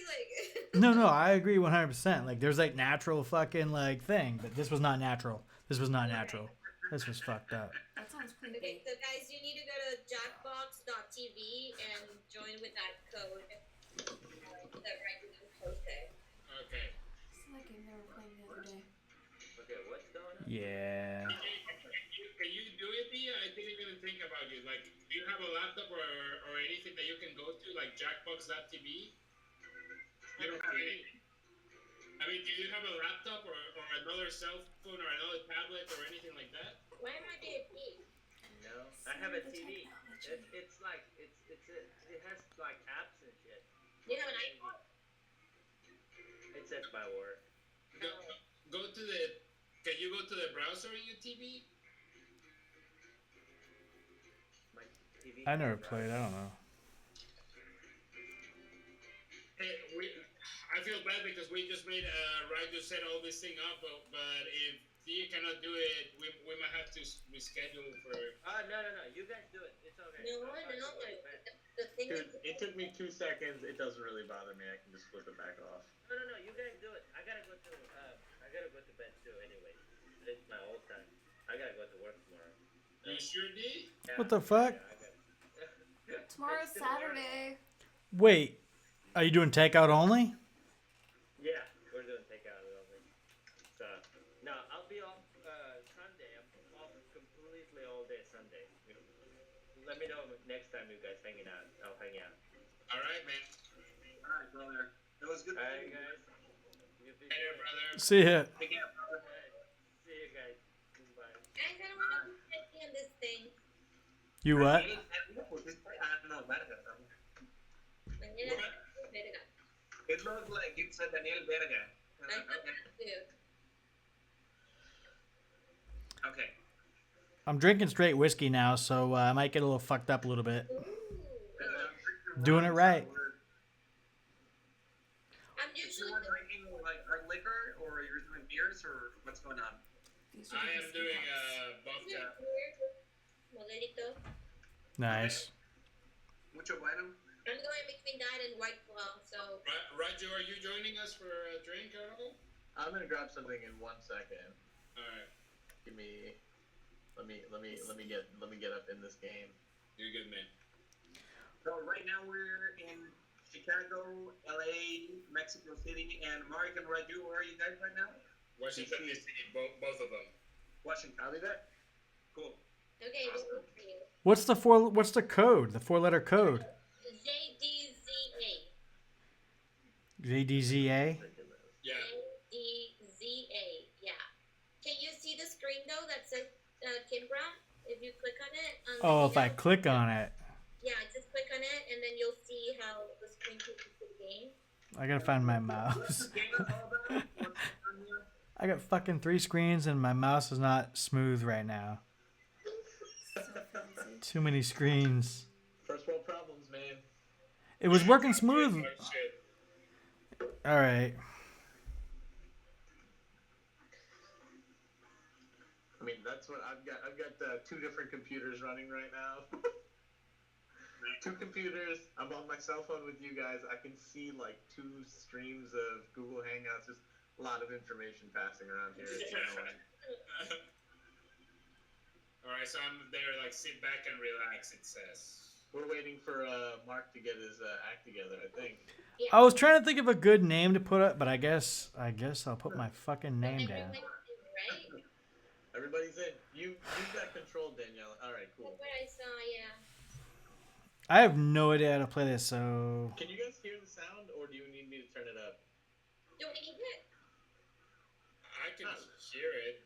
like. No, I agree 100%. Like, there's like natural fucking like thing, but this was not natural. This was not natural. This was fucked up. That sounds Okay, creepy. so guys, you need to go to jackbox.tv and join with that code. That regular code there. Okay. It's like a game they were playing the other day. Okay, what's going on? Yeah. Can you do it, Tia? I didn't even think about you. Like, do you have a laptop or anything that you can go to, like Jackbox.tv? You don't have anything. I mean, do you have a laptop or another cell phone or another tablet or anything like that? Why am I being pee? No, I have See a the TV. technology. It's like it has like apps and shit. Do you have an Maybe iPhone? it's at my work. Go, Oh. go to the. Can you go to the browser in your TV? My TV I has a never played. I browser. don't know. Hey, I feel bad because we just made right to set all this thing up, but if Thea cannot do it, we might have to reschedule for. No. You guys do it. It's okay. No, I'll have to no. go to bed. The thing is, Dude, it took me 2 seconds. It doesn't really bother me. I can just flip it back off. No. You guys do it. I gotta go to bed too. Anyways, it's my old time. I gotta go to work tomorrow. You sure did? What the fuck? I got. Tomorrow's It's still work. Saturday. Wait, are you doing takeout only? Yeah, we're doing takeout only. So no, I'll be off Sunday. I'm off completely all day Sunday. Let me know next time you guys hanging out. I'll hang out. All right, man. All right, brother. It was good. All right, guys. You be Hey there, good. brother. See ya. Take care, All brother. right. See you guys. Bye. guys, I don't want to be petty on this thing. You what? Daniel, pues no, verga. Manila, What? verga. It looked like it's a Daniel Verga. I thought Okay. that too. Okay. I'm drinking straight whiskey now, so I might get a little fucked up a little bit. Ooh. Doing it right. I'm Is usually someone drinking like hard liquor, or you're doing beers, or what's going on? These are I the am whiskey doing cups. vodka. Modelito. Nice. Mucho bueno. I'm going between that and White Claw, so Roger, are you joining us for a drink at all? I'm gonna grab something in 1 second. All right, Give me. Let me get up in this game. you're good, man. So right now we're in Chicago, LA, Mexico City, and Mark and Raju. Where are you guys right now? Washington DC. D.C. Both of them. Washington. I'll be there. Cool. okay, this is for you. What's the code? The 4-letter code. JDZA. JDZA. Yeah. JDZA. Yeah. Can you see the screen though that says Kid Brown? If you click on it. On Oh, the if I video? click on it, Yeah, just click on it and then you'll see how the screen takes you to the game. I gotta find my mouse. Game is all about. What's going on here? I got fucking 3 screens and my mouse is not smooth right now. So fancy. Too many screens. First world problems, man. It was working smooth. Oh, shit. All right. I mean, that's what I've got. I've got 2 different computers running right now. 2 computers. I'm on my cell phone with you guys. I can see like 2 streams of Google Hangouts. Just a lot of information passing around here. It's annoying. All right, so I'm there. Like, sit back and relax. It says. We're waiting for Mark to get his act together. I think. I was trying to think of a good name to put up, but I guess I'll put my fucking name down. Everyone is right. Everybody's in. You've got control, Danielle. All right, cool. That's what I saw. Yeah. I have no idea how to play this, so Can you guys hear the sound, or do you need me to turn it up? Do we need it? I can hear it.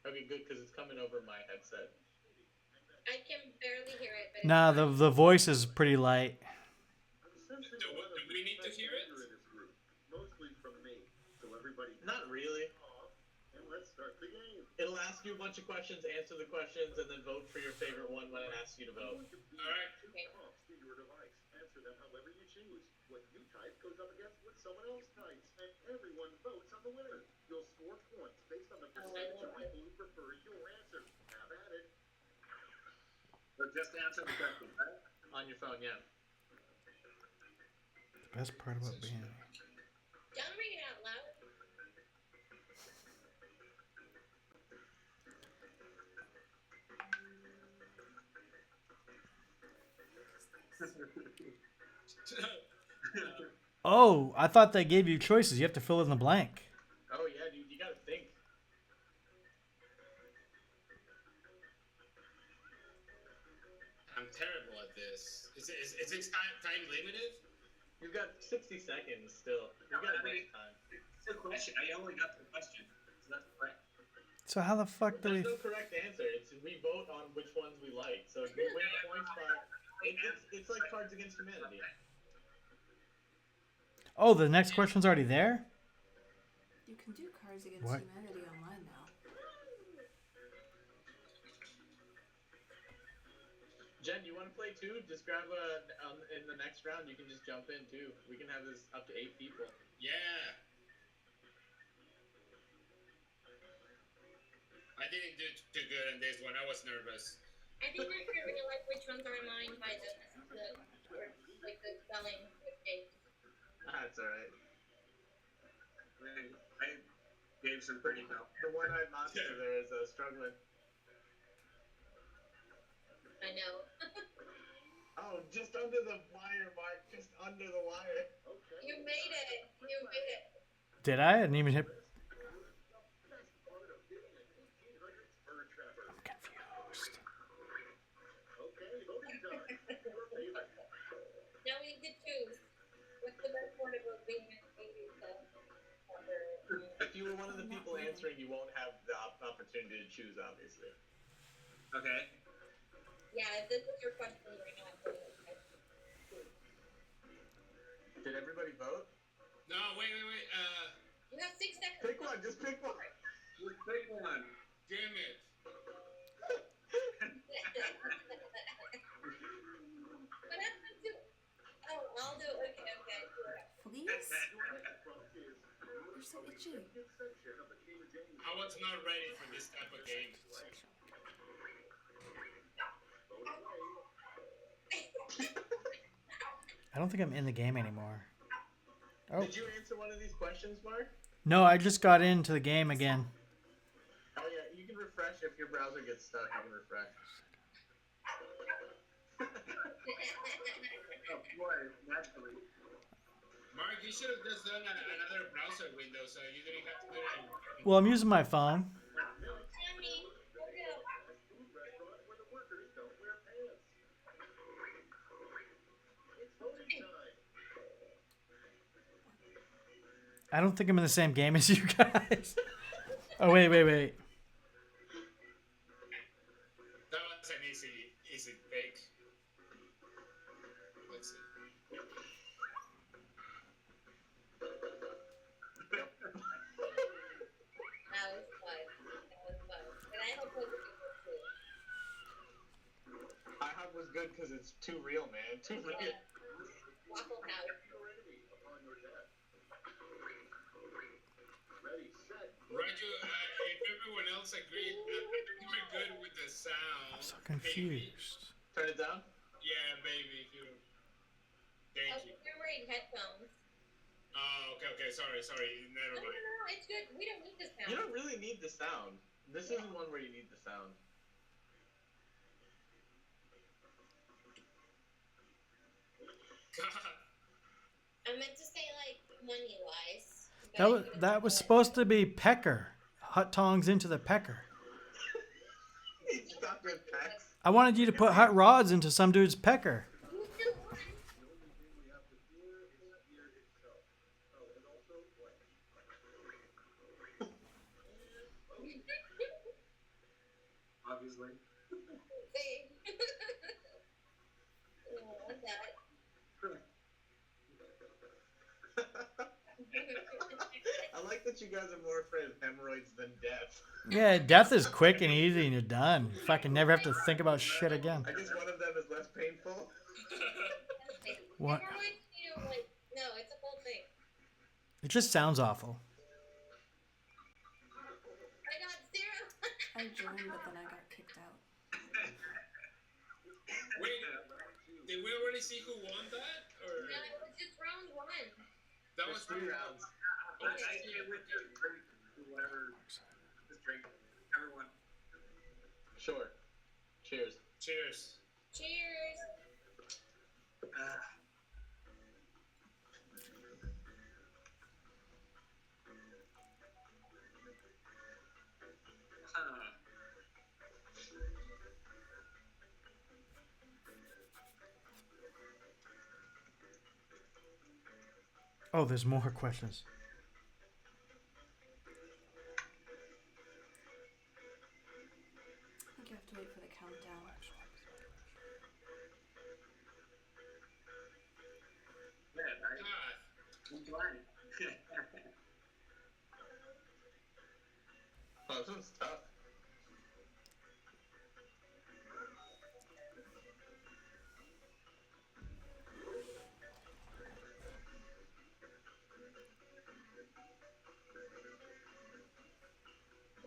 Okay, good, because it's coming over my headset. I can barely hear it. But nah, the voice is pretty light. Do we need to hear it? Mostly from me. So everybody Not really. off and let's start the game. It'll ask you a bunch of questions, answer the questions, and then vote for your favorite one when it asks you to vote. All right. Okay. Prompts to your device. Answer them however you choose. What you type goes up against what someone else types, and everyone votes on the winner. You'll score points based on the percentage of people who prefer your answer. Have at it. So just answer the question, right? On your phone, yeah. Best part about being Don't read it out loud. Oh, I thought they gave you choices. You have to fill in the blank. Oh, yeah, dude, you gotta think. I'm terrible at this. Is it time limited? You've got 60 seconds still. You got enough time. It's a question. I only got the question, so that's correct. So how the fuck do There's we? no correct answer. It's we vote on which ones we like. So you win points by it's like Cards Against Humanity. Oh, the next question's already there. You can do Cards Against What? Humanity online now. Jen, you want to play too? Just grab a in the next round. You can just jump in too. We can have this up to 8 people. Yeah. I didn't do too good on this one. I was nervous. I think I could realize which ones are mine by like the spelling mistakes. That's all right. I gave some pretty tough. The one-eyed monster there is struggling. I know. Oh, just under the wire, Mark. Just under the wire. Okay. You made it. You made it. Did I? I didn't even hit. The best part of being an 1800s fur trapper. I'm confused. Okay, voting time. Your favorite. Now we need to choose. What's the best part about being an 80s If you were one of the people answering, you won't have the opportunity to choose, obviously. Okay. Yeah, if this is your question, you're not going to. Did everybody vote? No, wait. You have 6 seconds. Pick one. Just pick one. Let's pick one. Damn it. What happened to? Oh, I'll do. Okay. Fleas? Your next prompt is They're so itchy. section of the King James. I was not ready for this type of game. Vote away. I don't think I'm in the game anymore. Oh Did you answer one of these questions, Mark? no, I just got into the game again. Oh yeah, you can refresh if your browser gets stuck. You can refresh. Oh boy, naturally. Mark, you should have just done another browser window so you didn't have to do it. Well, I'm using my phone. Tammy, go. Food restaurant where the workers don't wear pants. It's voting time. I don't think I'm in the same game as you guys. Oh wait. That was an easy pick. Let's see. That was fun. And I hope those people too. IHOP was good because it's too real, man. Too real. Yeah. Waffle House. Your enemy upon your death. Ready, set. Raju, if everyone else agreed, we're good with the sound. I'm so confused. Turn it down. Yeah, maybe. If you... Thank you. You're wearing headphones. Oh, okay. Sorry. Never mind. No, it's good. We don't need this You sound. don't really need the sound. This isn't one where you need the sound. God. I meant to say like money wise. That was supposed to be pecker. Hot tongs into the pecker. He stopped with packs. I wanted you to put hot rods into some dude's pecker. You still won. The only thing we have to fear is fear itself. Oh, and also what? Obviously. See? Yeah, what's that? I like that you guys are more afraid of hemorrhoids than death. Yeah, death is quick and easy and you're done. Fucking never have to think about shit again. I guess one of them is less painful. What? Hemorrhoids, like, no, it's a whole thing. It just sounds awful. I got 0. I joined, but then I got kicked out. Wait, did we already see who won that? Or No, it was just round 1. that There's was 3 rounds. Oh, I say with the drink, whatever. Just drink. Everyone. Sure. Cheers. Cheers. Cheers. Oh, there's more questions. Oh, this one's tough.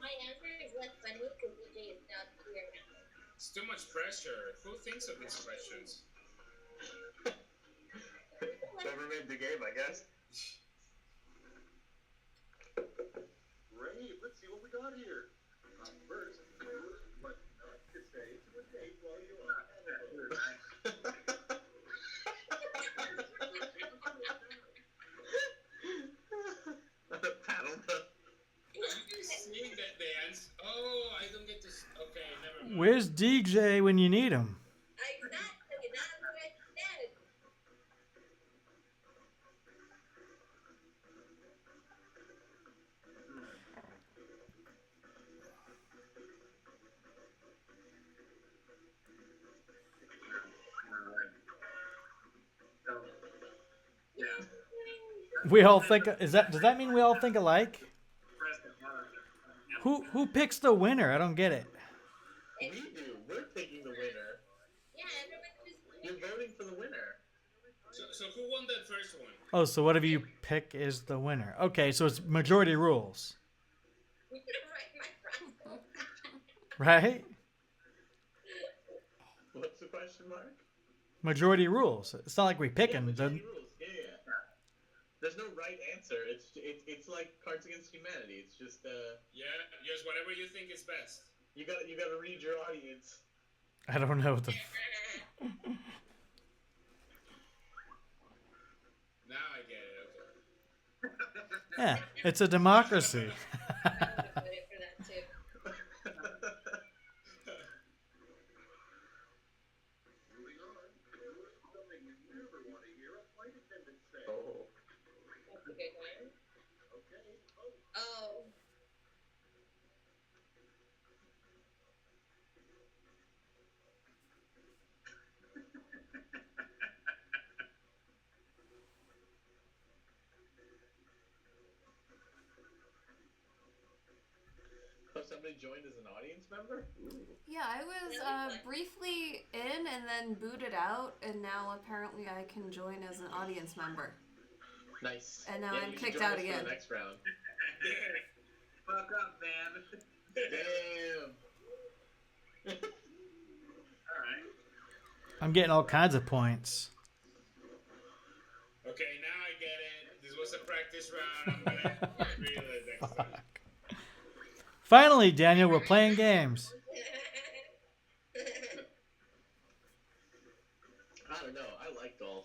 My answer is less funny because DJ is not here now. It's too much pressure. Who thinks of these questions? Whoever made the game, I guess. Great. Let's see what we got here. First, what not to say to a date while you're on a boat. A paddle boat. Seeing that the answer. Oh, I don't get to. Okay, never mind. Where's DJ when you need him? Exactly. That's what I said. We all think. Is that? Does that mean we all think alike? Who picks the winner? I don't get it. We do. We're picking the winner. Yeah, everyone chooses the You're winner. voting for the winner. So who won that first one? Oh, so whatever you pick is the winner. Okay, so it's majority rules, Right, my friend. right? What's the question mark? Majority rules. It's not like we pick Yeah, them. majority rules. Yeah. There's no right answer. It's like Cards Against Humanity. It's just Yeah, just whatever you think is best. you gotta read your audience. I don't know what the. Now I get it. Okay. Yeah, it's a democracy. I would have voted for that too. Moving on. Something you never want to hear a flight attendant say. Oh. That's a good one. Okay. Oh. Oh, somebody joined as an audience member? Ooh. Yeah, I was briefly in and then booted out, and now apparently I can join as an audience member. Nice. And now yeah, I'm you should kicked join out us for again. the next round. Fuck up, man. Damn. I'm getting all kinds of points. Okay, now I get it. This was a practice round. I'm gonna reel it next time. Finally, Daniel, we're playing games. I don't know. I like golf.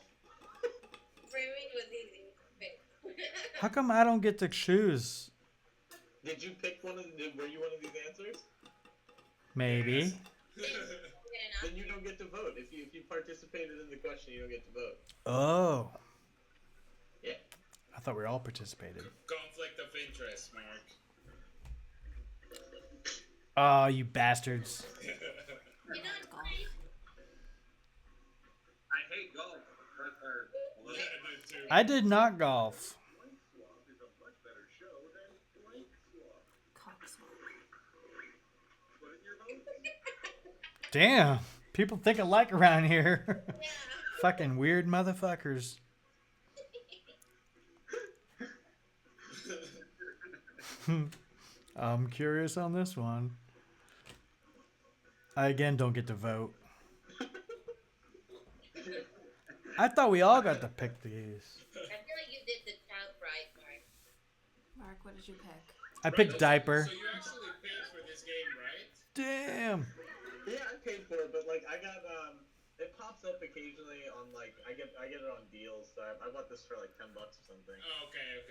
Framing was easy. How come I don't get to choose? Did you pick one of the? Were you one of these answers? Maybe. Then you don't get to vote. If you participated in the question, you don't get to vote. Oh, Yeah. I thought we all participated. Conflict of interest, Mark. Oh, you bastards. You know, Golf. I hate golf. Yeah, I did too. I did not golf. Blank swap is a much better show than blank swap. Cockswap. Put in your votes. Damn. People think alike around here. yeah. Fucking weird motherfuckers. I'm curious on this one. I again don't get to vote. I thought we all got to pick these. I feel like you did the child right, Mark. Mark, what did you pick? I picked diaper. So you actually paid for this game, right? Damn. Yeah, I paid for it, but like I got it pops up occasionally on like I get it on deals. So I bought this for like $10 or something. Oh, okay.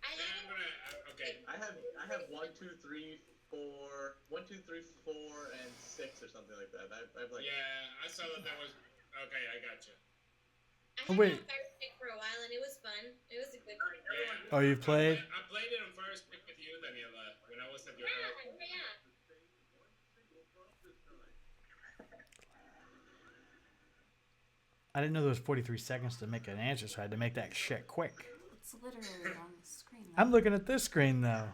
I Then I'm had gonna. Okay. I have 1, 2, 3, 4, 1, 2, 3, 4, and 6 or something like that. I have like Yeah, I saw that was. Okay, I gotcha. I had wait. it on Fire Stick for a while and it was fun. It was a good one. Yeah. Oh, you played? I played it on Fire Stick with you, Daniela, when I was at your house. Yeah. One single prompt this time. I didn't know there was 43 seconds to make an answer, so I had to make that shit quick. It's literally on the screen I'm though. looking at this screen though.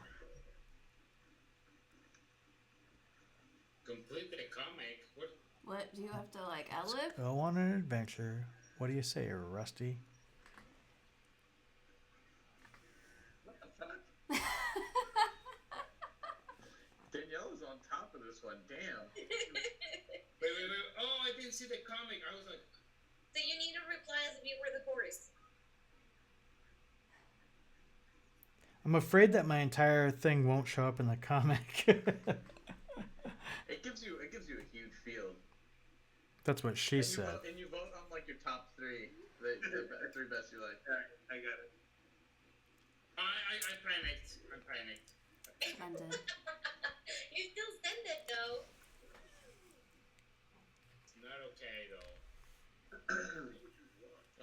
Complete the comic. What? What do you have to like Let's ad-lib? go on an adventure. What do you say, Rusty? What the fuck? Danielle is on top of this one. Damn. Wait. Oh, I didn't see the comic. I was like, So you need to reply as if you were the chorus. I'm afraid that my entire thing won't show up in the comic. It gives you a huge field. That's what she And you said. vote and you vote on like your top three, the three best you like. All right, I got it. I panicked. I panicked. Ended. You still send it though. It's not okay though.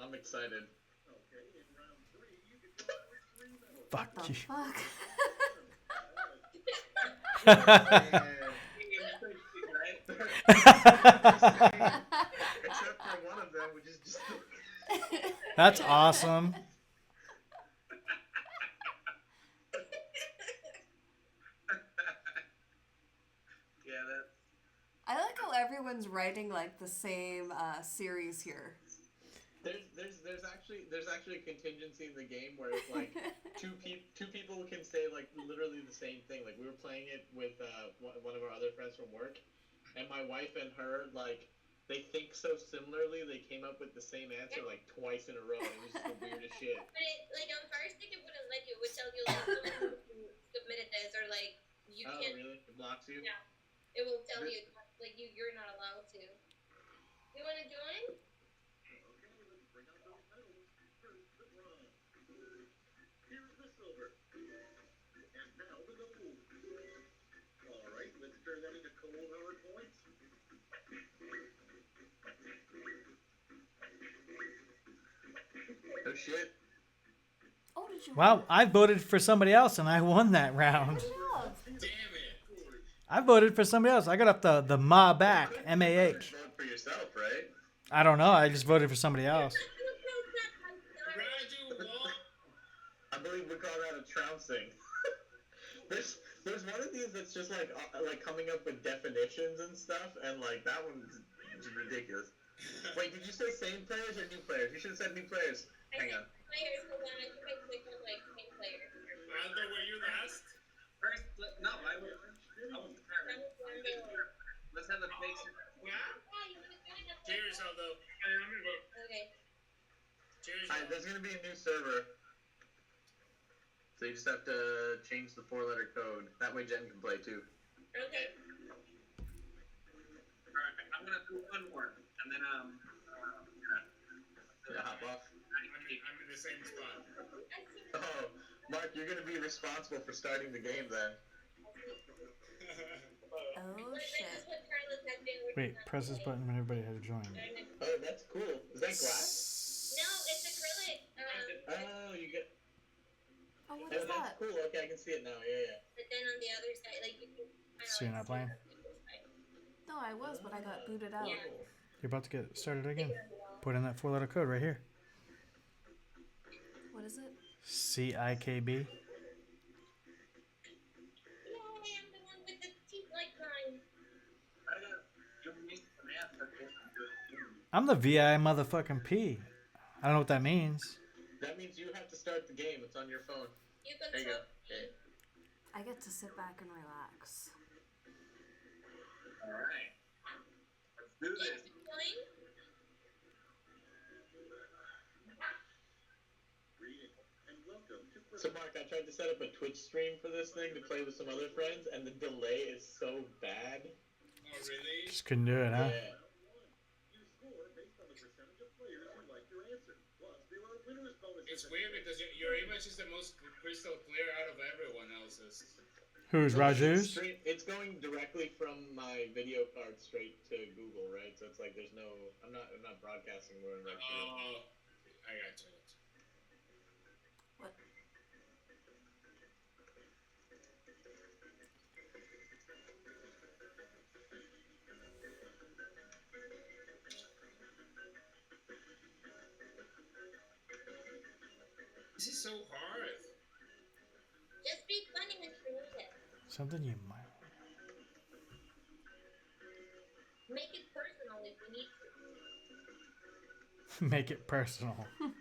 I'm excited. Okay, in round 3, you can draw which 3 medals. What Fuck the you. fuck? Except for one of them, which is just. That's awesome. Yeah, that's. I like how everyone's writing like the same series here. There's actually a contingency in the game where it's like two people can say like literally the same thing. Like we were playing it with one of our other friends from work, and my wife and her like they think so similarly they came up with the same answer like twice in a row. And it was just the weirdest shit. But it, like on Fire Stick, it wouldn't let you. It would tell you like someone who submitted this or like you Oh can't. really? It blocks you? Yeah. It will tell you like you're not allowed to. You want to join? Okay, let's bring out those medals. First, the bronze. Here's the silver. And now the gold. All right, let's turn that into cold hard points. Oh shit. Oh, did you? Wow, I voted for somebody else and I won that round. Love. Damn it. I voted for somebody else. I got up the Ma back, M-A-H. Vote for yourself, right? I don't know. I just voted for somebody else. Raju won. I believe we call that a trouncing. There's one of these that's just like coming up with definitions and stuff, and like that one's just ridiculous. Wait, did you say same players or new players? You should have said new players. Hang on. Players, hold on. I think I clicked on like same players. Aldo, were you last? First, no, I was prepared. Let's have a fake. Yeah. Yeah, you want to join us? Cheers, Aldo. Okay. Cheers. Alright, there's gonna be a new server. So you just have to change the 4-letter code. That way Jen can play too. Okay. Alright, I'm gonna do one more, and then Yeah, hop off. I'm in the same spot. Oh, Mark, you're gonna be responsible for starting the game then. Oh This shit. is what Carlos has been working Wait, on press this today. button when everybody has joined. Oh, that's cool. Is that glass? No, it's acrylic. Oh, you get. Oh, what Oh, is that's that? cool. Okay, I can see it now. Yeah. But then on the other side, like you can. So you're not playing? No, I was, but I got booted out. Yeah. You're about to get started again. Put in that 4-letter code right here. What is it? CIKB. Yay, I'm the one with the teeth like mine. I'm the VI motherfucking P. I don't know what that means. That means you have to start the game. It's on your phone. You can There you go. talk to me. I get to sit back and relax. alright. Let's do Yes, this. join. Greetings and welcome to So, Mark, I tried to set up a Twitch stream for this thing to play with some other friends, and the delay is so bad. Oh, really? Just couldn't do it, huh? Yeah. round 1. You score based on the percentage of players who like your answer. Plus, there are winners bonuses. It's weird because your image is the most crystal clear out of everyone else's. Who's Raju's? It's going directly from my video card straight to Google, right? So it's like there's no. I'm not broadcasting more than like. Oh, I got you. What? This is so hard. Just be funny and creative. Something you might Make it personal if you need make it personal. to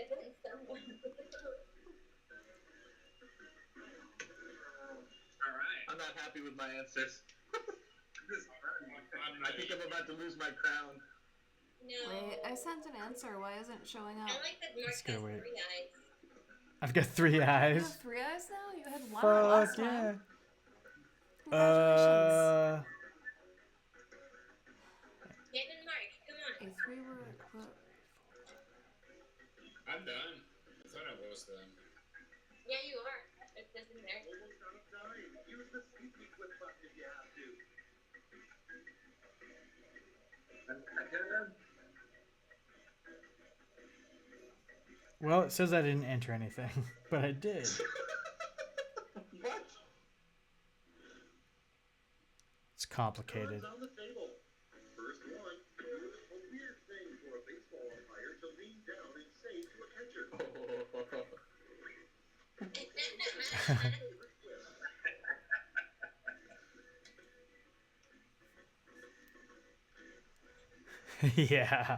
against someone. All right. I'm not happy with my answers. This is hard. I'm I think I'm about to lose my crown. No. Wait, I sent an answer. Why isn't it showing up? I like that Mark Let's has go wait. 3 eyes. I've got 3 You have eyes. 3 eyes now? You had 1 last Fuck yeah. time. Congratulations. Get in, Mark. Come on. A3 word. What? I'm done. I thought I was done. Yeah, you are. It says in there. Almost out of time. Use the sneaky flip button if you have to. Well, it says I didn't enter anything, but I did. What? It's complicated. Cards on the table. First one, a weird thing for a baseball umpire to lean down and say to a catcher. Yeah,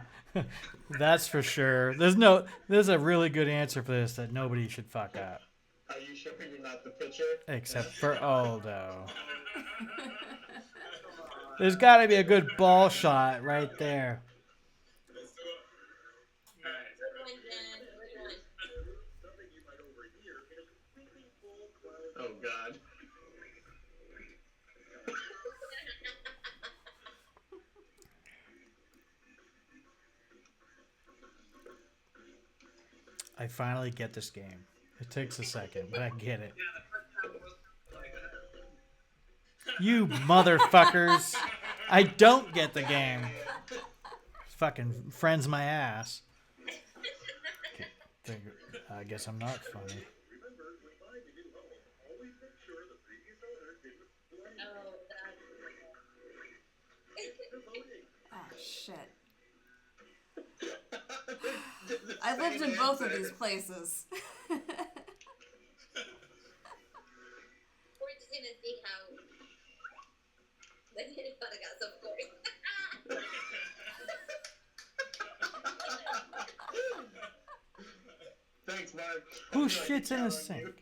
that's for sure. There's a really good answer for this that nobody should fuck up, Are you sure you're not the pitcher? except for Aldo. There's got to be a good ball shot right there. Let's do it. Nice. Good one, Dan. Good one. Something you might overhear in a completely full cloud. Oh God. I finally get this game. It takes a second, but I get it. You motherfuckers! I don't get the game. Fucking friends my ass. Okay, I guess I'm not funny. Remember, when buying a new home, always make sure the previous owner didn't explain Oh, the voting. Oh, shit. The I lived same in both of answer. these places. We're just gonna see how. Let's hit it, Patagas, of course. Thanks, Mark. Who I feel like shits in I a count on you. sink?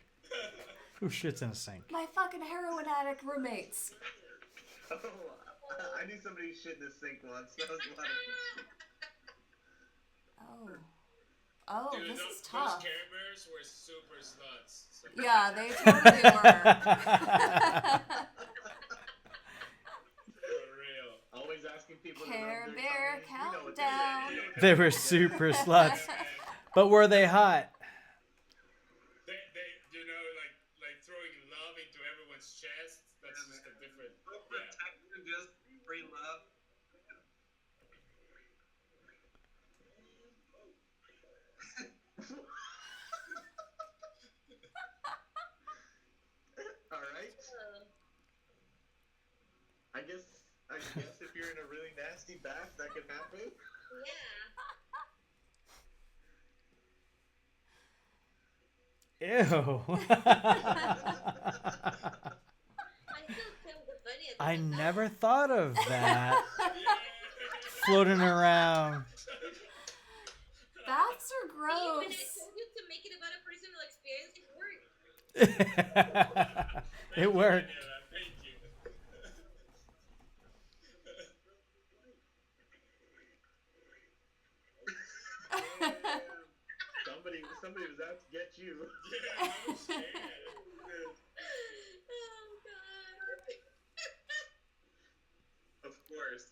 Who shits in a sink? My fucking heroin addict roommates. Oh, I knew somebody shit in the sink once. That was a lot of. Oh. Oh, Dude, this those, is tough. those Care Bears were super sluts. So Yeah, they totally were. for real. Always asking people to Care rub their Bear tummies. You know what countdown. they do. They were super sluts. But were they hot? They you know, like throwing love into everyone's chest. That's just a different. Yeah. Just free love. All right. I guess if you're in a really nasty bath, that could happen. Yeah. Ew. I still feel the funny. I never thought of that. Floating around. Baths are When I gross. told you to make it about a personal experience, it worked. It worked. Daniela, thank you. Somebody was out to get you. Yeah, I'm scared. Oh God. Of course.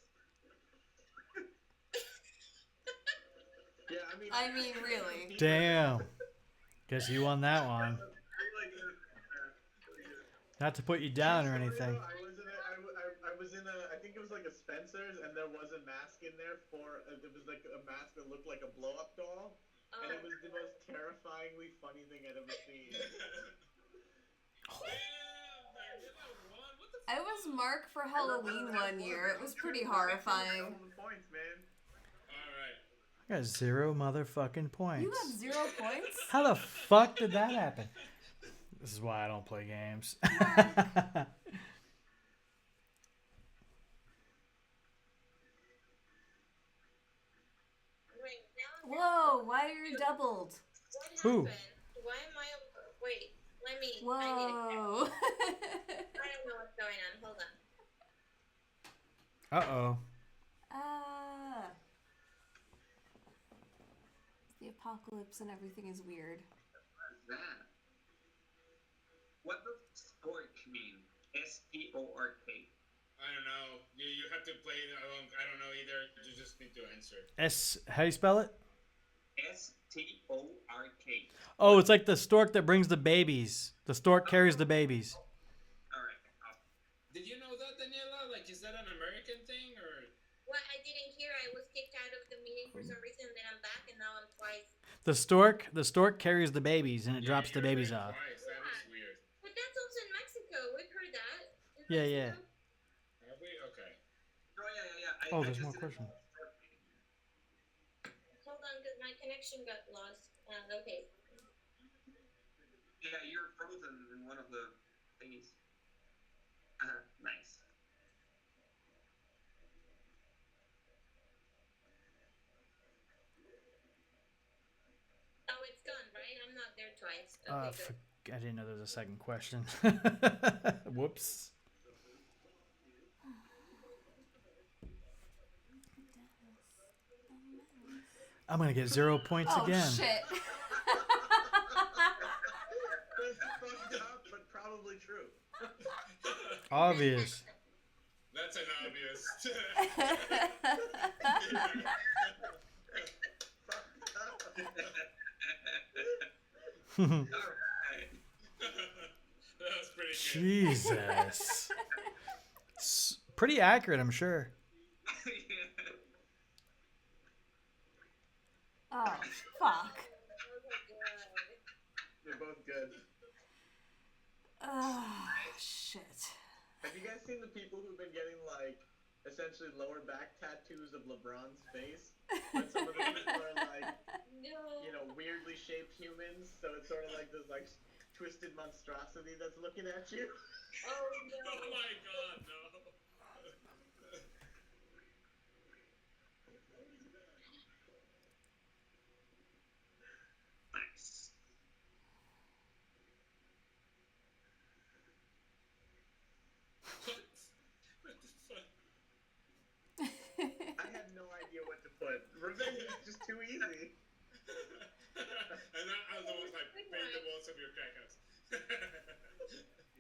Yeah, I mean, really. Damn. Guess you won that one. Really good. Not to put you down or anything. I was in a, I think it was like a Spencer's, and there was a mask in there for, there was like a mask that looked like a blow-up doll, and it was the most terrifyingly funny thing I'd ever seen. Damn, Daniela won. What the I was Mark for Halloween one year. It was pretty horrifying. Double the points, man. All right. Got 0 motherfucking points. You got 0 points? How the fuck did that happen? This is why I don't play games. Wait, now Whoa, why are you doubled? what Who? happened? Why am I? Wait, let me. I need to. Whoa. I don't know what's going on. Hold on. Uh-oh. Ah. The apocalypse and everything is weird. What's that? What does stork mean? STORK. I don't know. You have to play it along. I don't know either. You just need to answer. How do you spell it? STORK. Oh, it's like the stork that brings the babies. The stork carries the babies. All right. Did you know that, Daniela? Like, is that an American thing or? What I didn't hear, I was kicked out of the meeting for some reason, and then I'm back, and now I'm twice. The stork carries the babies and it drops the you're babies there off. twice. That is weird. But that's also in Mexico. We've heard that. In Yeah, yeah. Mexico. Have we? Okay. Oh yeah. Oh, I there's just more didn't questions. know stork meaning. Hold on, because my connection got lost. Okay. Yeah, you're frozen in one of the thingies. Nice. Oh, it's gone, right? I'm not there twice. Okay, good. I didn't know there was a second question. Whoops. I'm gonna get 0 points Oh, again. shit. That's fucked up, but probably true. Obvious. That's an obvious. Fucked up. All right. That was pretty good. Jesus. Pretty accurate, I'm sure. Yeah. Oh, fuck. Oh my god. They're both good. Oh, shit. Have you guys seen the people who've been getting like essentially lower back tattoos of LeBron's face? But some of the people are like, No. you know, weirdly shaped humans, so it's sort of like this like twisted monstrosity that's looking at you. Oh Oh no. my god, no. Nice. What the fuck? I had no idea what to put. Revenge is just too easy. And I was almost like paint the walls of your crack house.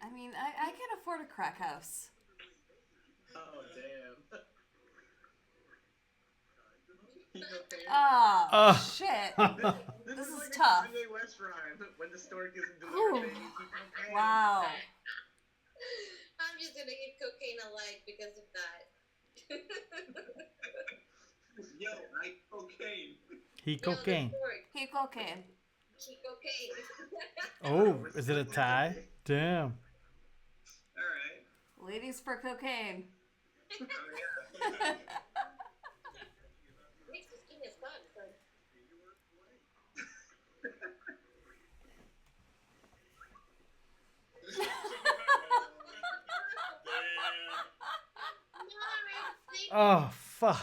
I mean, I can afford a crack house. Oh damn. Oh, shit. This is is like tough. a Kanye West rhyme. When the stork isn't Ooh. delivering babies, he cocaine. Wow. I'm just gonna eat cocaine alike because of that. Yo, I cocaine. He Yo, the cocaine. stork, He cocaine. she cocaine. Oh, is it a tie? Damn. All right. Ladies for cocaine. Oh yeah. Makes the skin as fuck, so. Oh, fuck.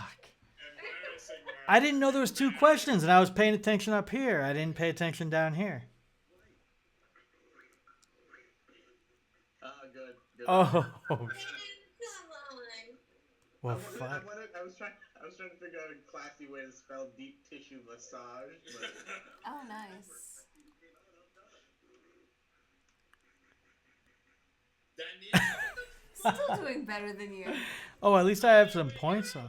Embarrassing, man. I didn't know there was 2 questions, and I was paying attention up here. I didn't pay attention down here. Good. Oh, Come on. well, I fuck. was trying to figure out a classy way to spell deep tissue massage, but Oh, nice. Daniel. Still doing better than you. Oh, at least I have some points on.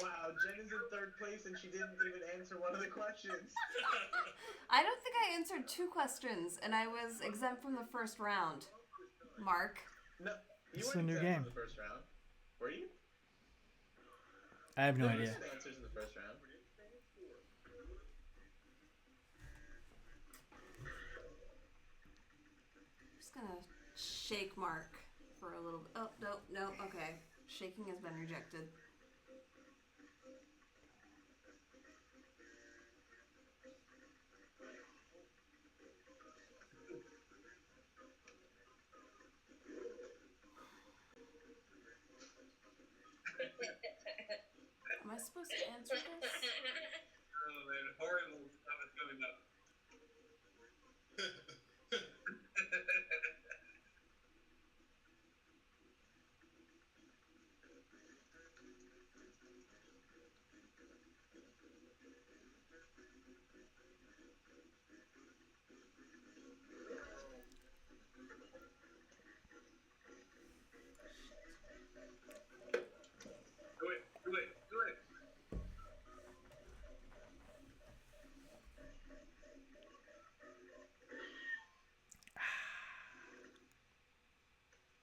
wow, Jen is in third place and she didn't even answer one of the questions. I don't think I answered 2 questions, and I was exempt from the first round. Mark. No, you It's weren't a new exempt game. in the first round. Were you? I have no There were idea. some answers in the first round. I'm just gonna shake Mark for a little bit. Oh, no, okay. Shaking has been rejected. supposed to answer this? Oh man, horrible stuff is coming up. Do it, do it, do it.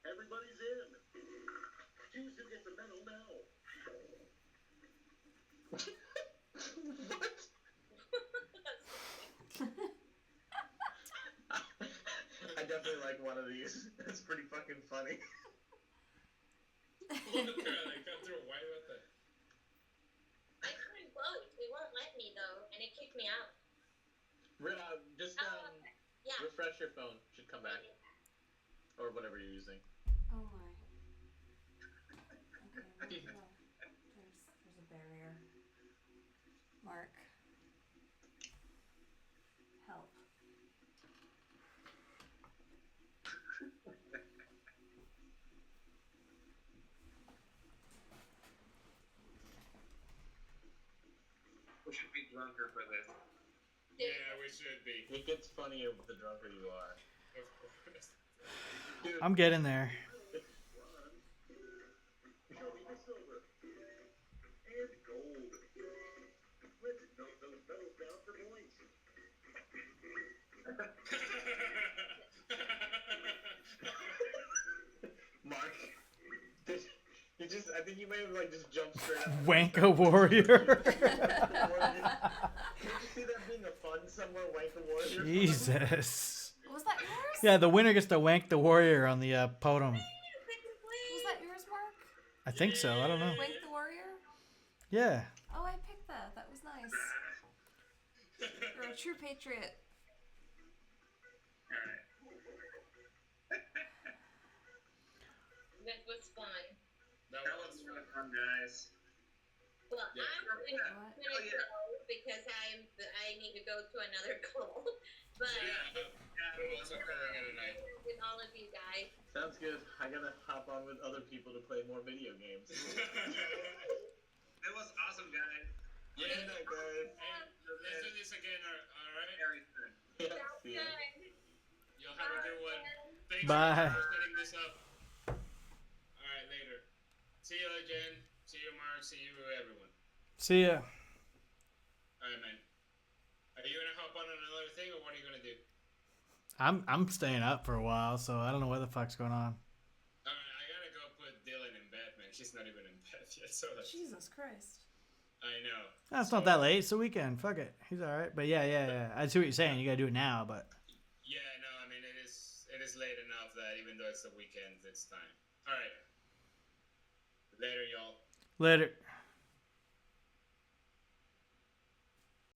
Everybody's in. Choose who gets a medal now. What? I definitely like one of these. It's pretty fucking funny. What the hell? I got through. Why what the? I tried both. It won't let me though, and it kicked me out. Just Okay. Yeah. refresh your phone. Should come back. Or whatever you're using. Oh my. Okay, where's the... There's a barrier. Mark. Help. We should be drunker for this. Yeah, we should be. It gets funnier the drunker you are. Of course. Dude, I'm getting there. Show me the silver. And gold. Let's melt those medals down for points. Mark. I think you may have like just jumped straight up. Wanka warrior. Can you see that being a fun somewhere, Wanka warrior? Jesus. Was that yours? Yeah, the winner gets to wank the warrior on the podium. Was that yours, Mark? I think so. I don't know. Wake the Warrior? Yeah. Oh, I picked that. That was nice. You're a true patriot. Alright. That was fun. That That was was really fun, guys. Well, Yeah. I'm gonna What? go because I need to go to another call. But I'm also calling it a night. with all of you guys. Sounds good. I gotta hop on with other people to play more video games. It was awesome, guys. Yeah. Good night, guys. Hey, let's do this again, alright? Very soon. Yeah, Sounds see ya. good. You'll have a good one. Thanks Bye. for setting this up. Alright, later. See you, Jen. See you, Mark. See you, everyone. See ya. Alright, man. Are you gonna hop on another thing, or what are you gonna do? I'm staying up for a while, so I don't know what the fuck's going on. Alright, I gotta go put Dylan in bed, man. She's not even in bed yet, so that's... Jesus Christ. I know. That's not that late. It's the weekend. Fuck it. He's all right. But yeah. I see what you're saying. You gotta do it now, but Yeah, no, I mean, it is late enough that even though it's the weekend, it's time. Alright. Later, y'all. later.